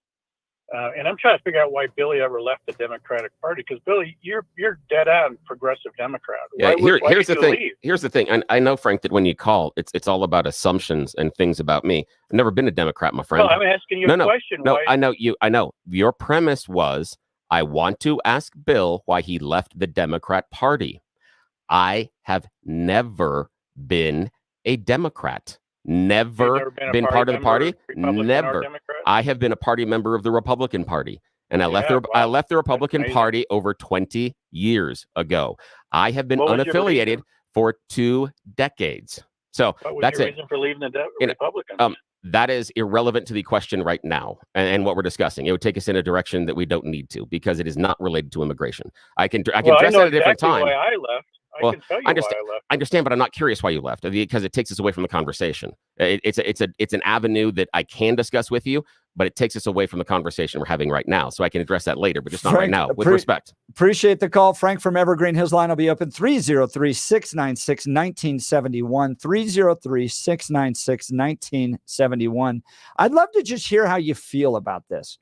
And I'm trying to figure out why Billy ever left the Democratic Party, because Billy, you're dead on progressive Democrat. Yeah, here's the thing. Leave? Here's the thing. I know, Frank, that when you call, it's all about assumptions and things about me. I've never been a Democrat, my friend. No, I'm asking you a question. No, I know you. I know your premise was I want to ask Bill why he left the Democrat Party. I have never been a Democrat. Never been part of the party. Never. I have been a party member of the Republican Party, and I left the Republican Party over 20 years ago. I have been unaffiliated for 2 decades. So that's it. Reason for leaving the Republicans? That is irrelevant to the question right now and what we're discussing. It would take us in a direction that we don't need to, because it is not related to immigration. I can address that at a different time. Why I left. I can tell you why I left. I understand, but I'm not curious why you left, because it takes us away from the conversation. It's an avenue that I can discuss with you, but it takes us away from the conversation we're having right now. So I can address that later, but just not right now, with respect. Appreciate the call. Frank from Evergreen. His line will be open 303-696-1971, 303-696-1971. I'd love to just hear how you feel about this.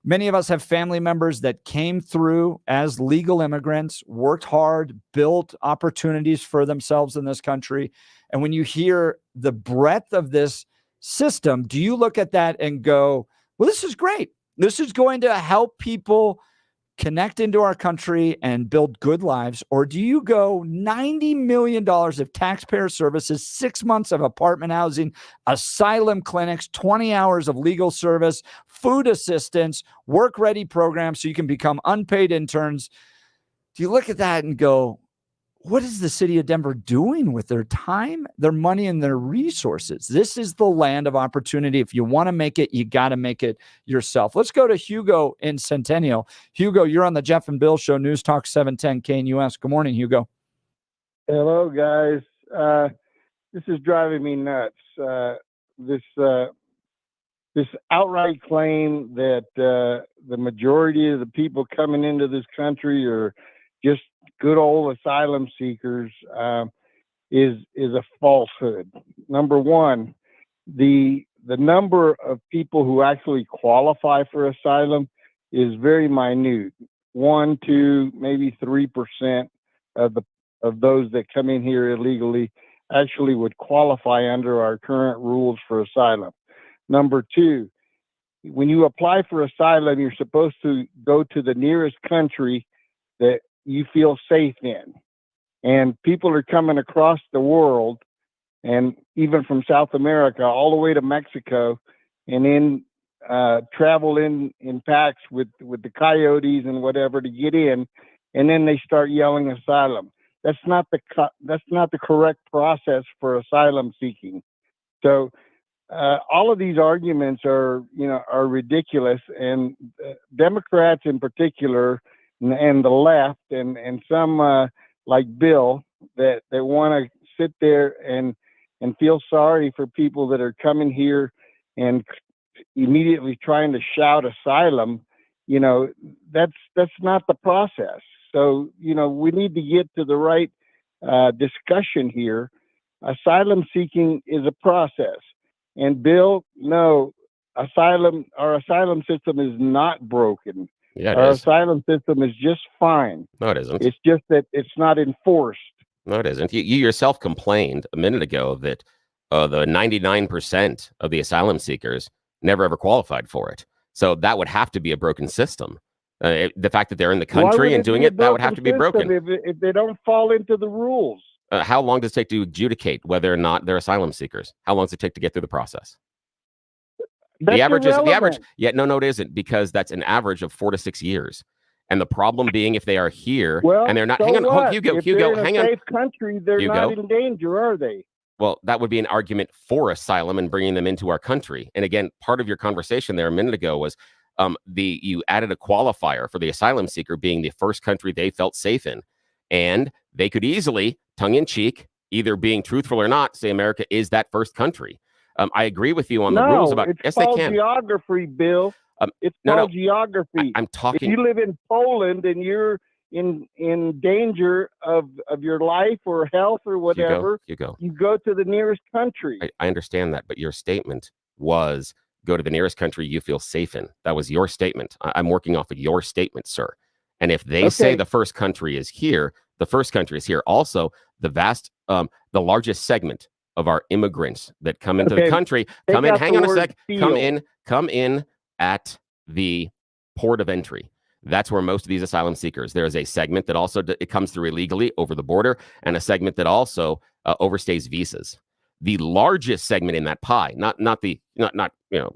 Many of us have family members that came through as legal immigrants, worked hard, built opportunities for themselves in this country. And when you hear the breadth of this system, do you look at that and go, well, this is great. This is going to help people connect into our country and build good lives? Or do you go $90 million of taxpayer services, 6 months of apartment housing, asylum clinics, 20 hours of legal service, food assistance, work-ready programs so you can become unpaid interns? Do you look at that and go, what is the city of Denver doing with their time, their money, and their resources? This is the land of opportunity. If you want to make it, you got to make it yourself. Let's go to Hugo in Centennial. Hugo, you're on the Jeff and Bill Show, News Talk 710 KNUS. Good morning, Hugo. Hello, guys. This is driving me nuts. This outright claim that the majority of the people coming into this country are just good old asylum seekers is a falsehood. Number one, the number of people who actually qualify for asylum is very minute. 1, 2, maybe 3% of those that come in here illegally actually would qualify under our current rules for asylum. Number two, when you apply for asylum, you're supposed to go to the nearest country that you feel safe in. And people are coming across the world, and even from South America all the way to Mexico, and then travel in packs with the coyotes and whatever to get in, and then they start yelling asylum. That's not the correct process for asylum seeking. So all of these arguments are ridiculous, and Democrats in particular, and the left, and some like Bill that want to sit there and feel sorry for people that are coming here and immediately trying to shout asylum. That's not the process. So we need to get to the right discussion here. Asylum seeking is a process, and Bill, no, our asylum system is not broken. Yeah, our asylum system is just fine. No, it isn't. It's just that it's not enforced. No, it isn't. You yourself complained a minute ago that the 99% of the asylum seekers never ever qualified for it. So that would have to be a broken system. The fact that they're in the country and doing it, that would have to be broken. If they don't fall into the rules. How long does it take to adjudicate whether or not they're asylum seekers? How long does it take to get through the process? The average is the average. Yeah, no, it isn't, because that's an average of 4 to 6 years. And the problem being, if they are here and they're not, so hang on, what? Hugo, if they're in hang a on. safe country, they're not in danger, are they? Well, that would be an argument for asylum and bringing them into our country. And again, part of your conversation there a minute ago was you added a qualifier for the asylum seeker being the first country they felt safe in. And they could easily, tongue in cheek, either being truthful or not, say America is that first country. I agree with you on the rules about it's yes, they called can. Geography, Bill. It's called geography. I'm talking. If you live in Poland and you're in danger of your life or health or whatever, you go to the nearest country. I understand that, but your statement was go to the nearest country you feel safe in. That was your statement. I'm working off of your statement, sir. And if they say the first country is here, the first country is here. Also, the largest segment of our immigrants that come into the country come in. Hang on a sec. Come in at the port of entry. That's where most of these asylum seekers. There is a segment that also it comes through illegally over the border, and a segment that also overstays visas. The largest segment in that pie, not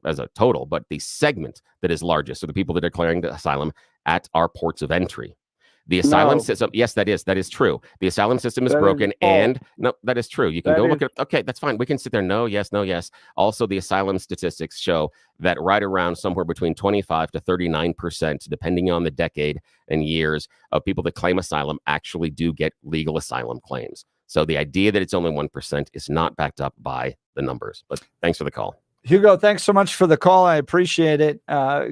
as a total, but the segment that is largest are the people that are declaring the asylum at our ports of entry. The asylum system, yes, that is true. The asylum system is broken, and no, that is true. You can go look at it. Okay, that's fine. We can sit there. No, yes, no, yes. Also, the asylum statistics show that right around somewhere between 25 to 39%, depending on the decade and years, of people that claim asylum actually do get legal asylum claims. So the idea that it's only 1% is not backed up by the numbers. But thanks for the call. Hugo, thanks so much for the call. I appreciate it.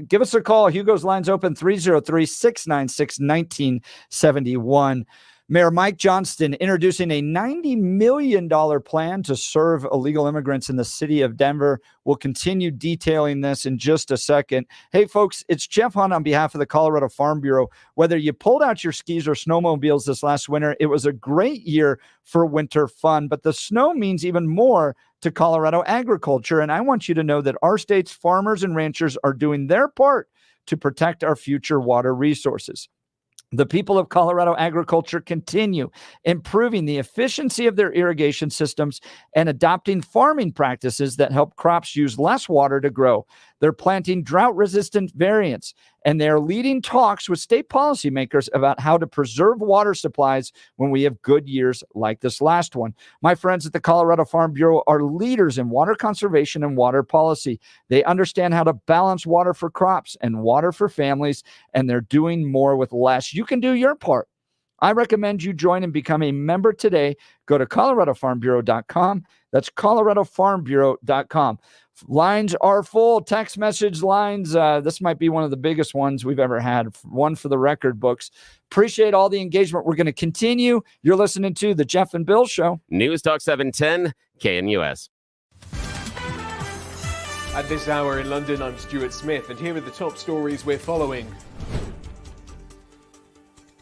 Give us a call. Hugo's line's open, 303-696-1971. Mayor Mike Johnston introducing a $90 million plan to serve illegal immigrants in the city of Denver. We'll continue detailing this in just a second. Hey, folks, it's Jeff Hunt on behalf of the Colorado Farm Bureau. Whether you pulled out your skis or snowmobiles this last winter, it was a great year for winter fun, but the snow means even more to Colorado agriculture. And I want you to know that our state's farmers and ranchers are doing their part to protect our future water resources. The people of Colorado agriculture continue improving the efficiency of their irrigation systems and adopting farming practices that help crops use less water to grow. They're planting drought-resistant variants, and they are leading talks with state policymakers about how to preserve water supplies when we have good years like this last one. My friends at the Colorado Farm Bureau are leaders in water conservation and water policy. They understand how to balance water for crops and water for families, and they're doing more with less. You can do your part. I recommend you join and become a member today. Go to coloradofarmbureau.com. That's coloradofarmbureau.com. Lines are full. Text message lines. This might be one of the biggest ones we've ever had. One for the record books. Appreciate all the engagement. We're going to continue. You're listening to The Jeff and Bill Show. News Talk 710 KNUS. At this hour in London, I'm Stuart Smith, and here are the top stories we're following.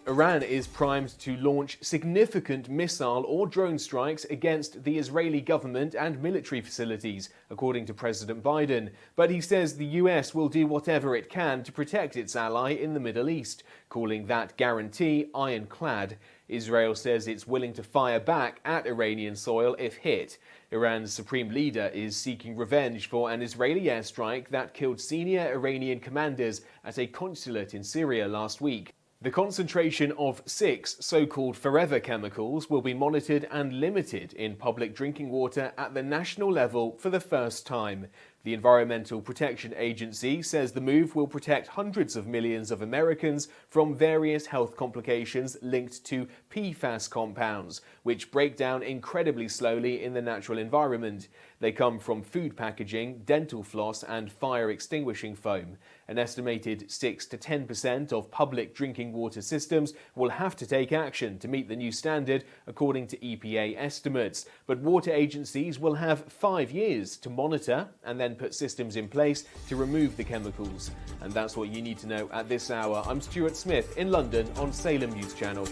Iran is primed to launch significant missile or drone strikes against the Israeli government and military facilities, according to President Biden. But he says the US will do whatever it can to protect its ally in the Middle East, calling that guarantee ironclad. Israel says it's willing to fire back at Iranian soil if hit. Iran's supreme leader is seeking revenge for an Israeli airstrike that killed senior Iranian commanders at a consulate in Syria last week. The concentration of 6 so-called forever chemicals will be monitored and limited in public drinking water at the national level for the first time. The Environmental Protection Agency says the move will protect hundreds of millions of Americans from various health complications linked to PFAS compounds, which break down incredibly slowly in the natural environment. They come from food packaging, dental floss, and fire extinguishing foam. An estimated 6 to 10% of public drinking water systems will have to take action to meet the new standard, according to EPA estimates. But water agencies will have 5 years to monitor and then put systems in place to remove the chemicals. And that's what you need to know at this hour. I'm Stuart Smith in London on Salem News Channel.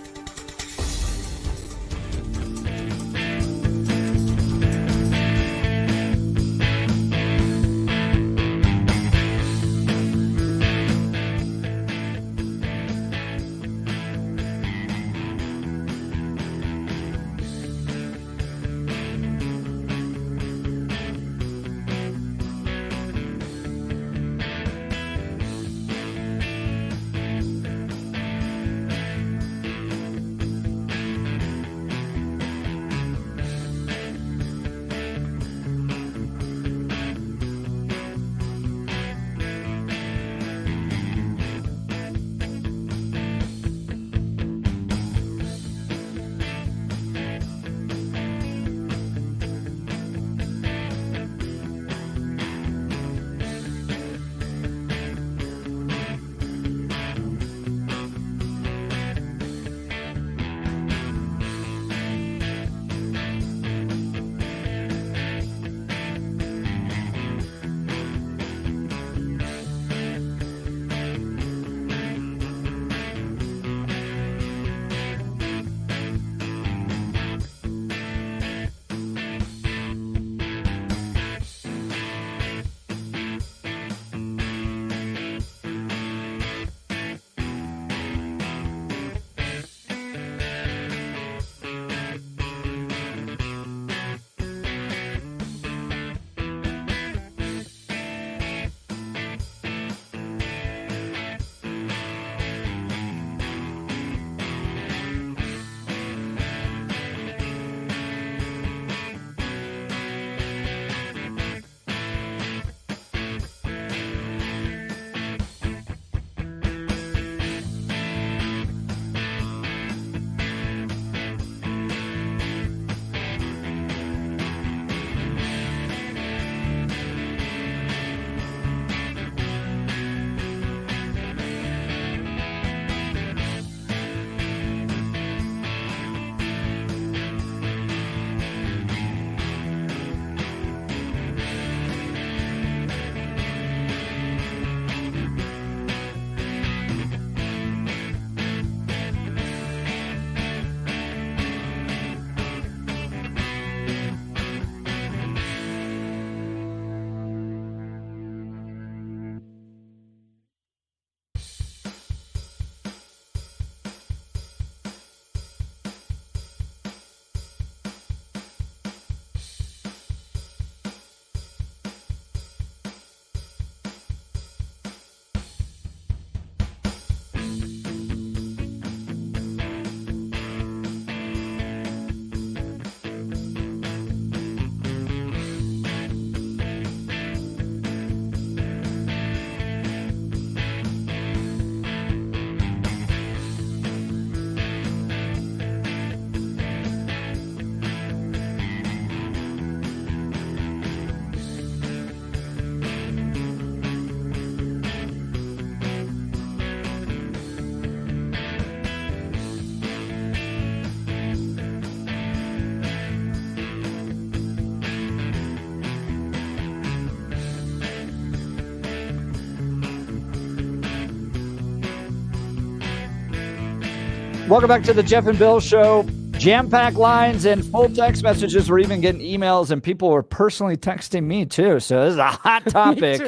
Welcome back to the Jeff and Bill Show. Jam-packed lines and full text messages. We're even getting emails, and people were personally texting me, too. So this is a hot topic.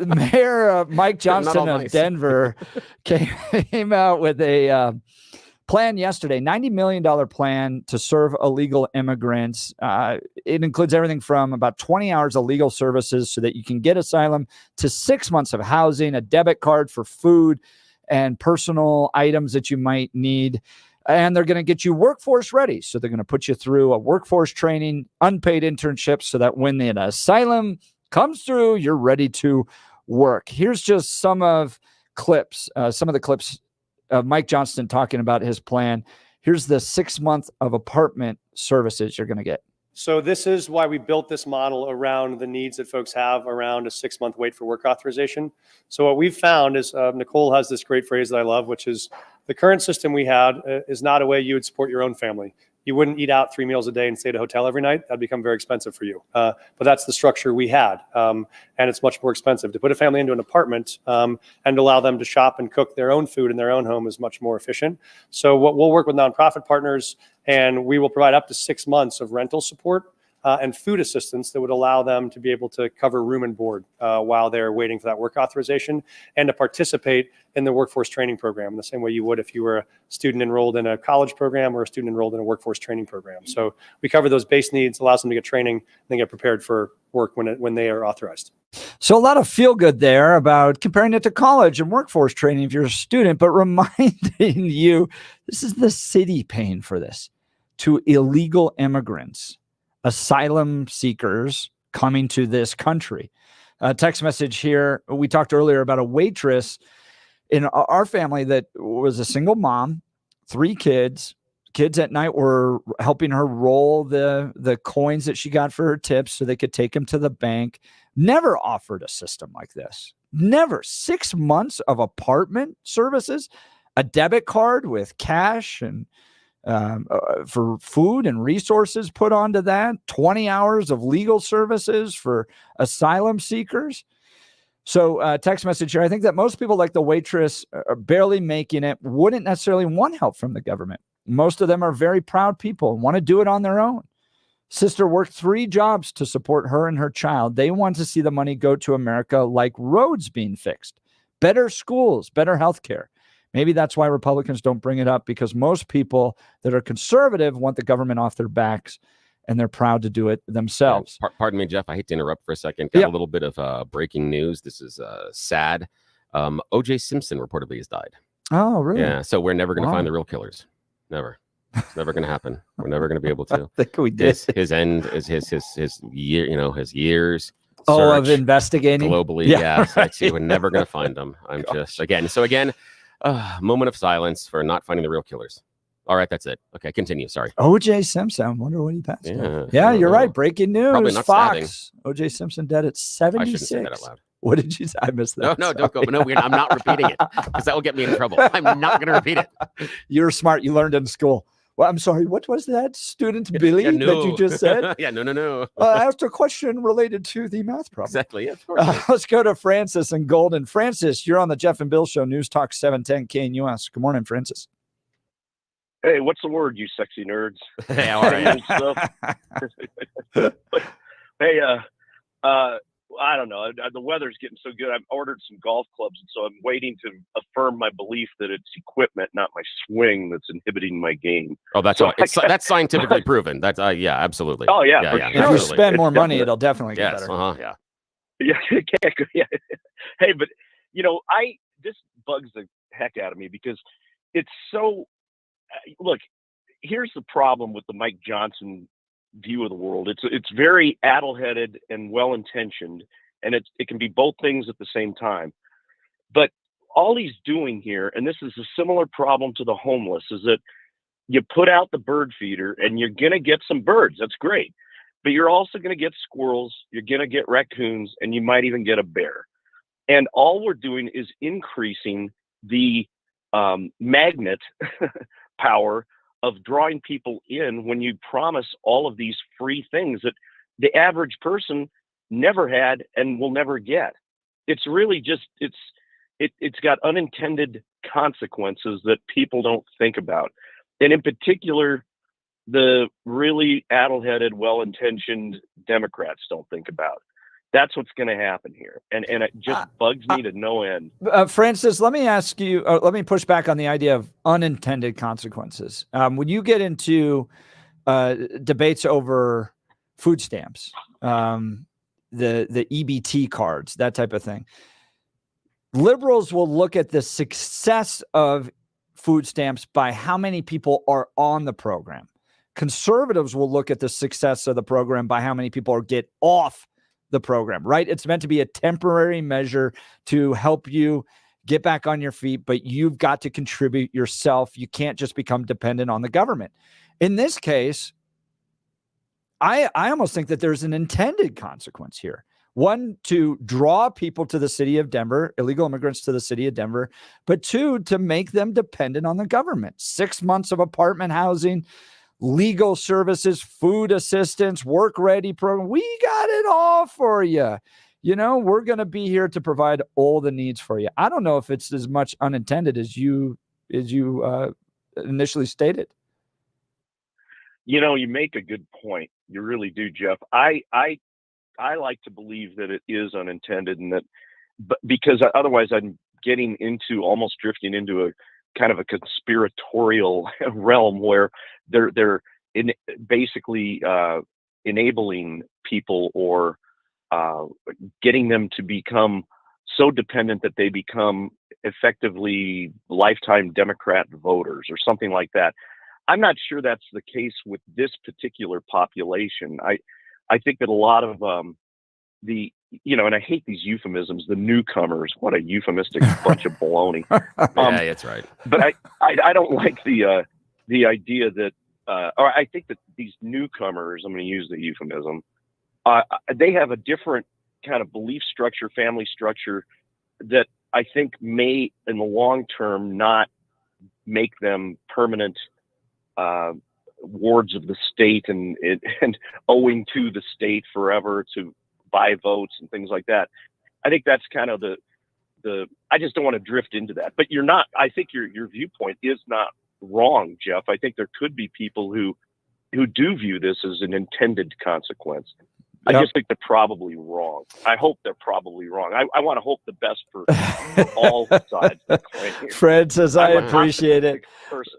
Mayor Mike Johnston of Denver came out with a plan yesterday, $90 million plan to serve illegal immigrants. It includes everything from about 20 hours of legal services so that you can get asylum to 6 months of housing, a debit card for food and personal items that you might need. And they're going to get you workforce ready. So they're going to put you through a workforce training, unpaid internships, so that when the asylum comes through, you're ready to work. Here's just some of the clips of Mike Johnston talking about his plan. Here's the 6 month of apartment services you're going to get. So this is why we built this model around the needs that folks have around a 6 month wait for work authorization. So what we've found is Nicole has this great phrase that I love, which is the current system we had is not a way you would support your own family. You wouldn't eat out 3 meals a day and stay at a hotel every night. That'd become very expensive for you. But that's the structure we had. And it's much more expensive. To put a family into an apartment and allow them to shop and cook their own food in their own home is much more efficient. So we'll work with nonprofit partners, and we will provide up to 6 months of rental support and food assistance that would allow them to be able to cover room and board while they're waiting for that work authorization, and to participate in the workforce training program the same way you would if you were a student enrolled in a college program or a student enrolled in a workforce training program. So we cover those base needs, allows them to get training, and then get prepared for work when they are authorized. So a lot of feel good there about comparing it to college and workforce training if you're a student, but reminding you, this is the city paying for this to illegal immigrants, asylum seekers coming to this country. Text message here. We talked earlier about a waitress in our family that was a single mom, 3 kids. Kids at night were helping her roll the coins that she got for her tips so they could take them to the bank. Never offered a system like this. Never. 6 months of apartment services, a debit card with cash and for food and resources put onto that, 20 hours of legal services for asylum seekers. So text message here. I think that most people, like the waitress, are barely making it, wouldn't necessarily want help from the government. Most of them are very proud people and want to do it on their own. Sister worked 3 jobs to support her and her child. They want to see the money go to America, like roads being fixed, better schools, better healthcare. Maybe that's why Republicans don't bring it up, because most people that are conservative want the government off their backs, and they're proud to do it themselves. Pardon me, Jeff. I hate to interrupt for a second. Got a little bit of breaking news. This is sad. O.J. Simpson reportedly has died. Oh, really? Yeah. So we're never going to find the real killers. Never. It's never going to happen. We're never going to be able to. I think we did. His end is his year. His years. Of investigating globally. Yeah. Right. We're never going to find them. I'm just again. Moment of silence for not finding the real killers. All right, that's it. Okay, continue. Sorry. O.J. Simpson. I wonder when he passed. Yeah, you're right. Breaking news. Probably not Fox. O.J. Simpson dead at 76. I shouldn't say that out loud. What did you say? I missed that. No, don't go. No, I'm not repeating it because that will get me in trouble. I'm not going to repeat it. You're smart. You learned in school. Well, I'm sorry. What was that, student Billy, that you just said? No. I asked a question related to the math problem. Exactly. Yeah, of course. Let's go to Francis in Golden. Francis, you're on the Jeff and Bill Show, News Talk 710 KNUS. Good morning, Francis. Hey, what's the word, you sexy nerds? Hey, how are you? Hey, I don't know. The weather's getting so good. I've ordered some golf clubs, and so I'm waiting to affirm my belief that it's equipment, not my swing, that's inhibiting my game. Oh, that's all. That's scientifically proven. That's yeah, absolutely. Oh yeah. If you spend more money, it'll definitely get better. Yeah. Hey, but this bugs the heck out of me because it's so. Look, here's the problem with the Mike Johnston view of the world. It's very addle-headed and well-intentioned, and it can be both things at the same time. But all he's doing here, and this is a similar problem to the homeless, is that you put out the bird feeder and you're going to get some birds. That's great. But you're also going to get squirrels, you're going to get raccoons, and you might even get a bear. And all we're doing is increasing the magnet power of drawing people in when you promise all of these free things that the average person never had and will never get. It's really just, it's got unintended consequences that people don't think about. And in particular, the really addle-headed, well-intentioned Democrats don't think about. That's what's going to happen here. And it just bugs me to no end. Francis, let me ask you, let me push back on the idea of unintended consequences. When you get into debates over food stamps, the EBT cards, that type of thing, liberals will look at the success of food stamps by how many people are on the program. Conservatives will look at the success of the program by how many people get off the program, right? It's meant to be a temporary measure to help you get back on your feet, but you've got to contribute yourself. You can't just become dependent on the government. In this case, I almost think that there's an intended consequence here. One, to draw people to the city of Denver, illegal immigrants to the city of Denver, but two, to make them dependent on the government. 6 months of apartment housing, legal services, food assistance, work-ready program. We got it all for you. You know, we're going to be here to provide all the needs for you. I don't know if it's as much unintended as you initially stated. You know, you make a good point. You really do, Jeff. I like to believe that it is unintended, and that, but because otherwise I'm getting into almost drifting into a kind of a conspiratorial realm where they're basically enabling people or getting them to become so dependent that they become effectively lifetime Democrat voters or something like that. I'm not sure that's the case with this particular population. I think that a lot of and I hate these euphemisms, the newcomers, what a euphemistic bunch of baloney. Yeah, that's right. But I don't like the idea that, or I think that these newcomers, I'm going to use the euphemism, they have a different kind of belief structure, family structure that I think may, in the long term, not make them permanent wards of the state and owing to the state forever to buy votes and things like that. I think that's kind of the I just don't want to drift into that. But you're not, I think your viewpoint is not wrong, Jeff. I think there could be people who do view this as an intended consequence. I just think they're probably wrong. I hope they're probably wrong. I want to hope the best for all sides. Francis, I appreciate it. Person.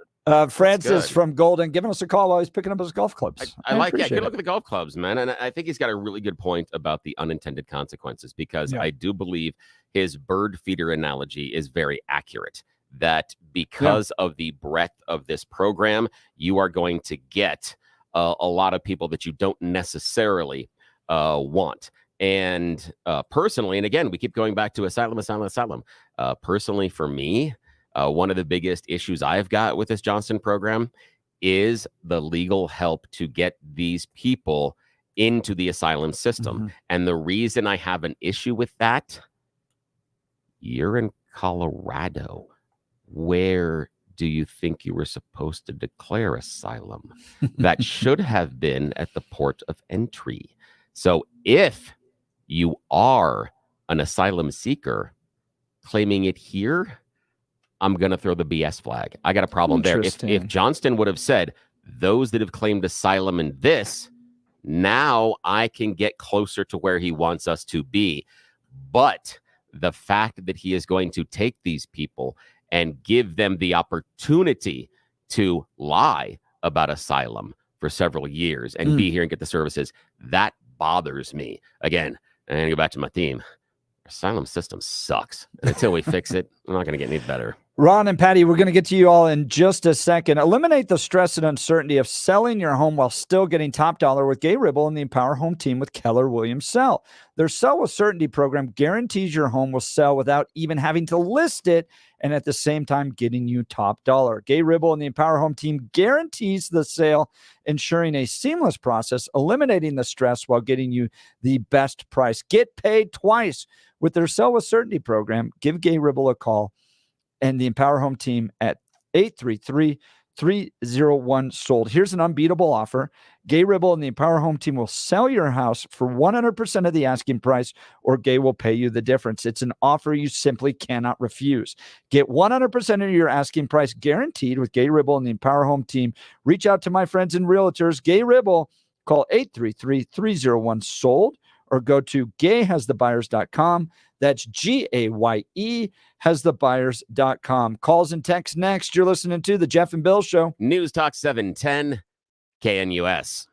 Francis from Golden, giving us a call while he's picking up his golf clubs. I like, yeah, good look at the golf clubs, man. And I think he's got a really good point about the unintended consequences, because I do believe his bird feeder analogy is very accurate, that because of the breadth of this program, you are going to get a lot of people that you don't necessarily want. And personally, and again, we keep going back to asylum. Personally, for me, one of the biggest issues I've got with this Johnston program is the legal help to get these people into the asylum system. And the reason I have an issue with that, you're in Colorado. Where do you think you were supposed to declare asylum? That should have been at the port of entry. So if you are an asylum seeker claiming it here, I'm going to throw the BS flag. I got a problem there. If Johnston would have said, those that have claimed asylum in this, now I can get closer to where he wants us to be. But the fact that he is going to take these people and give them the opportunity to lie about asylum for several years and be here and get the services, that bothers me. Again, I'm going to go back to my theme. Asylum system sucks. And until we fix it, we're not going to get any better. Ron and Patty, we're going to get to you all in just a second. Eliminate the stress and uncertainty of selling your home while still getting top dollar with Gay Ribble and the Empower Home team with Keller Williams Sell. Their Sell with Certainty program guarantees your home will sell without even having to list it, and at the same time getting you top dollar. Gay Ribble and the Empower Home team guarantees the sale, ensuring a seamless process, eliminating the stress while getting you the best price. Get paid twice with their Sell with Certainty program. Give Gay Ribble a call and the Empower Home team at 833-301 sold. Here's an unbeatable offer. Gay Ribble and the Empower Home team will sell your house for 100% of the asking price, or Gay will pay you the difference. It's an offer you simply cannot refuse. Get 100% of your asking price guaranteed with Gay Ribble and the Empower Home team. Reach out to my friends and realtors. Gay Ribble, call 833-301 sold, or go to gayhasthebuyers.com. That's GAYE hasthebuyers.com. Calls and texts next. You're listening to the Jeff and Bill Show. News Talk 710 KNUS.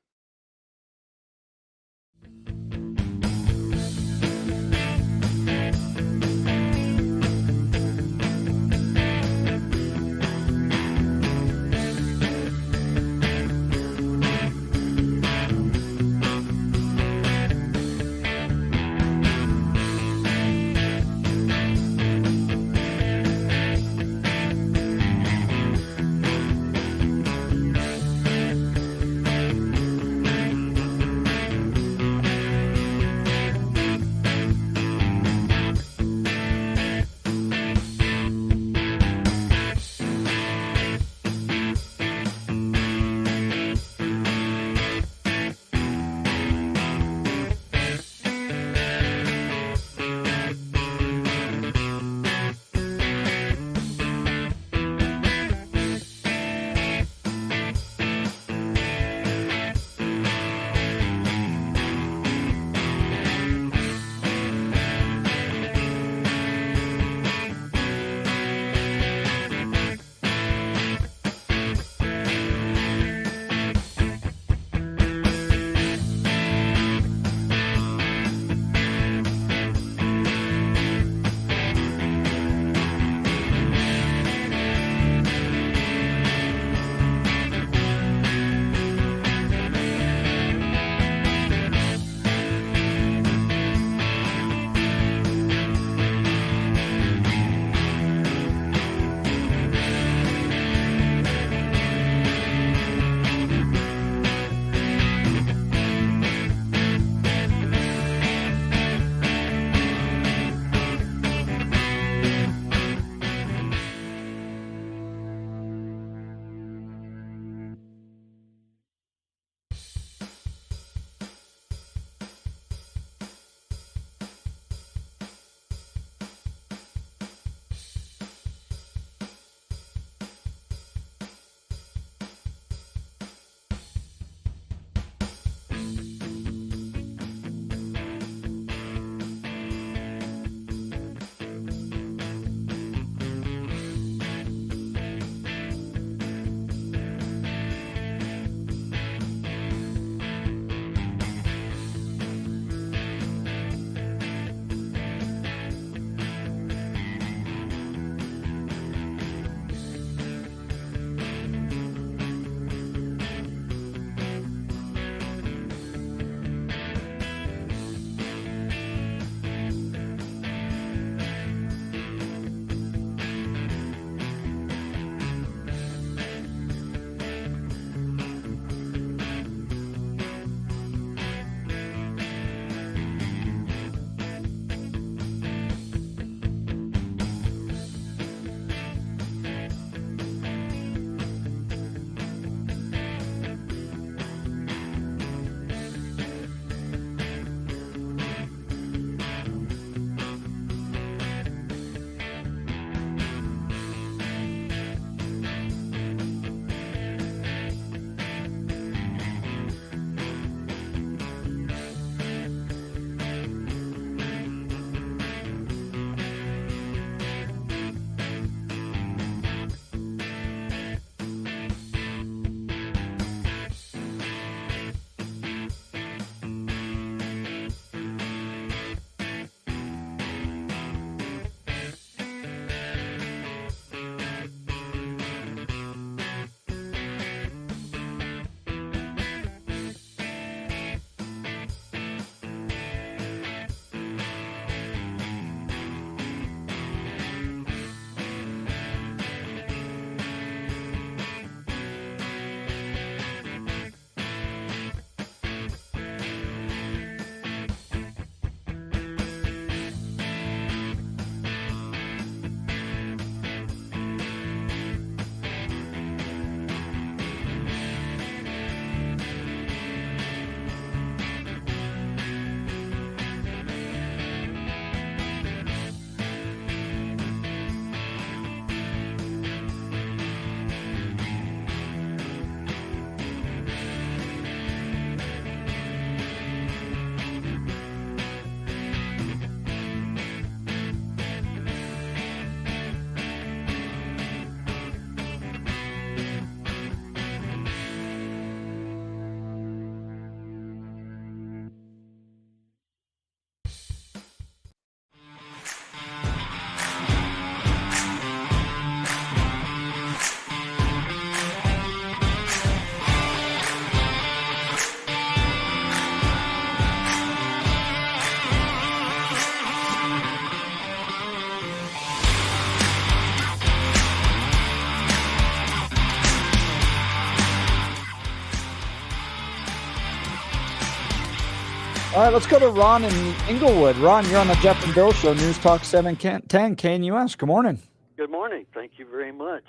All right, let's go to Ron in Inglewood. Ron, you're on the Jeff and Bill Show, News Talk 710 KNUS. Good morning. Good morning. Thank you very much.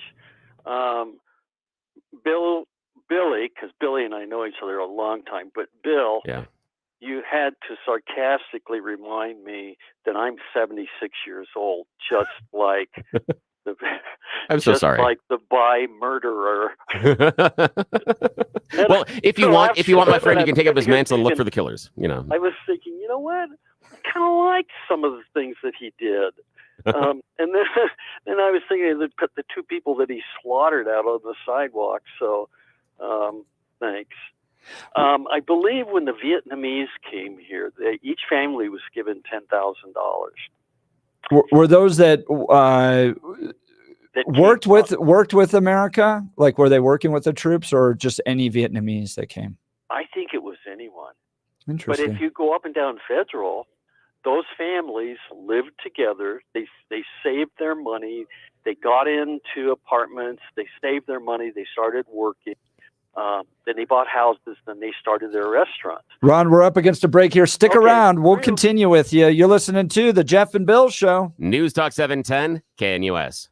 Billy, because Billy and I know each other a long time, but Bill, you had to sarcastically remind me that I'm 76 years old, just like I'm so sorry. Like the bi murderer. Well, if you want my friend, you can take up his mantle and look for the killers. You know. I was thinking, you know what? I kind of like some of the things that he did. And then I was thinking of the two people that he slaughtered out on the sidewalk. So, thanks. I believe when the Vietnamese came here, each family was given $10,000. Were those that worked with America? Like, were they working with the troops, or just any Vietnamese that came? I think it was anyone. Interesting. But if you go up and down Federal, those families lived together. They saved their money. They got into apartments. They saved their money. They started working. Then they bought houses. Then they started their restaurants. Ron, we're up against a break here. Stick around. We'll continue with you. You're listening to the Jeff and Bill Show. News Talk 710 KNUS.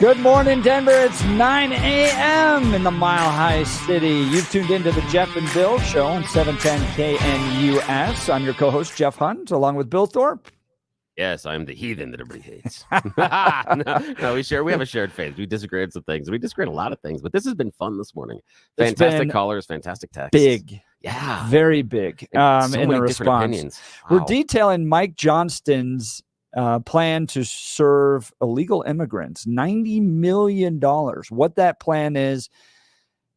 Good morning, Denver. It's 9 a.m. in the Mile High City. You've tuned into the Jeff and Bill Show on 710 KNUS. I'm your co-host, Jeff Hunt, along with Bill Thorpe. Yes, I'm the heathen that everybody hates. no, we have a shared faith. We disagree on some things. We disagree on a lot of things, but this has been fun this morning. Fantastic callers, fantastic texts. Big. Yeah. Very big. So in many the different response. opinions. We're Wow. detailing Mike Johnston's plan to serve illegal immigrants, $90 million. What that plan is,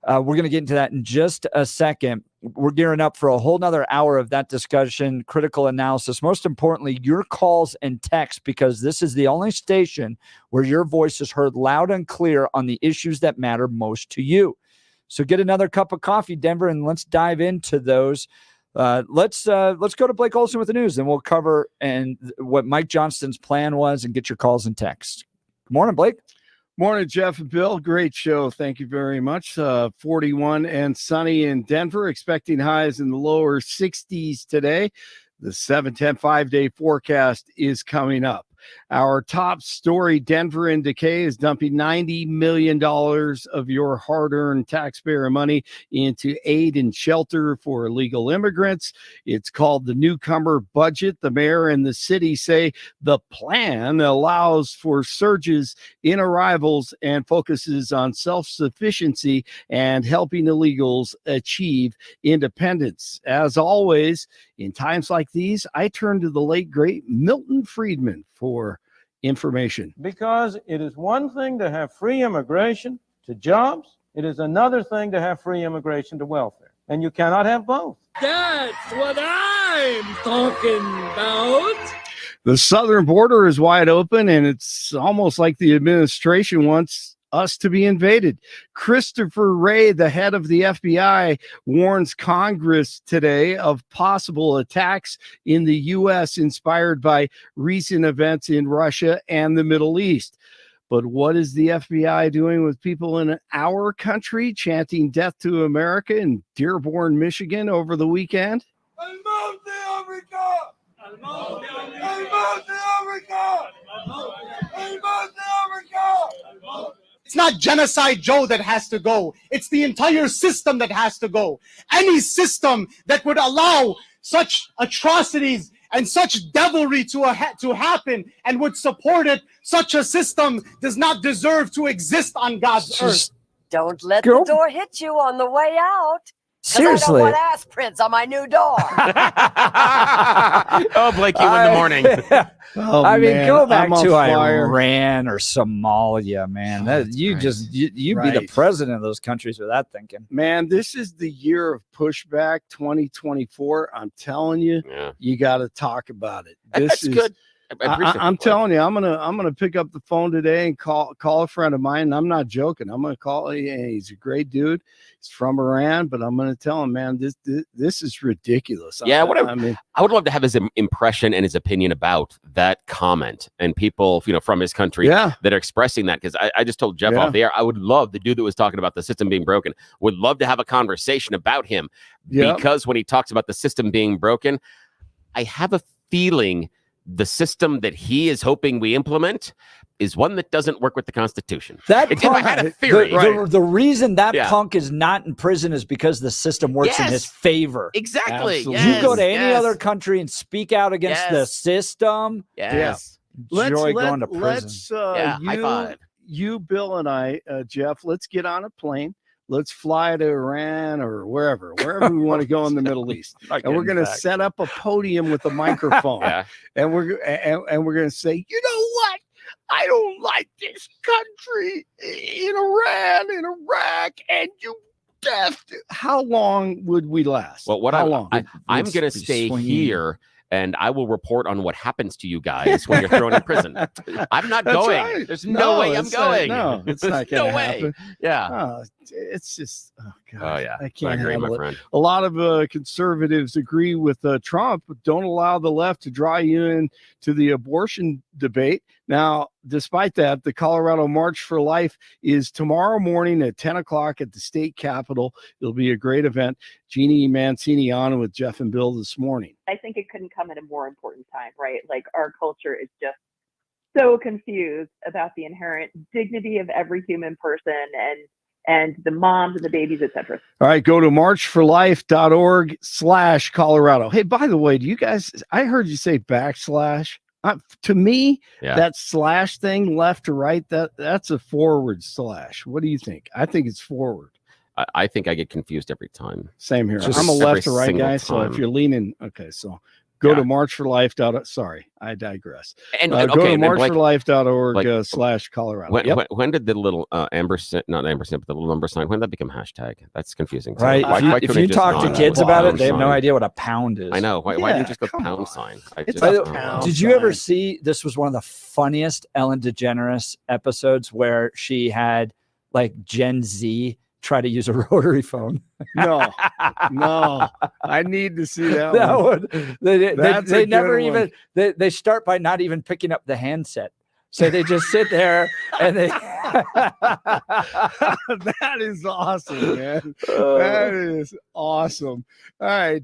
we're going to get into that in just a second. We're gearing up for a whole nother hour of that discussion, critical analysis. Most importantly, your calls and texts, because this is the only station where your voice is heard loud and clear on the issues that matter most to you. So get another cup of coffee, Denver, and let's dive into those. Let's go to Blake Olson with the news, and we'll cover what Mike Johnston's plan was and get your calls and texts. Good morning, Blake. Morning, Jeff and Bill. Great show. Thank you very much. 41 and sunny in Denver, expecting highs in the lower 60s today. The 7-10 5-day forecast is coming up. Our top story, Denver in decay, is dumping $90 million of your hard-earned taxpayer money into aid and shelter for illegal immigrants. It's called the newcomer budget. The mayor and the city say the plan allows for surges in arrivals and focuses on self-sufficiency and helping illegals achieve independence. As always, in times like these, I turn to the late, great Milton Friedman for information. Because it is one thing to have free immigration to jobs. It is another thing to have free immigration to welfare. And you cannot have both. That's what I'm talking about. The southern border is wide open, and it's almost like the administration wants us to be invaded. Christopher Wray, the head of the FBI, warns Congress today of possible attacks in the U.S. inspired by recent events in Russia and the Middle East. But what is the FBI doing with people in our country chanting death to America in Dearborn, Michigan over the weekend? It's not Genocide Joe that has to go. It's the entire system that has to go. Any system that would allow such atrocities and such devilry to happen and would support it, such a system does not deserve to exist on God's earth. Don't let the door hit you on the way out. Seriously. I don't want ass prints on my new door. Oh, Blake, you in the morning. Oh, I mean, man, go back I'm on to fire. Iran or Somalia, man. You'd be the Right. president of those countries with that thinking. Man, this is the year of pushback 2024. I'm telling you, you got to talk about it. That's good. I appreciate I'm it. telling you, I'm gonna pick up the phone today and call a friend of mine. And I'm not joking. I'm gonna call. He's a great dude. He's from Iran, but I'm gonna tell him, man, this is ridiculous. Yeah, I would love to have his impression and his opinion about that comment and people, from his country that are expressing that. Because I just told Jeff off the air, I would love the dude that was talking about the system being broken. Would love to have a conversation about him because when he talks about the system being broken, I have a feeling the system that he is hoping we implement is one that doesn't work with the Constitution. If I had a theory, the reason that punk is not in prison is because the system works in his favor. Exactly. You go to any other country and speak out against the system. Yes. Enjoy going to prison. Let's high five. You, Bill, and I, Jeff. Let's get on a plane. Let's fly to Iran or wherever we want to go in the Middle East, and we're going to set up a podium with a microphone, and we're going to say, you know what? I don't like this country in Iran, in Iraq, and you deaf. How long would we last? Well, How long? I'm going to stay here. And I will report on what happens to you guys when you're thrown in prison. I'm not That's going. right. There's no way I'm going. No, it's not There's going to no way. happen. Yeah. Oh, it's just, oh, God. Oh, yeah. I can't agree, handle my it. friend. A lot of conservatives agree with Trump. Don't allow the left to draw you into the abortion debate. Now, despite that, the Colorado March for Life is tomorrow morning at 10 o'clock at the state capitol. It'll be a great event. Jeannie Mancini on with Jeff and Bill this morning. I think it couldn't come at a more important time, right? Like our culture is just so confused about the inherent dignity of every human person and the moms and the babies, etc. All right, go to marchforlife.org/Colorado. Hey, by the way, do you guys, I heard you say backslash. To me, Yeah. that slash thing, left to right, that's a forward slash. What do you think? I think it's forward. I think I get confused every time. Same here. Just I'm a every left to right single guy. So if time. you're leaning, okay, so go to March for Life. Sorry, I digress. And Go okay, to Blake, marchforlife.org like, /Colorado. when did the little ampersand, not ampersand, but the little number sign, when did that become hashtag? That's confusing. too. Right. Why If couldn't you it just talk to not kids go about it, pound they have no sign? idea what a pound is. I know. Why Yeah, didn't you just go come pound sign? It's By a the- pound Did you ever sign. see, this was one of the funniest Ellen DeGeneres episodes where she had like Gen Z try to use a rotary phone. No, I need to see that, That one. one. They That's a never good even, they start by not even picking up the handset. So they just sit there and they. That is awesome, man. That is awesome. All right.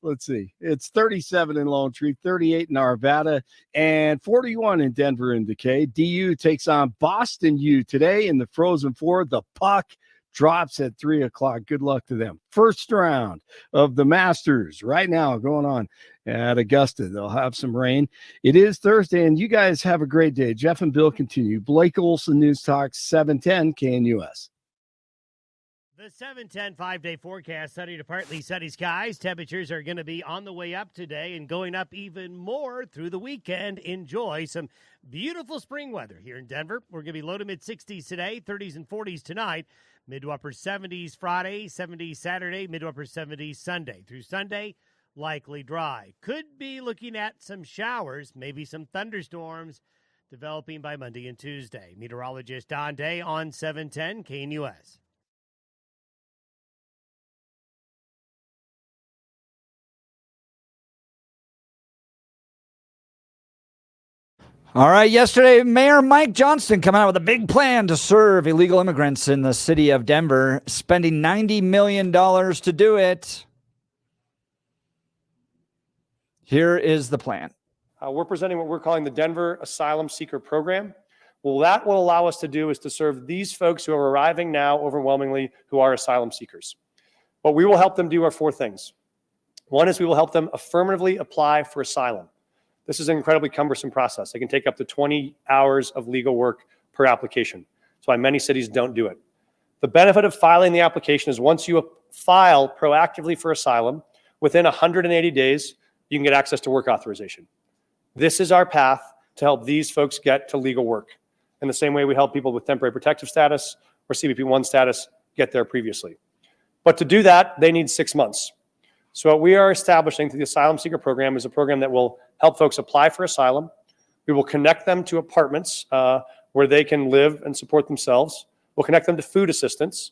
Let's see. It's 37 in Lone Tree, 38 in Arvada, and 41 in Denver and Decay. DU takes on Boston U today in the Frozen Four. The puck drops at 3:00. Good luck to them. First round of the Masters right now going on at Augusta. They'll have some rain. It is Thursday, and you guys have a great day. Jeff and Bill continue. Blake Olson, News Talk 710 KNUS. The 710 5-day forecast, sunny to partly sunny skies. Temperatures are going to be on the way up today and going up even more through the weekend. Enjoy some beautiful spring weather here in Denver. We're going to be low to mid 60s today, 30s and 40s tonight. Mid to upper 70s Friday, 70s Saturday, mid to upper 70s Sunday. Through Sunday, likely dry. Could be looking at some showers, maybe some thunderstorms developing by Monday and Tuesday. Meteorologist Don Day on 710 KNUS. All right. Yesterday, Mayor Mike Johnston coming out with a big plan to serve illegal immigrants in the city of Denver, spending $90 million to do it. Here is the plan. We're presenting what we're calling the Denver Asylum Seeker Program. Well, that will allow us to do is to serve these folks who are arriving now overwhelmingly who are asylum seekers. What we will help them do are four things. One is we will help them affirmatively apply for asylum. This is an incredibly cumbersome process. It can take up to 20 hours of legal work per application. That's why many cities don't do it. The benefit of filing the application is once you file proactively for asylum, within 180 days, you can get access to work authorization. This is our path to help these folks get to legal work. In the same way we help people with temporary protective status or CBP-1 status get there previously. But to do that, they need 6 months. So what we are establishing through the Asylum Seeker Program is a program that will help folks apply for asylum. We will connect them to apartments where they can live and support themselves. We'll connect them to food assistance.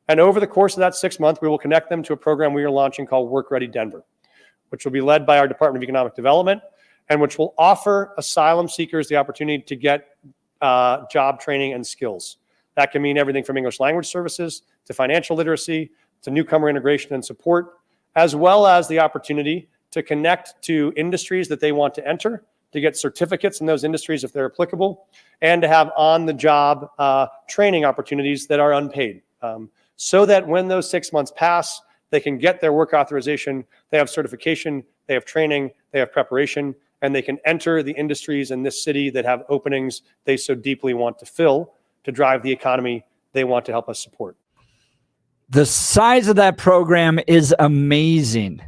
And over the course of that 6 months, we will connect them to a program we are launching called Work Ready Denver, which will be led by our Department of Economic Development and which will offer asylum seekers the opportunity to get job training and skills. That can mean everything from English language services to financial literacy to newcomer integration and support, as well as the opportunity to connect to industries that they want to enter, to get certificates in those industries if they're applicable, and to have on-the-job training opportunities that are unpaid. So that when those 6 months pass, they can get their work authorization, they have certification, they have training, they have preparation, and they can enter the industries in this city that have openings they so deeply want to fill to drive the economy they want to help us support. The size of that program is amazing.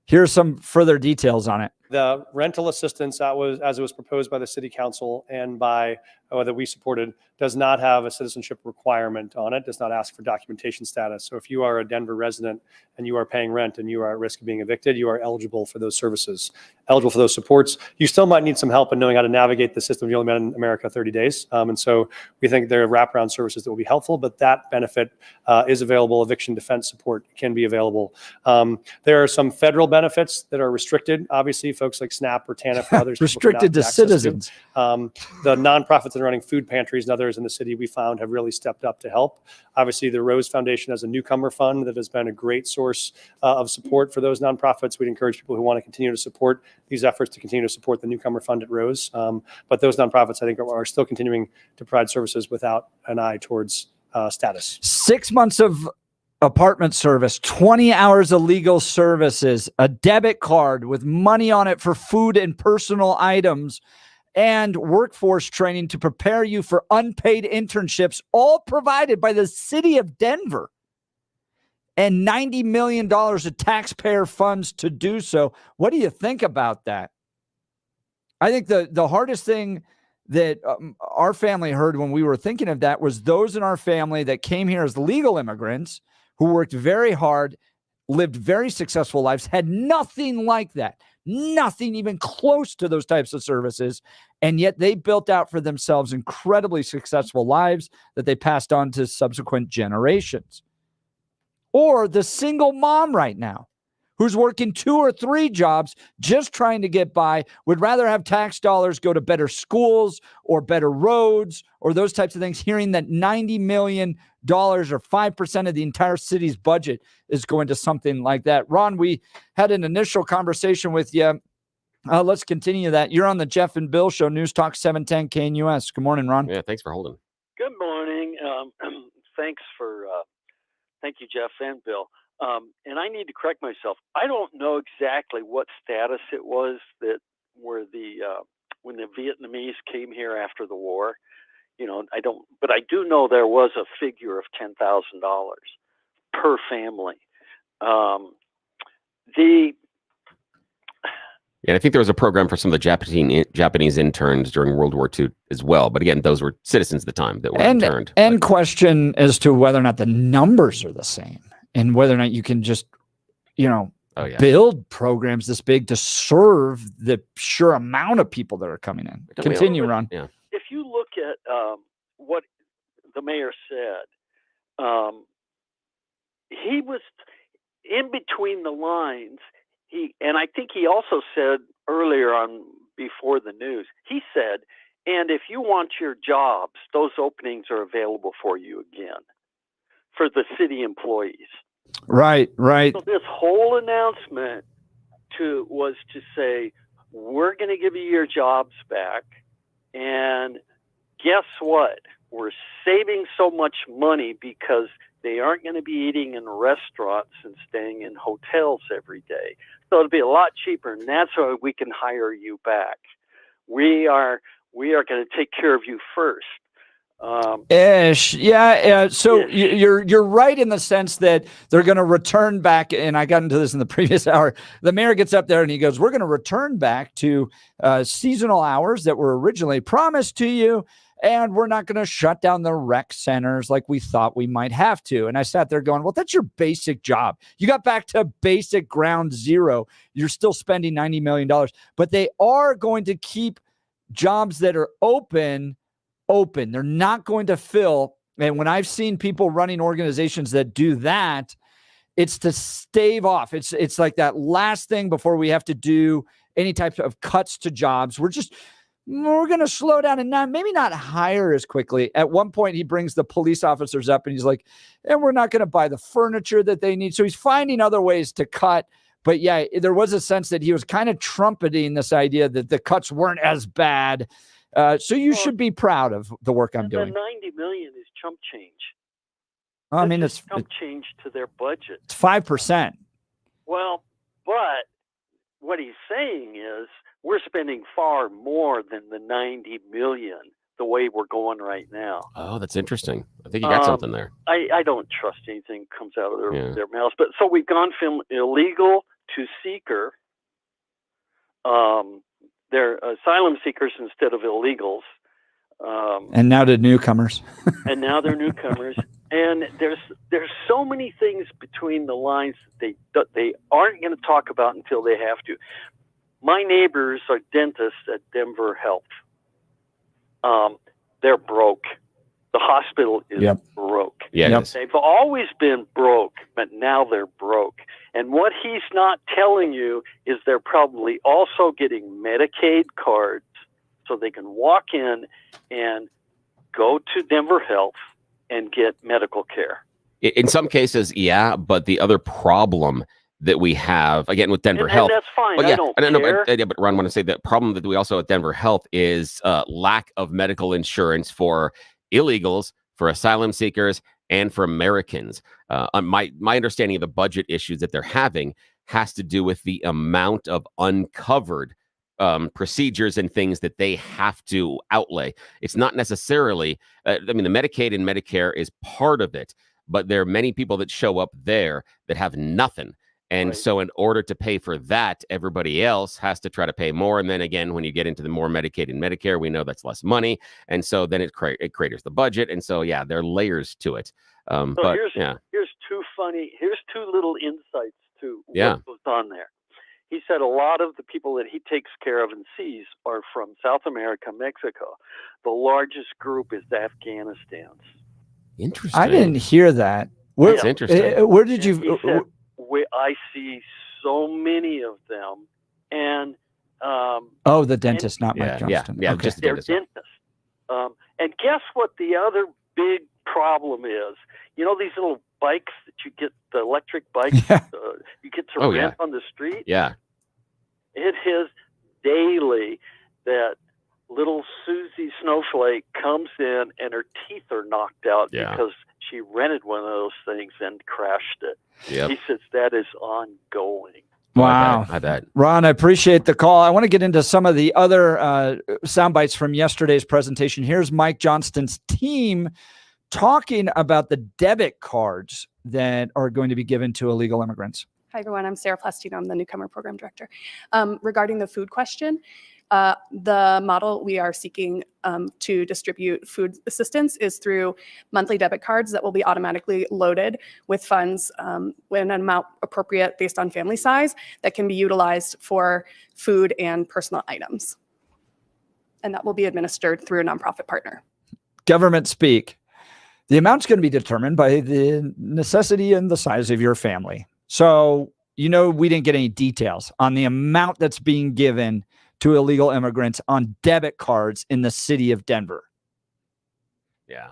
Here's some further details on it. The rental assistance as it was proposed by the city council and by that we supported does not have a citizenship requirement on it, does not ask for documentation status. So if you are a Denver resident and you are paying rent and you are at risk of being evicted, you are eligible for those services, eligible for those supports. You still might need some help in knowing how to navigate the system. You've only been in America 30 days. And so we think there are wraparound services that will be helpful, but that benefit is available. Eviction defense support can be available. There are some federal benefits that are restricted, obviously, folks like SNAP or TANF and others. Restricted to citizens. The nonprofits that are running food pantries and others in the city we found have really stepped up to help. Obviously, the Rose Foundation has a newcomer fund that has been a great source of support for those nonprofits. We'd encourage people who want to continue to support these efforts to continue to support the newcomer fund at Rose. But those nonprofits, I think, are still continuing to provide services without an eye towards status. 6 months of apartment service, 20 hours of legal services, a debit card with money on it for food and personal items, and workforce training to prepare you for unpaid internships, all provided by the city of Denver. And $90 million of taxpayer funds to do so. What do you think about that? I think the hardest thing that our family heard when we were thinking of that was those in our family that came here as legal immigrants who worked very hard, lived very successful lives, had nothing like that, nothing even close to those types of services. And yet they built out for themselves incredibly successful lives that they passed on to subsequent generations. Or the single mom right now who's working 2 or 3 jobs just trying to get by, would rather have tax dollars go to better schools or better roads or those types of things, hearing that $90 million or 5% of the entire city's budget is going to something like that. Ron, we had an initial conversation with you. Let's continue that. You're on the Jeff and Bill Show, News Talk 710 KNUS. Good morning, Ron. Yeah, thanks for holding. Good morning. Thank you, Jeff and Bill. And I need to correct myself. I don't know exactly what status it was that where when the Vietnamese came here after the war. But I do know there was a figure of $10,000 per family. Yeah, I think there was a program for some of the Japanese interns during World War II as well. But again, those were citizens at the time that were interned. And question as to whether or not the numbers are the same and whether or not you can just, build programs this big to serve the sheer amount of people that are coming in. Continue, Ron. Yeah. If you look at what the mayor said, he was in between the lines. And I think he also said earlier on before the news, he said, and if you want your jobs, those openings are available for you again for the city employees. Right. So this whole announcement was to say, we're going to give you your jobs back. And guess what? We're saving so much money because they aren't going to be eating in restaurants and staying in hotels every day. So it'll be a lot cheaper, and that's why we can hire you back. We are going to take care of you first. Yeah. So you're right in the sense that they're going to return back. And I got into this in the previous hour. The mayor gets up there and he goes, "We're going to return back to seasonal hours that were originally promised to you. And we're not going to shut down the rec centers like we thought we might have to." And I sat there going, well, that's your basic job. You got back to basic ground zero. You're still spending $90 million. But they are going to keep jobs that are open. They're not going to fill. And when I've seen people running organizations that do that, it's to stave off. It's like that last thing before we have to do any type of cuts to jobs. We're going to slow down and maybe not hire as quickly. At one point, he brings the police officers up and he's like, and we're not going to buy the furniture that they need. So he's finding other ways to cut. But yeah, there was a sense that he was kind of trumpeting this idea that the cuts weren't as bad. So you should be proud of the work I'm doing. The $90 million is chump change. It's chump change to their budget. It's 5%. Well, but what he's saying is we're spending far more than the $90 million the way we're going right now. Oh, that's interesting. I think you got something there. I don't trust anything that comes out of their mouths. But so we've gone from illegal to seeker. They're asylum seekers instead of illegals. And now to newcomers. And now they're newcomers. And there's so many things between the lines that they aren't going to talk about until they have to. My neighbors are dentists at Denver Health. They're broke. The hospital is broke. Yeah, They've always been broke, but now they're broke. And what he's not telling you is they're probably also getting Medicaid cards so they can walk in and go to Denver Health and get medical care. In some cases, yeah, but the other problem that we have, again, with Denver Health. And that's fine. Well, yeah, I don't care. But Ron, I want to say the problem that we also at Denver Health is lack of medical insurance for illegals, for asylum seekers, and for Americans. My understanding of the budget issues that they're having has to do with the amount of uncovered procedures and things that they have to outlay. It's not necessarily, the Medicaid and Medicare is part of it, but there are many people that show up there that have nothing. And so in order to pay for that, everybody else has to try to pay more. And then again, when you get into the more Medicaid and Medicare, we know that's less money. And so then it craters the budget. And so, yeah, there are layers to it. But here's two little insights to what goes on there. He said a lot of the people that he takes care of and sees are from South America, Mexico. The largest group is Afghanistan's. Interesting. I didn't hear that. That's interesting. Where did you? I see so many of them, and the dentist, not Mike Johnston. Yeah, okay. just they're dentists. And guess what the other big problem is? You know these little bikes that you get, the electric bikes you get to rent on the street? Yeah. It is daily that little Susie Snowflake comes in and her teeth are knocked out because she rented one of those things and crashed it. Yep. He says that is ongoing. Wow. I bet. Ron, I appreciate the call. I want to get into some of the other sound bites from yesterday's presentation. Here's Mike Johnston's team talking about the debit cards that are going to be given to illegal immigrants. Hi, everyone. I'm Sarah Plastino. I'm the newcomer program director. Regarding the food question, the model we are seeking to distribute food assistance is through monthly debit cards that will be automatically loaded with funds when an amount appropriate based on family size that can be utilized for food and personal items. And that will be administered through a nonprofit partner. Government speak. The amount's going to be determined by the necessity and the size of your family. So, we didn't get any details on the amount that's being given to illegal immigrants on debit cards in the city of Denver. Yeah.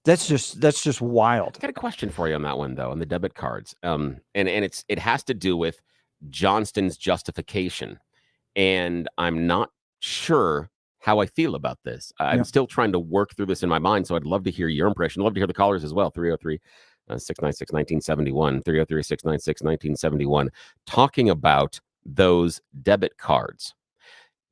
That's just wild. I got a question for you on that one, though, on the debit cards. And it has to do with Johnston's justification. And I'm not sure how I feel about this. I'm still trying to work through this in my mind, so I'd love to hear your impression. I'd love to hear the callers as well. 303-696-1971, 303-696-1971, talking about those debit cards.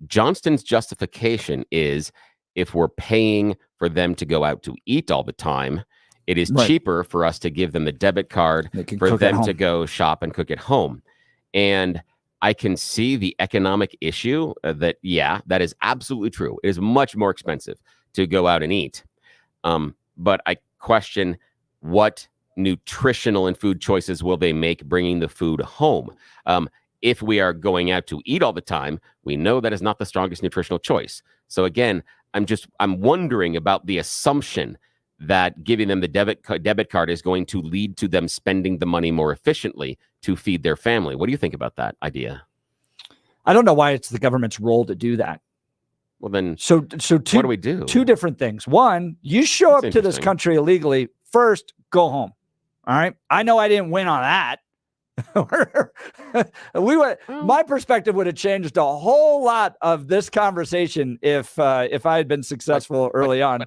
Johnston's justification is if we're paying for them to go out to eat all the time, it is cheaper for us to give them the debit card for them to go shop and cook at home. And I can see the economic issue that is absolutely true. It is much more expensive to go out and eat. But I question what nutritional and food choices will they make bringing the food home. If we are going out to eat all the time, we know that is not the strongest nutritional choice. So again, I'm wondering about the assumption that giving them the debit card is going to lead to them spending the money more efficiently to feed their family. What do you think about that idea? I don't know why it's the government's role to do that. Well, then, so what do we do? Two different things. One, you show up to this country illegally. First, go home. All right. I know I didn't win on that. My perspective would have changed a whole lot of this conversation if I had been successful early on.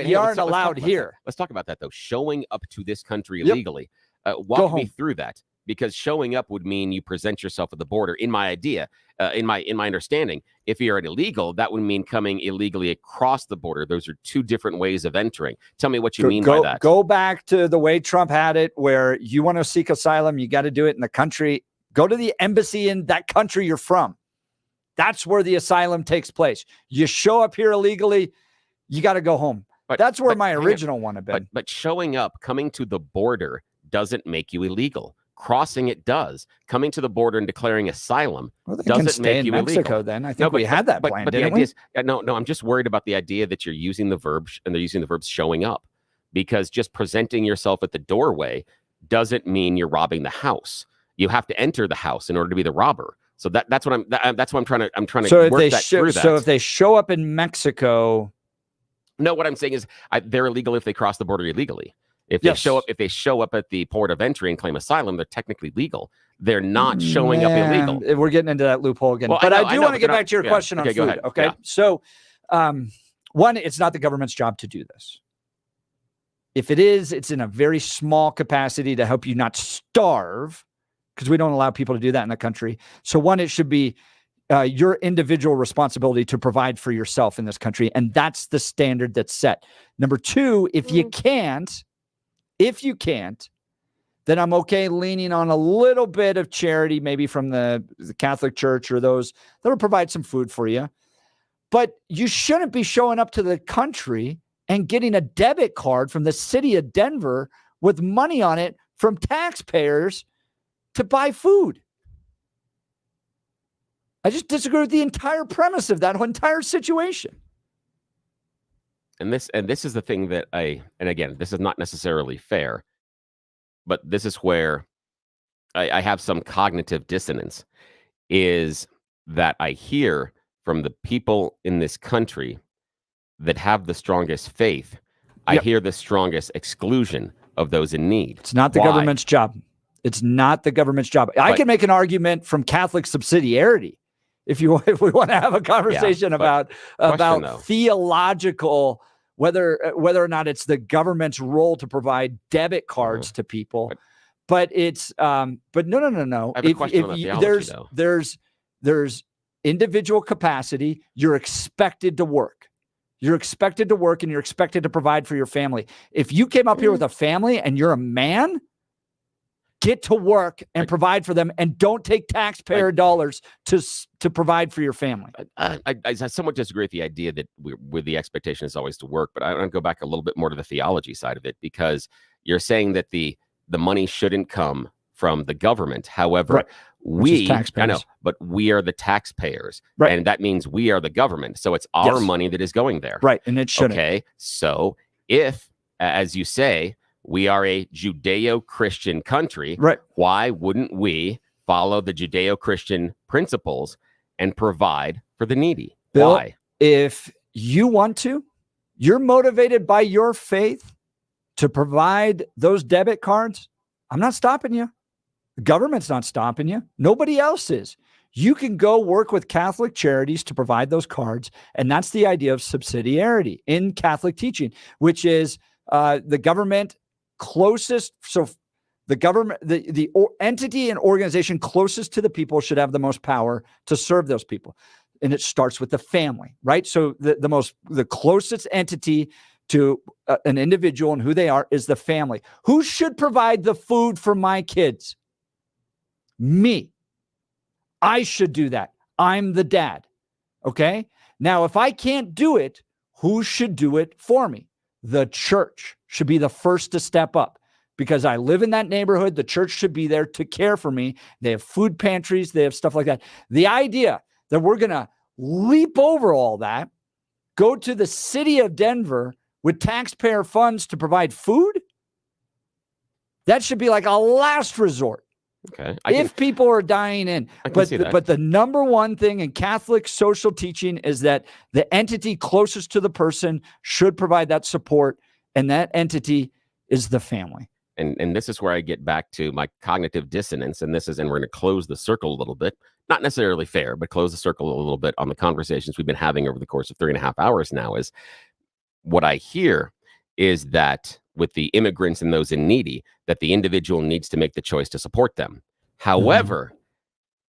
You aren't allowed here. Let's talk about that, though. Showing up to this country illegally. Walk me through that, because showing up would mean you present yourself at the border. In my idea, in my understanding, if you're an illegal, that would mean coming illegally across the border. Those are two different ways of entering. Tell me what you mean by that. Go back to the way Trump had it, where you want to seek asylum, you got to do it in the country. Go to the embassy in that country you're from. That's where the asylum takes place. You show up here illegally, you got to go home. That's where my original one had been. But showing up, coming to the border doesn't make you illegal. Crossing it does. Coming to the border and declaring asylum doesn't make you Mexico, illegal. Then I think we had that plan, didn't we? No, I'm just worried about the idea that you're using the verb, and they're using the verb showing up, because just presenting yourself at the doorway doesn't mean you're robbing the house. You have to enter the house in order to be the robber. So that's what I'm trying to work through that. So if they show up in Mexico, no, what I'm saying is they're illegal if they cross the border illegally. If they show up at the port of entry and claim asylum, they're technically legal. They're not showing up illegal. We're getting into that loophole again. Well, but I do want to get back to your question on food. Go ahead. Okay. Yeah. So, one, it's not the government's job to do this. If it is, it's in a very small capacity to help you not starve, because we don't allow people to do that in the country. So one, it should be your individual responsibility to provide for yourself in this country. And that's the standard that's set. Number two, if you can't, then I'm okay leaning on a little bit of charity, maybe from the Catholic Church or those that will provide some food for you. But you shouldn't be showing up to the country and getting a debit card from the city of Denver with money on it from taxpayers to buy food. I just disagree with the entire premise of that whole entire situation. And this is the thing that and again, this is not necessarily fair, but this is where I have some cognitive dissonance, is that I hear from the people in this country that have the strongest faith, I hear the strongest exclusion of those in need. It's not the government's job. It's not the government's job. I can make an argument from Catholic subsidiarity if we want to have a conversation about theological, whether or not it's the government's role to provide debit cards to people. But it's but no. I have a question about theology, though. There's individual capacity. You're expected to work. You're expected to work, and you're expected to provide for your family. If you came up here with a family and you're a man, get to work and provide for them, and don't take taxpayer dollars to provide for your family. I somewhat disagree with the idea that with the expectation is always to work, but I want to go back a little bit more to the theology side of it, because you're saying that the money shouldn't come from the government. However, I know, but we are the taxpayers, and that means we are the government. So it's our money that is going there, right? And it shouldn't. Okay, so if, as you say, we are a Judeo-Christian country, right? Why wouldn't we follow the Judeo-Christian principles and provide for the needy? Bill, why? If you want to, you're motivated by your faith to provide those debit cards, I'm not stopping you. The government's not stopping you. Nobody else is. You can go work with Catholic charities to provide those cards. And that's the idea of subsidiarity in Catholic teaching, which is the government closest. So the government, the entity and organization closest to the people should have the most power to serve those people. And it starts with the family, right? So the closest entity to an individual and who they are is the family. Who should provide the food for my kids? Me. I should do that. I'm the dad. Okay. Now, if I can't do it, who should do it for me? The church should be the first to step up, because I live in that neighborhood. The church should be there to care for me. They have food pantries. They have stuff like that. The idea that we're going to leap over all that, go to the city of Denver with taxpayer funds to provide food, that should be like a last resort. Okay. If people are dying in, but the number one thing in Catholic social teaching is that the entity closest to the person should provide that support, and that entity is the family. And this is where I get back to my cognitive dissonance, and we're going to close the circle a little bit. Not necessarily fair, but close the circle a little bit on the conversations we've been having over the course of 3.5 hours now. Is what I hear is that with the immigrants and those in needy, that the individual needs to make the choice to support them. However,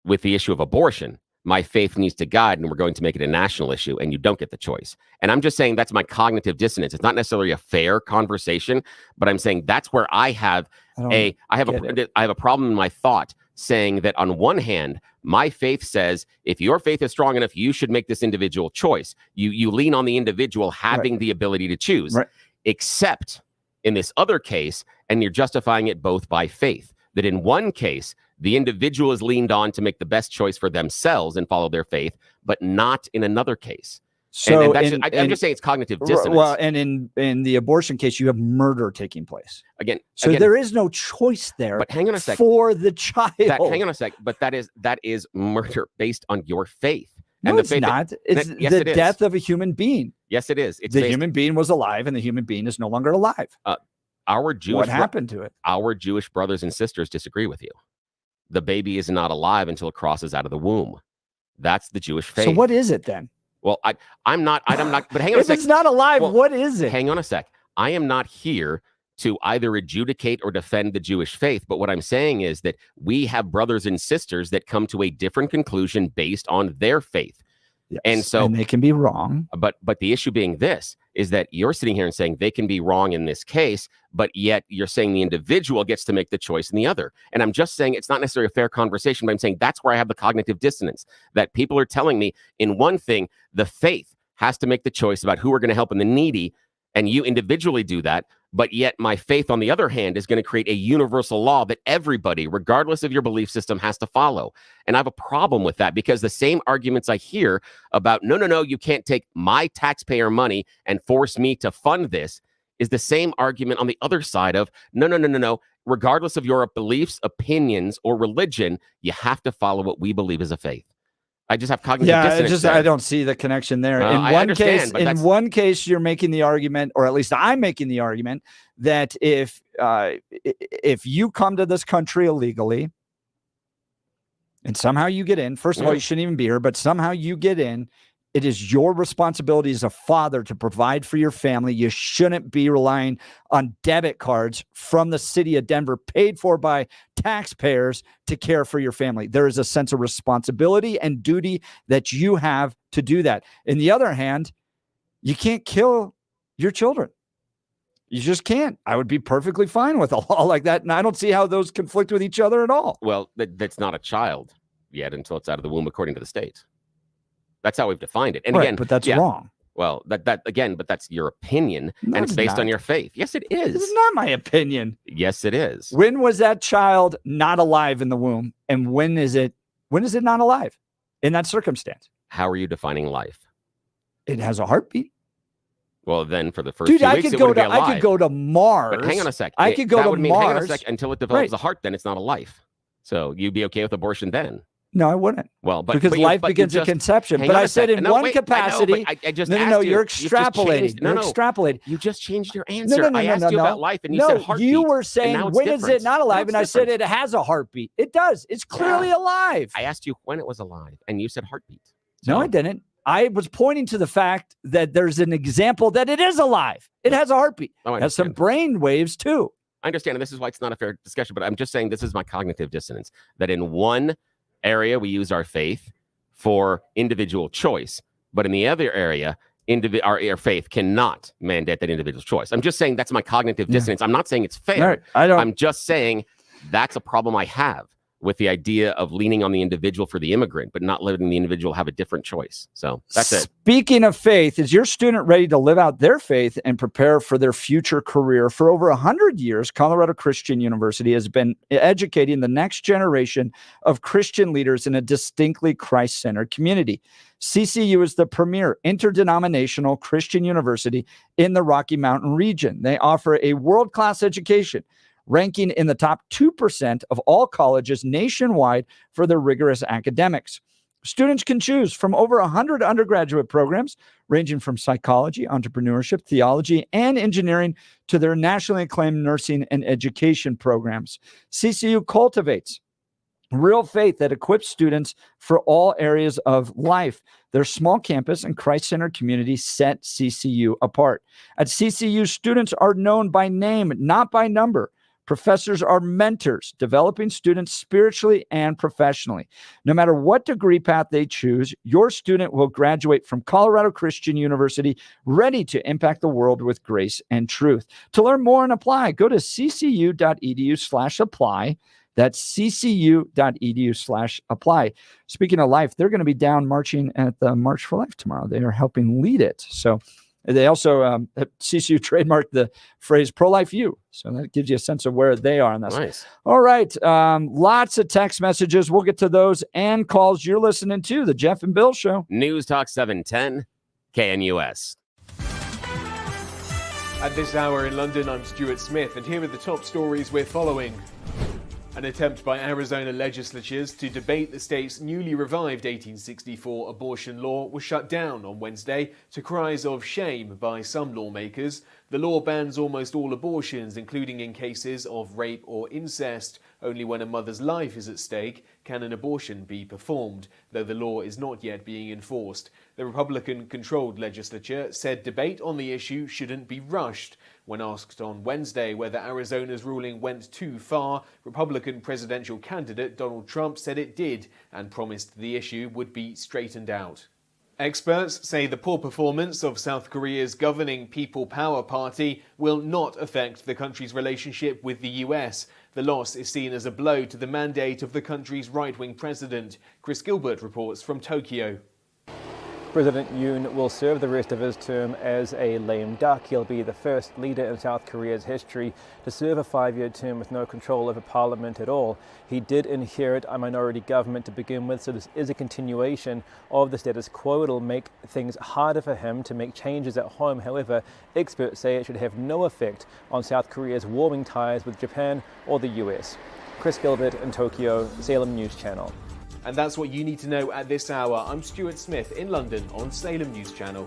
with the issue of abortion, my faith needs to guide, and we're going to make it a national issue, and you don't get the choice. And I'm just saying that's my cognitive dissonance. It's not necessarily a fair conversation, but I'm saying that's where I have I have a problem in my thought, saying that on one hand, my faith says if your faith is strong enough, you should make this individual choice. You lean on the individual having the ability to choose, except in this other case, and you're justifying it both by faith, that in one case, the individual is leaned on to make the best choice for themselves and follow their faith, but not in another case. So I'm just saying it's cognitive dissonance. Well, and in the abortion case, you have murder taking place. Again, there is no choice there. But hang on a sec. For the child. Hang on a sec. But that is murder based on your faith. No, it's not. It's the death of a human being. Yes, it is. The human being was alive, and the human being is no longer alive. What happened to it? Our Jewish brothers and sisters disagree with you. The baby is not alive until it crosses out of the womb. That's the Jewish faith. So what is it then? Well, I'm not, but hang on a sec. If it's not alive, what is it? Hang on a sec. I am not here to either adjudicate or defend the Jewish faith. But what I'm saying is that we have brothers and sisters that come to a different conclusion based on their faith. Yes. And they can be wrong. But the issue being this is that you're sitting here and saying they can be wrong in this case, but yet you're saying the individual gets to make the choice in the other. And I'm just saying it's not necessarily a fair conversation, but I'm saying that's where I have the cognitive dissonance, that people are telling me in one thing, the faith has to make the choice about who are going to help in the needy, and you individually do that. But yet my faith, on the other hand, is going to create a universal law that everybody, regardless of your belief system, has to follow. And I have a problem with that, because the same arguments I hear about, no, you can't take my taxpayer money and force me to fund this, is the same argument on the other side of, no. Regardless of your beliefs, opinions, or religion, you have to follow what we believe is a faith. I just have cognitive dissonance. I don't see the connection there. In one case, you're making the argument, or at least I'm making the argument, that if you come to this country illegally and somehow you get in, first of all, you shouldn't even be here, but somehow you get in, it is your responsibility as a father to provide for your family. You shouldn't be relying on debit cards from the city of Denver, paid for by taxpayers, to care for your family. There is a sense of responsibility and duty that you have to do that. On the other hand, you can't kill your children. You just can't. I would be perfectly fine with a law like that, and I don't see how those conflict with each other at all. Well, that's not a child yet until it's out of the womb, according to the state. That's how we've defined it. And again, but that's wrong. Well, but that's your opinion, and it's based on your faith. Yes, it is. This is not my opinion. Yes, it is. When was that child not alive in the womb, and when is it not alive in that circumstance? How are you defining life? It has a heartbeat. Well, then for the first Dude, 2 I weeks, could I go to Mars. But hang on a sec. I could go to Mars. Hang on a sec until it develops a heart. Then it's not a life. So you'd be okay with abortion then? No, I wouldn't. Well, because life begins at conception. But I said in one capacity. I just no, you're extrapolating. You're extrapolating. You just changed your answer. No, I asked you about life, and you said heartbeat. You were saying when is it not alive, and I said it has a heartbeat. It does. It's clearly alive. I asked you when it was alive, and you said heartbeat. No, I didn't. I was pointing to the fact that there's an example that it is alive. It has a heartbeat. It has some brain waves too. I understand, and this is why it's not a fair discussion. But I'm just saying this is my cognitive dissonance. That in one area we use our faith for individual choice, but in the other area, our faith cannot mandate that individual choice. I'm just saying that's my cognitive dissonance. I'm not saying it's fair. I'm just saying that's a problem I have with the idea of leaning on the individual for the immigrant, but not letting the individual have a different choice. So that's it. Speaking of faith, is your student ready to live out their faith and prepare for their future career? For over 100 years, Colorado Christian University has been educating the next generation of Christian leaders in a distinctly Christ-centered community. CCU is the premier interdenominational Christian university in the Rocky Mountain region. They offer a world-class education, ranking in the top 2% of all colleges nationwide for their rigorous academics. Students can choose from over 100 undergraduate programs, ranging from psychology, entrepreneurship, theology, and engineering to their nationally acclaimed nursing and education programs. CCU cultivates real faith that equips students for all areas of life. Their small campus and Christ-centered community set CCU apart. At CCU, students are known by name, not by number. Professors are mentors, developing students spiritually and professionally. No matter what degree path they choose, your student will graduate from Colorado Christian University ready to impact the world with grace and truth. To learn more and apply, go to ccu.edu/apply. That's ccu.edu/apply. Speaking of life, they're going to be down marching at the March for Life tomorrow. They are helping lead it. So they also, CCU trademarked the phrase pro-life you. So that gives you a sense of where they are on this. Nice. All right. Lots of text messages. We'll get to those and calls. You're listening to the Jeff and Bill Show. News Talk 710 KNUS. At this hour in London, I'm Stuart Smith, and here are the top stories we're following. An attempt by Arizona legislatures to debate the state's newly revived 1864 abortion law was shut down on Wednesday to cries of shame by some lawmakers. The law bans almost all abortions, including in cases of rape or incest. Only when a mother's life is at stake can an abortion be performed, though the law is not yet being enforced. The Republican-controlled legislature said debate on the issue shouldn't be rushed. When asked on Wednesday whether Arizona's ruling went too far, Republican presidential candidate Donald Trump said it did and promised the issue would be straightened out. Experts say the poor performance of South Korea's governing People Power Party will not affect the country's relationship with the US. The loss is seen as a blow to the mandate of the country's right-wing president. Chris Gilbert reports from Tokyo. President Yoon will serve the rest of his term as a lame duck. He'll be the first leader in South Korea's history to serve a 5-year term with no control over parliament at all. He did inherit a minority government to begin with, so this is a continuation of the status quo. It'll make things harder for him to make changes at home. However, experts say it should have no effect on South Korea's warming ties with Japan or the US. Chris Gilbert in Tokyo, Salem News Channel. And that's what you need to know at this hour. I'm Stuart Smith in London on Salem News Channel.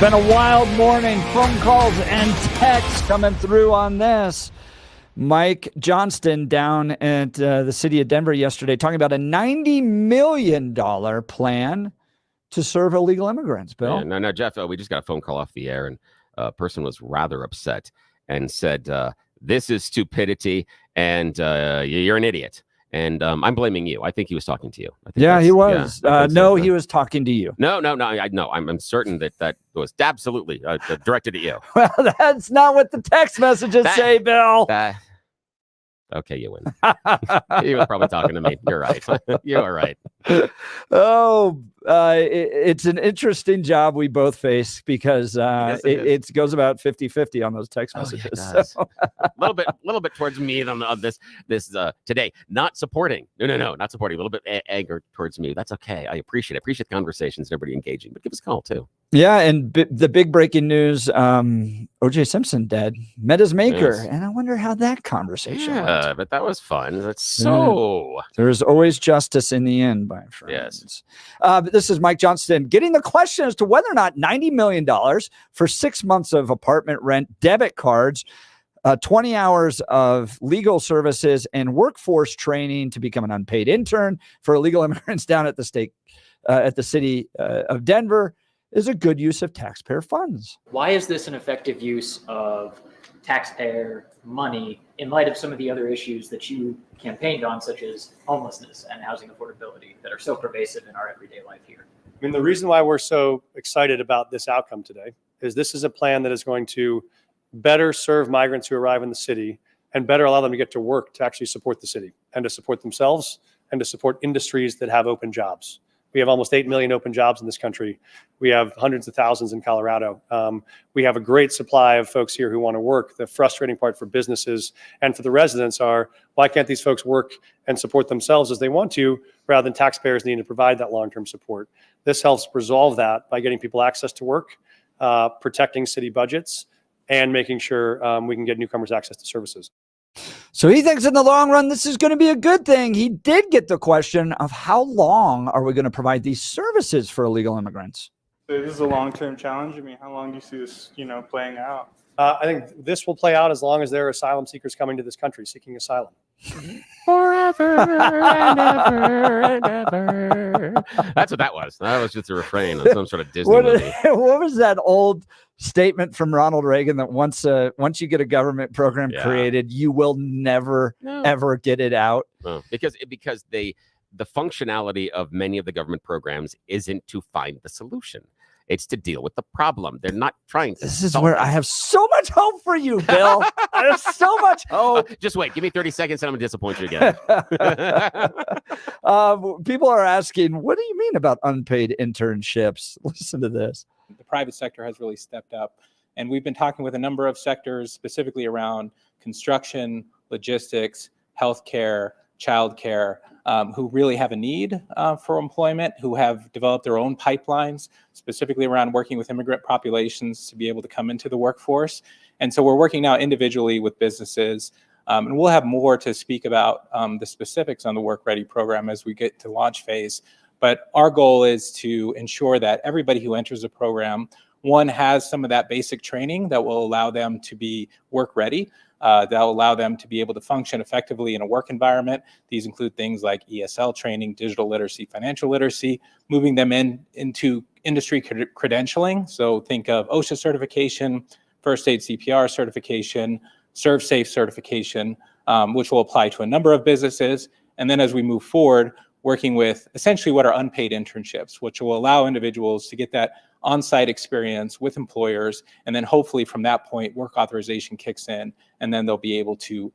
been a wild morning. Phone calls and texts coming through on this. Mike Johnston down at the city of Denver yesterday talking about a $90 million plan to serve illegal immigrants, Bill. Yeah, no, Jeff, we just got a phone call off the air, and a person was rather upset and said, this is stupidity, and you're an idiot. And I'm blaming you. I think he was talking to you. I think he was. Yeah, no, he was talking to you. No. I'm certain that was absolutely directed at you. Well, that's not what the text messages say, Bill. Okay, you win. He was probably talking to me. You're right. You are right. It's an interesting job we both face because it goes about 50-50 on those text messages. Yeah, a little bit towards me on this today. Not supporting. No, not supporting. A little bit anger towards me. That's okay. I appreciate it. Appreciate the conversations and everybody engaging. But give us a call too. Yeah, and the big breaking news: O.J. Simpson dead, met his maker, and I wonder how that conversation went. But that was fun. That's so. There's always justice in the end, my friends. Yes. This is Mike Johnston getting the question as to whether or not $90 million for 6 months of apartment rent, debit cards, 20 hours of legal services, and workforce training to become an unpaid intern for illegal immigrants down at the city of Denver is a good use of taxpayer funds. Why is this an effective use of taxpayer money in light of some of the other issues that you campaigned on, such as homelessness and housing affordability, that are so pervasive in our everyday life here? I mean, the reason why we're so excited about this outcome today is this is a plan that is going to better serve migrants who arrive in the city and better allow them to get to work to actually support the city and to support themselves and to support industries that have open jobs. We have almost 8 million open jobs in this country. We have hundreds of thousands in Colorado. We have a great supply of folks here who want to work. The frustrating part for businesses and for the residents are, why can't these folks work and support themselves as they want to, rather than taxpayers needing to provide that long-term support? This helps resolve that by getting people access to work, protecting city budgets, and making sure we can get newcomers access to services. So he thinks in the long run, this is going to be a good thing. He did get the question of how long are we going to provide these services for illegal immigrants? So this is a long-term challenge. I mean, how long do you see this, playing out? I think this will play out as long as there are asylum seekers coming to this country seeking asylum. Forever and ever and ever. That's what that was. That was just a refrain on some sort of Disney movie. What was that old statement from Ronald Reagan that once you get a government program created, you will never ever get it out? Because the functionality of many of the government programs isn't to find the solution. It's to deal with the problem. They're not trying to. This is where I have so much hope for you, Bill. I have so much hope. Just wait. Give me 30 seconds and I'm going to disappoint you again. People are asking, what do you mean about unpaid internships? Listen to this. The private sector has really stepped up. And we've been talking with a number of sectors, specifically around construction, logistics, healthcare, childcare, who really have a need for employment, who have developed their own pipelines, specifically around working with immigrant populations to be able to come into the workforce. And so we're working now individually with businesses, and we'll have more to speak about the specifics on the Work Ready program as we get to launch phase. But our goal is to ensure that everybody who enters the program, one, has some of that basic training that will allow them to be work ready, that will allow them to be able to function effectively in a work environment. These include things like ESL training, digital literacy, financial literacy, moving them into industry credentialing. So think of OSHA certification, first aid CPR certification, ServSafe certification, which will apply to a number of businesses. And then as we move forward, working with essentially what are unpaid internships, which will allow individuals to get that on-site experience with employers, and then hopefully from that point, work authorization kicks in, and then they'll be able to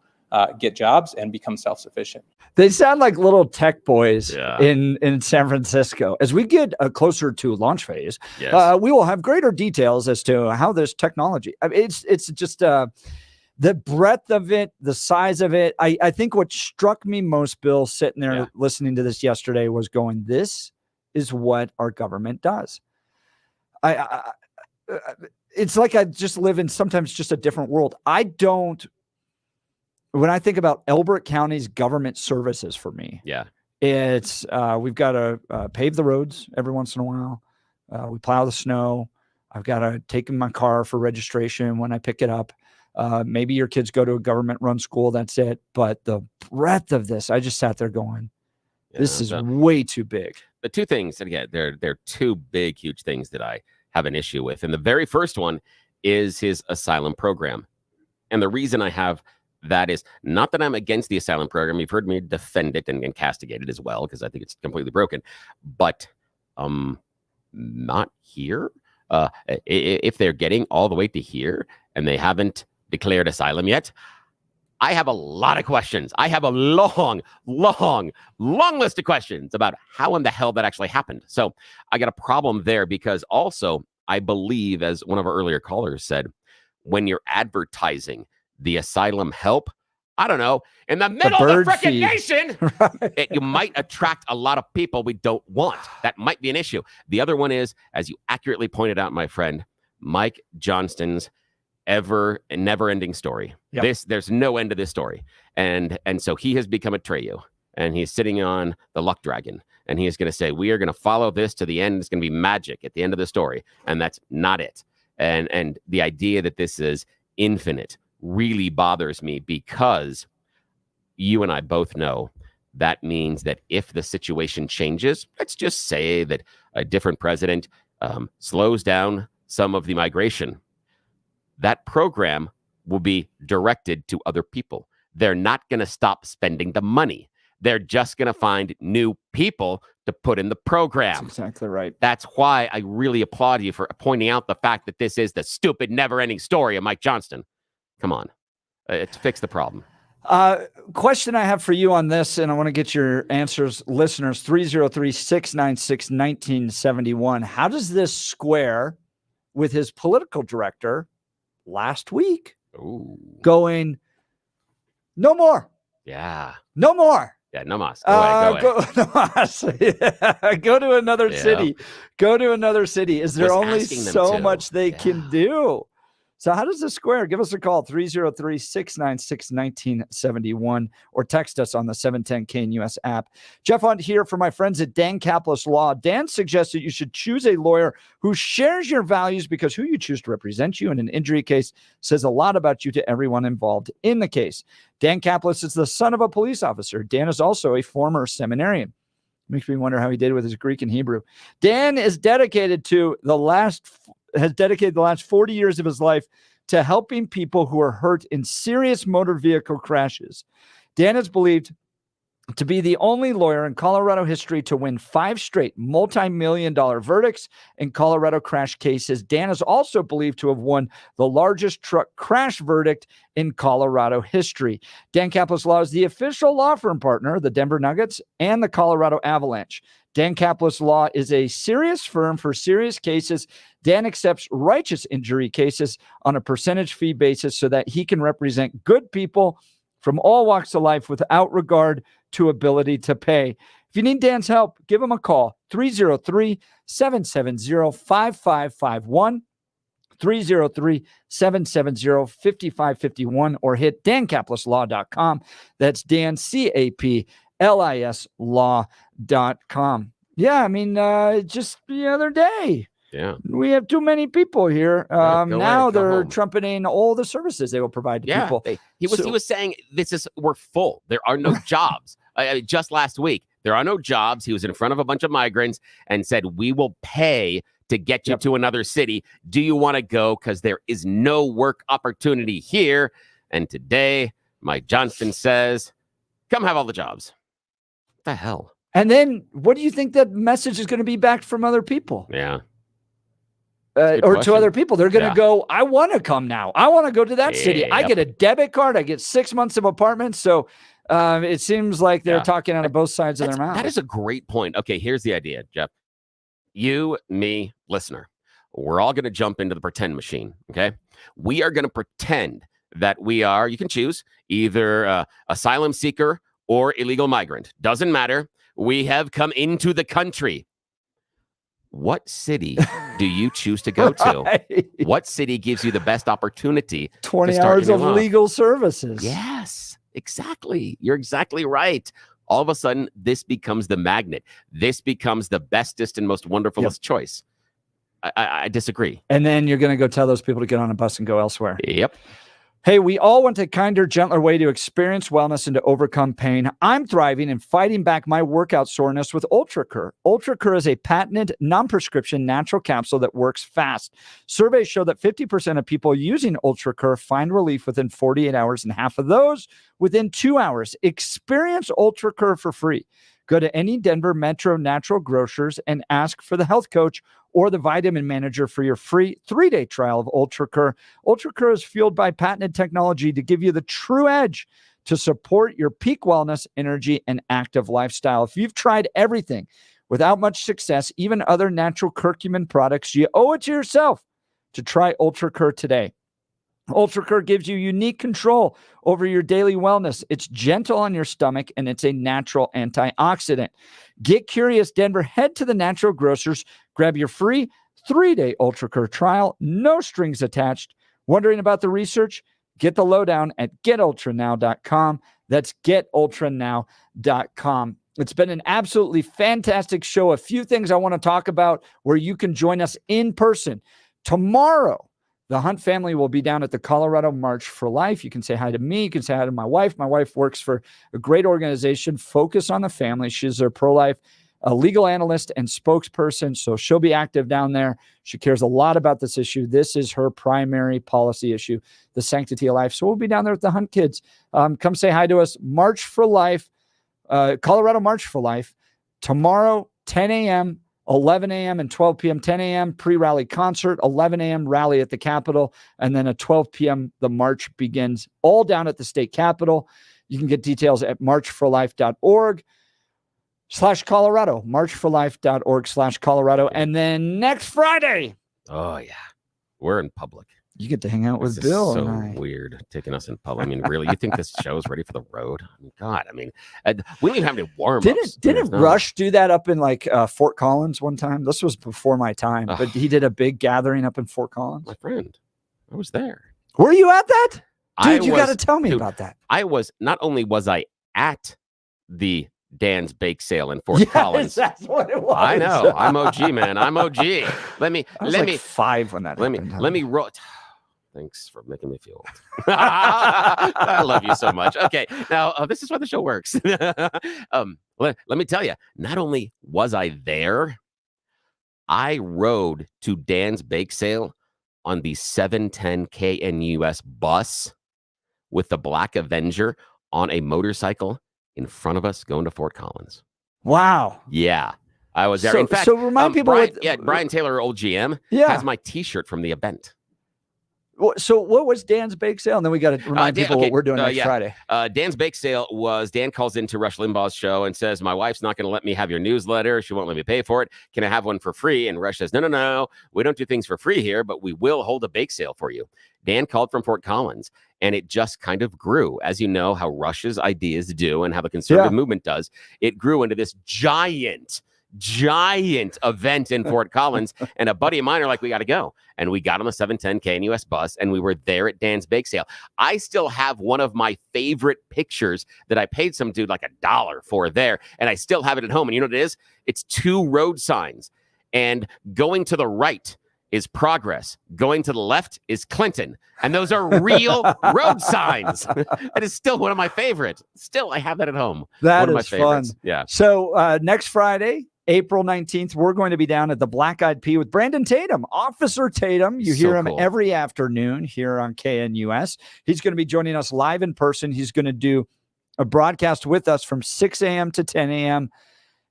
get jobs and become self-sufficient. They sound like little tech boys in San Francisco. As we get closer to launch phase, we will have greater details as to how this technology, I mean, it's just the breadth of it, the size of it. I think what struck me most, Bill, sitting there listening to this yesterday, was going, this is what our government does. It's like I just live in sometimes just a different world. When I think about Elbert County's government services for me, it's we've got to pave the roads every once in a while. We plow the snow. I've got to take in my car for registration when I pick it up. Maybe your kids go to a government-run school. That's it. But the breadth of this, I just sat there going, this is way too big. The two things, and again, they're two big, huge things that I have an issue with. And the very first one is his asylum program. And the reason I have that is not that I'm against the asylum program. You've heard me defend it and castigate it as well, because I think it's completely broken. But not here. If they're getting all the way to here and they haven't declared asylum yet, I have a lot of questions. I have a long list of questions about how in the hell that actually happened. So I got a problem there, because also I believe, as one of our earlier callers said, when you're advertising the asylum help, I don't know, in the middle of the frickin' nation, right, you might attract a lot of people we don't want. That might be an issue. The other one is, as you accurately pointed out, my friend, Mike Johnston's never-ending story. Yep. There's no end to this story. And so he has become a Atreyu, and he's sitting on the luck dragon, and he is going to say, we are going to follow this to the end. It's going to be magic at the end of the story. And that's not it. And the idea that this is infinite really bothers me, because you and I both know that means that if the situation changes, let's just say that a different president slows down some of the migration, that program will be directed to other people. They're not going to stop spending the money. They're just going to find new people to put in the program. That's exactly right. That's why I really applaud you for pointing out the fact that this is the stupid, never-ending story of Mike Johnston. Come on. To fix the problem. Question I have for you on this, and I want to get your answers, listeners, 303-696-1971. How does this square with his political director last week going, no more? Yeah. No more. Yeah, no mas. Go away. Go to another city. Go to another city. Is there only so much they can do? So how does this square? Give us a call, 303-696-1971, or text us on the 710 KNUS app. Jeff Hunt here for my friends at Dan Kaplis Law. Dan suggests that you should choose a lawyer who shares your values, because who you choose to represent you in an injury case says a lot about you to everyone involved in the case. Dan Kaplis is the son of a police officer. Dan is also a former seminarian. Makes me wonder how he did with his Greek and Hebrew. Dan is dedicated the last 40 years of his life to helping people who are hurt in serious motor vehicle crashes. Dan is believed to be the only lawyer in Colorado history to win 5 straight multi-million-dollar verdicts in Colorado crash cases. Dan is also believed to have won the largest truck crash verdict in Colorado history. Dan Kaplis Law is the official law firm partner of the Denver Nuggets and the Colorado Avalanche. Dan Kaplis Law is a serious firm for serious cases. Dan accepts righteous injury cases on a percentage fee basis so that he can represent good people from all walks of life without regard to ability to pay. If you need Dan's help, give him a call, 303-770-5551, 303-770-5551, or hit dankaplislaw.com. That's Dan, C-A-P-L-I-S law.com. Yeah, I mean, just the other day, we have too many people here. Now they're trumpeting all the services they will provide to people. He was saying we're full. There are no jobs. Just last week, there are no jobs. He was in front of a bunch of migrants and said, we will pay to get you to another city. Do you want to go? Because there is no work opportunity here. And today, Mike Johnston says, come have all the jobs. What the hell? And then what do you think that message is going to be back from other people? Yeah. Or to other people? They're going to go, I want to come now. I want to go to that city. I get a debit card. I get 6 months of apartments. So it seems like they're talking out of both sides of their mouth. That is a great point. Okay, here's the idea, Jeff. You, me, listener, we're all going to jump into the pretend machine, okay? We are going to pretend that we are, you can choose, either asylum seeker or illegal migrant. Doesn't matter. We have come into the country. What city do you choose to go to? What city gives you the best opportunity? 20 hours of legal services. Yes, exactly. You're exactly right. All of a sudden, this becomes the magnet. This becomes the bestest and most wonderfulest choice. I disagree. And then you're going to go tell those people to get on a bus and go elsewhere. Yep. Hey, we all want a kinder, gentler way to experience wellness and to overcome pain. I'm thriving and fighting back my workout soreness with UltraCur. UltraCur is a patented, non-prescription natural capsule that works fast. Surveys show that 50% of people using UltraCur find relief within 48 hours, and half of those within 2 hours. Experience UltraCur for free. Go to any Denver Metro Natural Grocers and ask for the health coach or the vitamin manager for your free 3-day trial of UltraCur. UltraCur is fueled by patented technology to give you the true edge to support your peak wellness, energy, and active lifestyle. If you've tried everything without much success, even other natural curcumin products, you owe it to yourself to try UltraCur today. UltraCur gives you unique control over your daily wellness. It's gentle on your stomach, and it's a natural antioxidant. Get curious, Denver. Head to the Natural Grocers. Grab your free 3-day UltraCur trial. No strings attached. Wondering about the research? Get the lowdown at getultranow.com. That's getultranow.com. It's been an absolutely fantastic show. A few things I want to talk about where you can join us in person. Tomorrow, the Hunt family will be down at the Colorado March for Life. You can say hi to me. You can say hi to my wife. My wife works for a great organization, Focus on the Family. She's their pro-life legal analyst and spokesperson, so she'll be active down there. She cares a lot about this issue. This is her primary policy issue, the sanctity of life. So we'll be down there with the Hunt kids. Come say hi to us. March for Life, Colorado March for Life, tomorrow, 10 a.m., 11 a.m. and 12 p.m., 10 a.m. pre-rally concert, 11 a.m. rally at the Capitol, and then at 12 p.m. the march begins, all down at the state Capitol. You can get details at marchforlife.org/Colorado, marchforlife.org/Colorado. And then next Friday. Oh, yeah. We're in public. You get to hang out with This is Bill. so and I. weird taking us in public. I mean, really, you think this show's ready for the road? I mean, God, we don't even have any warm-ups. Didn't Rush do that up in Fort Collins one time? This was before my time, but he did a big gathering up in Fort Collins. My friend, I was there. Were you at that? Dude, you got to tell me about that. Not only was I at the Dan's Bake Sale in Fort Collins. That's what it was. I know. I'm OG, man. I'm OG. Let me 5 when that happened. Let me roll. Thanks for making me feel old. I love you so much. Okay, now this is how the show works. Let me tell you, not only was I there, I rode to Dan's Bake Sale on the 710 KNUS bus with the Black Avenger on a motorcycle in front of us going to Fort Collins. Wow. Yeah. I was there. In fact, so remind people Brian Taylor, old GM, has my t-shirt from the event. So what was Dan's Bake Sale? And then we got to remind people what we're doing next Friday. Dan's Bake Sale was, Dan calls into Rush Limbaugh's show and says, my wife's not going to let me have your newsletter. She won't let me pay for it. Can I have one for free? And Rush says, no. We don't do things for free here, but we will hold a bake sale for you. Dan called from Fort Collins, and it just kind of grew. As you know, how Rush's ideas do and how the conservative movement does. It grew into this giant event in Fort Collins, and a buddy of mine are like, we got to go. And we got on the 710 KNUS bus, and we were there at Dan's Bake Sale. I still have one of my favorite pictures that I paid some dude like $1 for there, and I still have it at home. And you know what it is? It's 2 road signs, and going to the right is Progress. Going to the left is Clinton. And those are real road signs. That is still one of my favorites. Still, I have that at home. That one is fun. Yeah. So next Friday, April 19th, we're going to be down at the Black Eyed Pea with Brandon Tatum, Officer Tatum. You hear him every afternoon here on KNUS. He's going to be joining us live in person. He's going to do a broadcast with us from 6 a.m. to 10 a.m.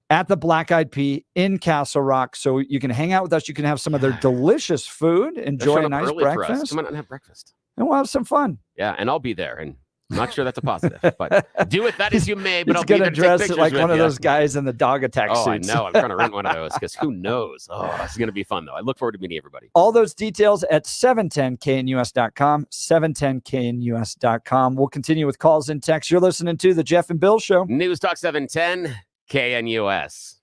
at the Black Eyed Pea in Castle Rock. So you can hang out with us. You can have some of their delicious food, enjoy a nice breakfast. Come on and have breakfast. And we'll have some fun. Yeah, and I'll be there. And I'm not sure that's a positive, but do with that as you may. But He's I'll be there to dress take pictures like with one of you. those guys in the dog attack suits. I know. I'm trying to rent one of those because who knows? Oh, this is going to be fun, though. I look forward to meeting everybody. All those details at 710knus.com, 710knus.com. We'll continue with calls and texts. You're listening to The Jeff and Bill Show. News Talk 710 KNUS.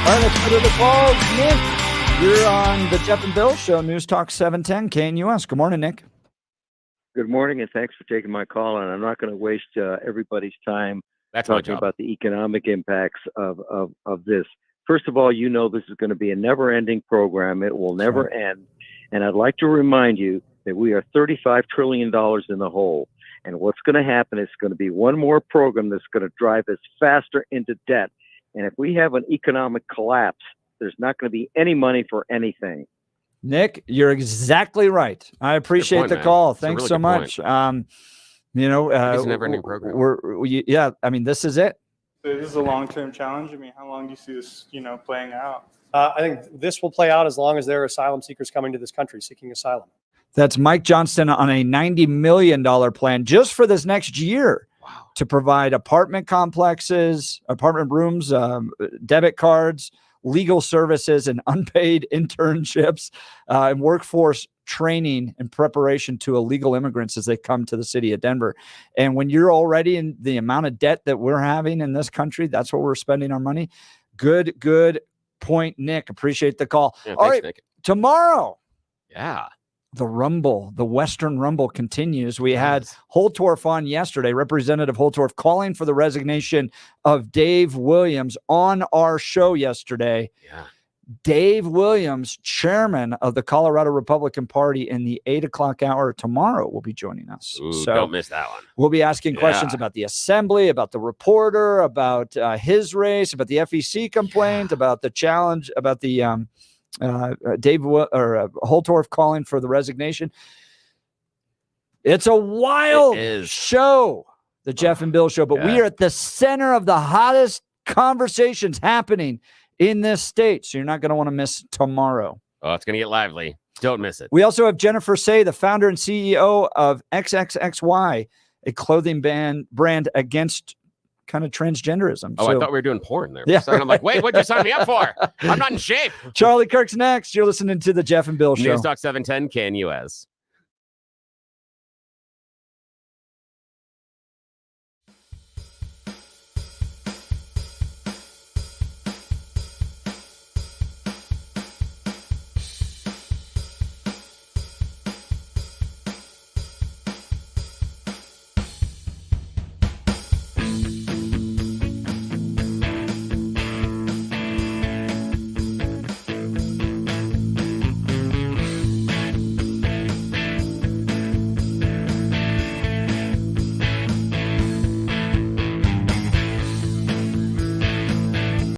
All right, let's go to the calls. Nick, you're on the Jeff and Bill Show, News Talk 710 KNUS. Good morning, Nick. Good morning, and thanks for taking my call. And I'm not going to waste everybody's time talking about the economic impacts of this. First of all, you know this is going to be a never-ending program. It will never end. And I'd like to remind you that we are $35 trillion in the hole. And what's going to happen is going to be one more program that's going to drive us faster into debt. And if we have an economic collapse, there's not going to be any money for anything. Nick, you're exactly right. I appreciate the call. Thanks so much. It's a never-ending program. Yeah, I mean, this is it. This is a long-term challenge. I mean, how long do you see this, playing out? I think this will play out as long as there are asylum seekers coming to this country seeking asylum. That's Mike Johnston on a $90 million plan just for this next year to provide apartment complexes, apartment rooms, debit cards, legal services, and unpaid internships, and workforce training and preparation to illegal immigrants as they come to the city of Denver. And when you're already in the amount of debt that we're having in this country, that's what we're spending our money. Good point, Nick. Appreciate the call. Yeah, all right, Nick. Tomorrow. Yeah. The Rumble, the Western Rumble continues. We had Holtorf on yesterday, Representative Holtorf calling for the resignation of Dave Williams on our show yesterday. Yeah. Dave Williams, chairman of the Colorado Republican Party in the 8 o'clock hour tomorrow, will be joining us. Ooh, so don't miss that one. We'll be asking questions about the assembly, about the reporter, about his race, about the FEC complaint, about the challenge, about the Holtorf calling for the resignation. It's a wild show, the Jeff and Bill Show, but we are at the center of the hottest conversations happening in this state, so you're not going to want to miss tomorrow. Oh, it's going to get lively. Don't miss it. We also have Jennifer Say, the founder and CEO of XXXY, a clothing brand against kind of transgenderism. Oh, I thought we were doing porn there. Yeah. I'm like, wait, what'd you sign me up for? I'm not in shape. Charlie Kirk's next. You're listening to the Jeff and Bill Show. News Talk 710 KNUS.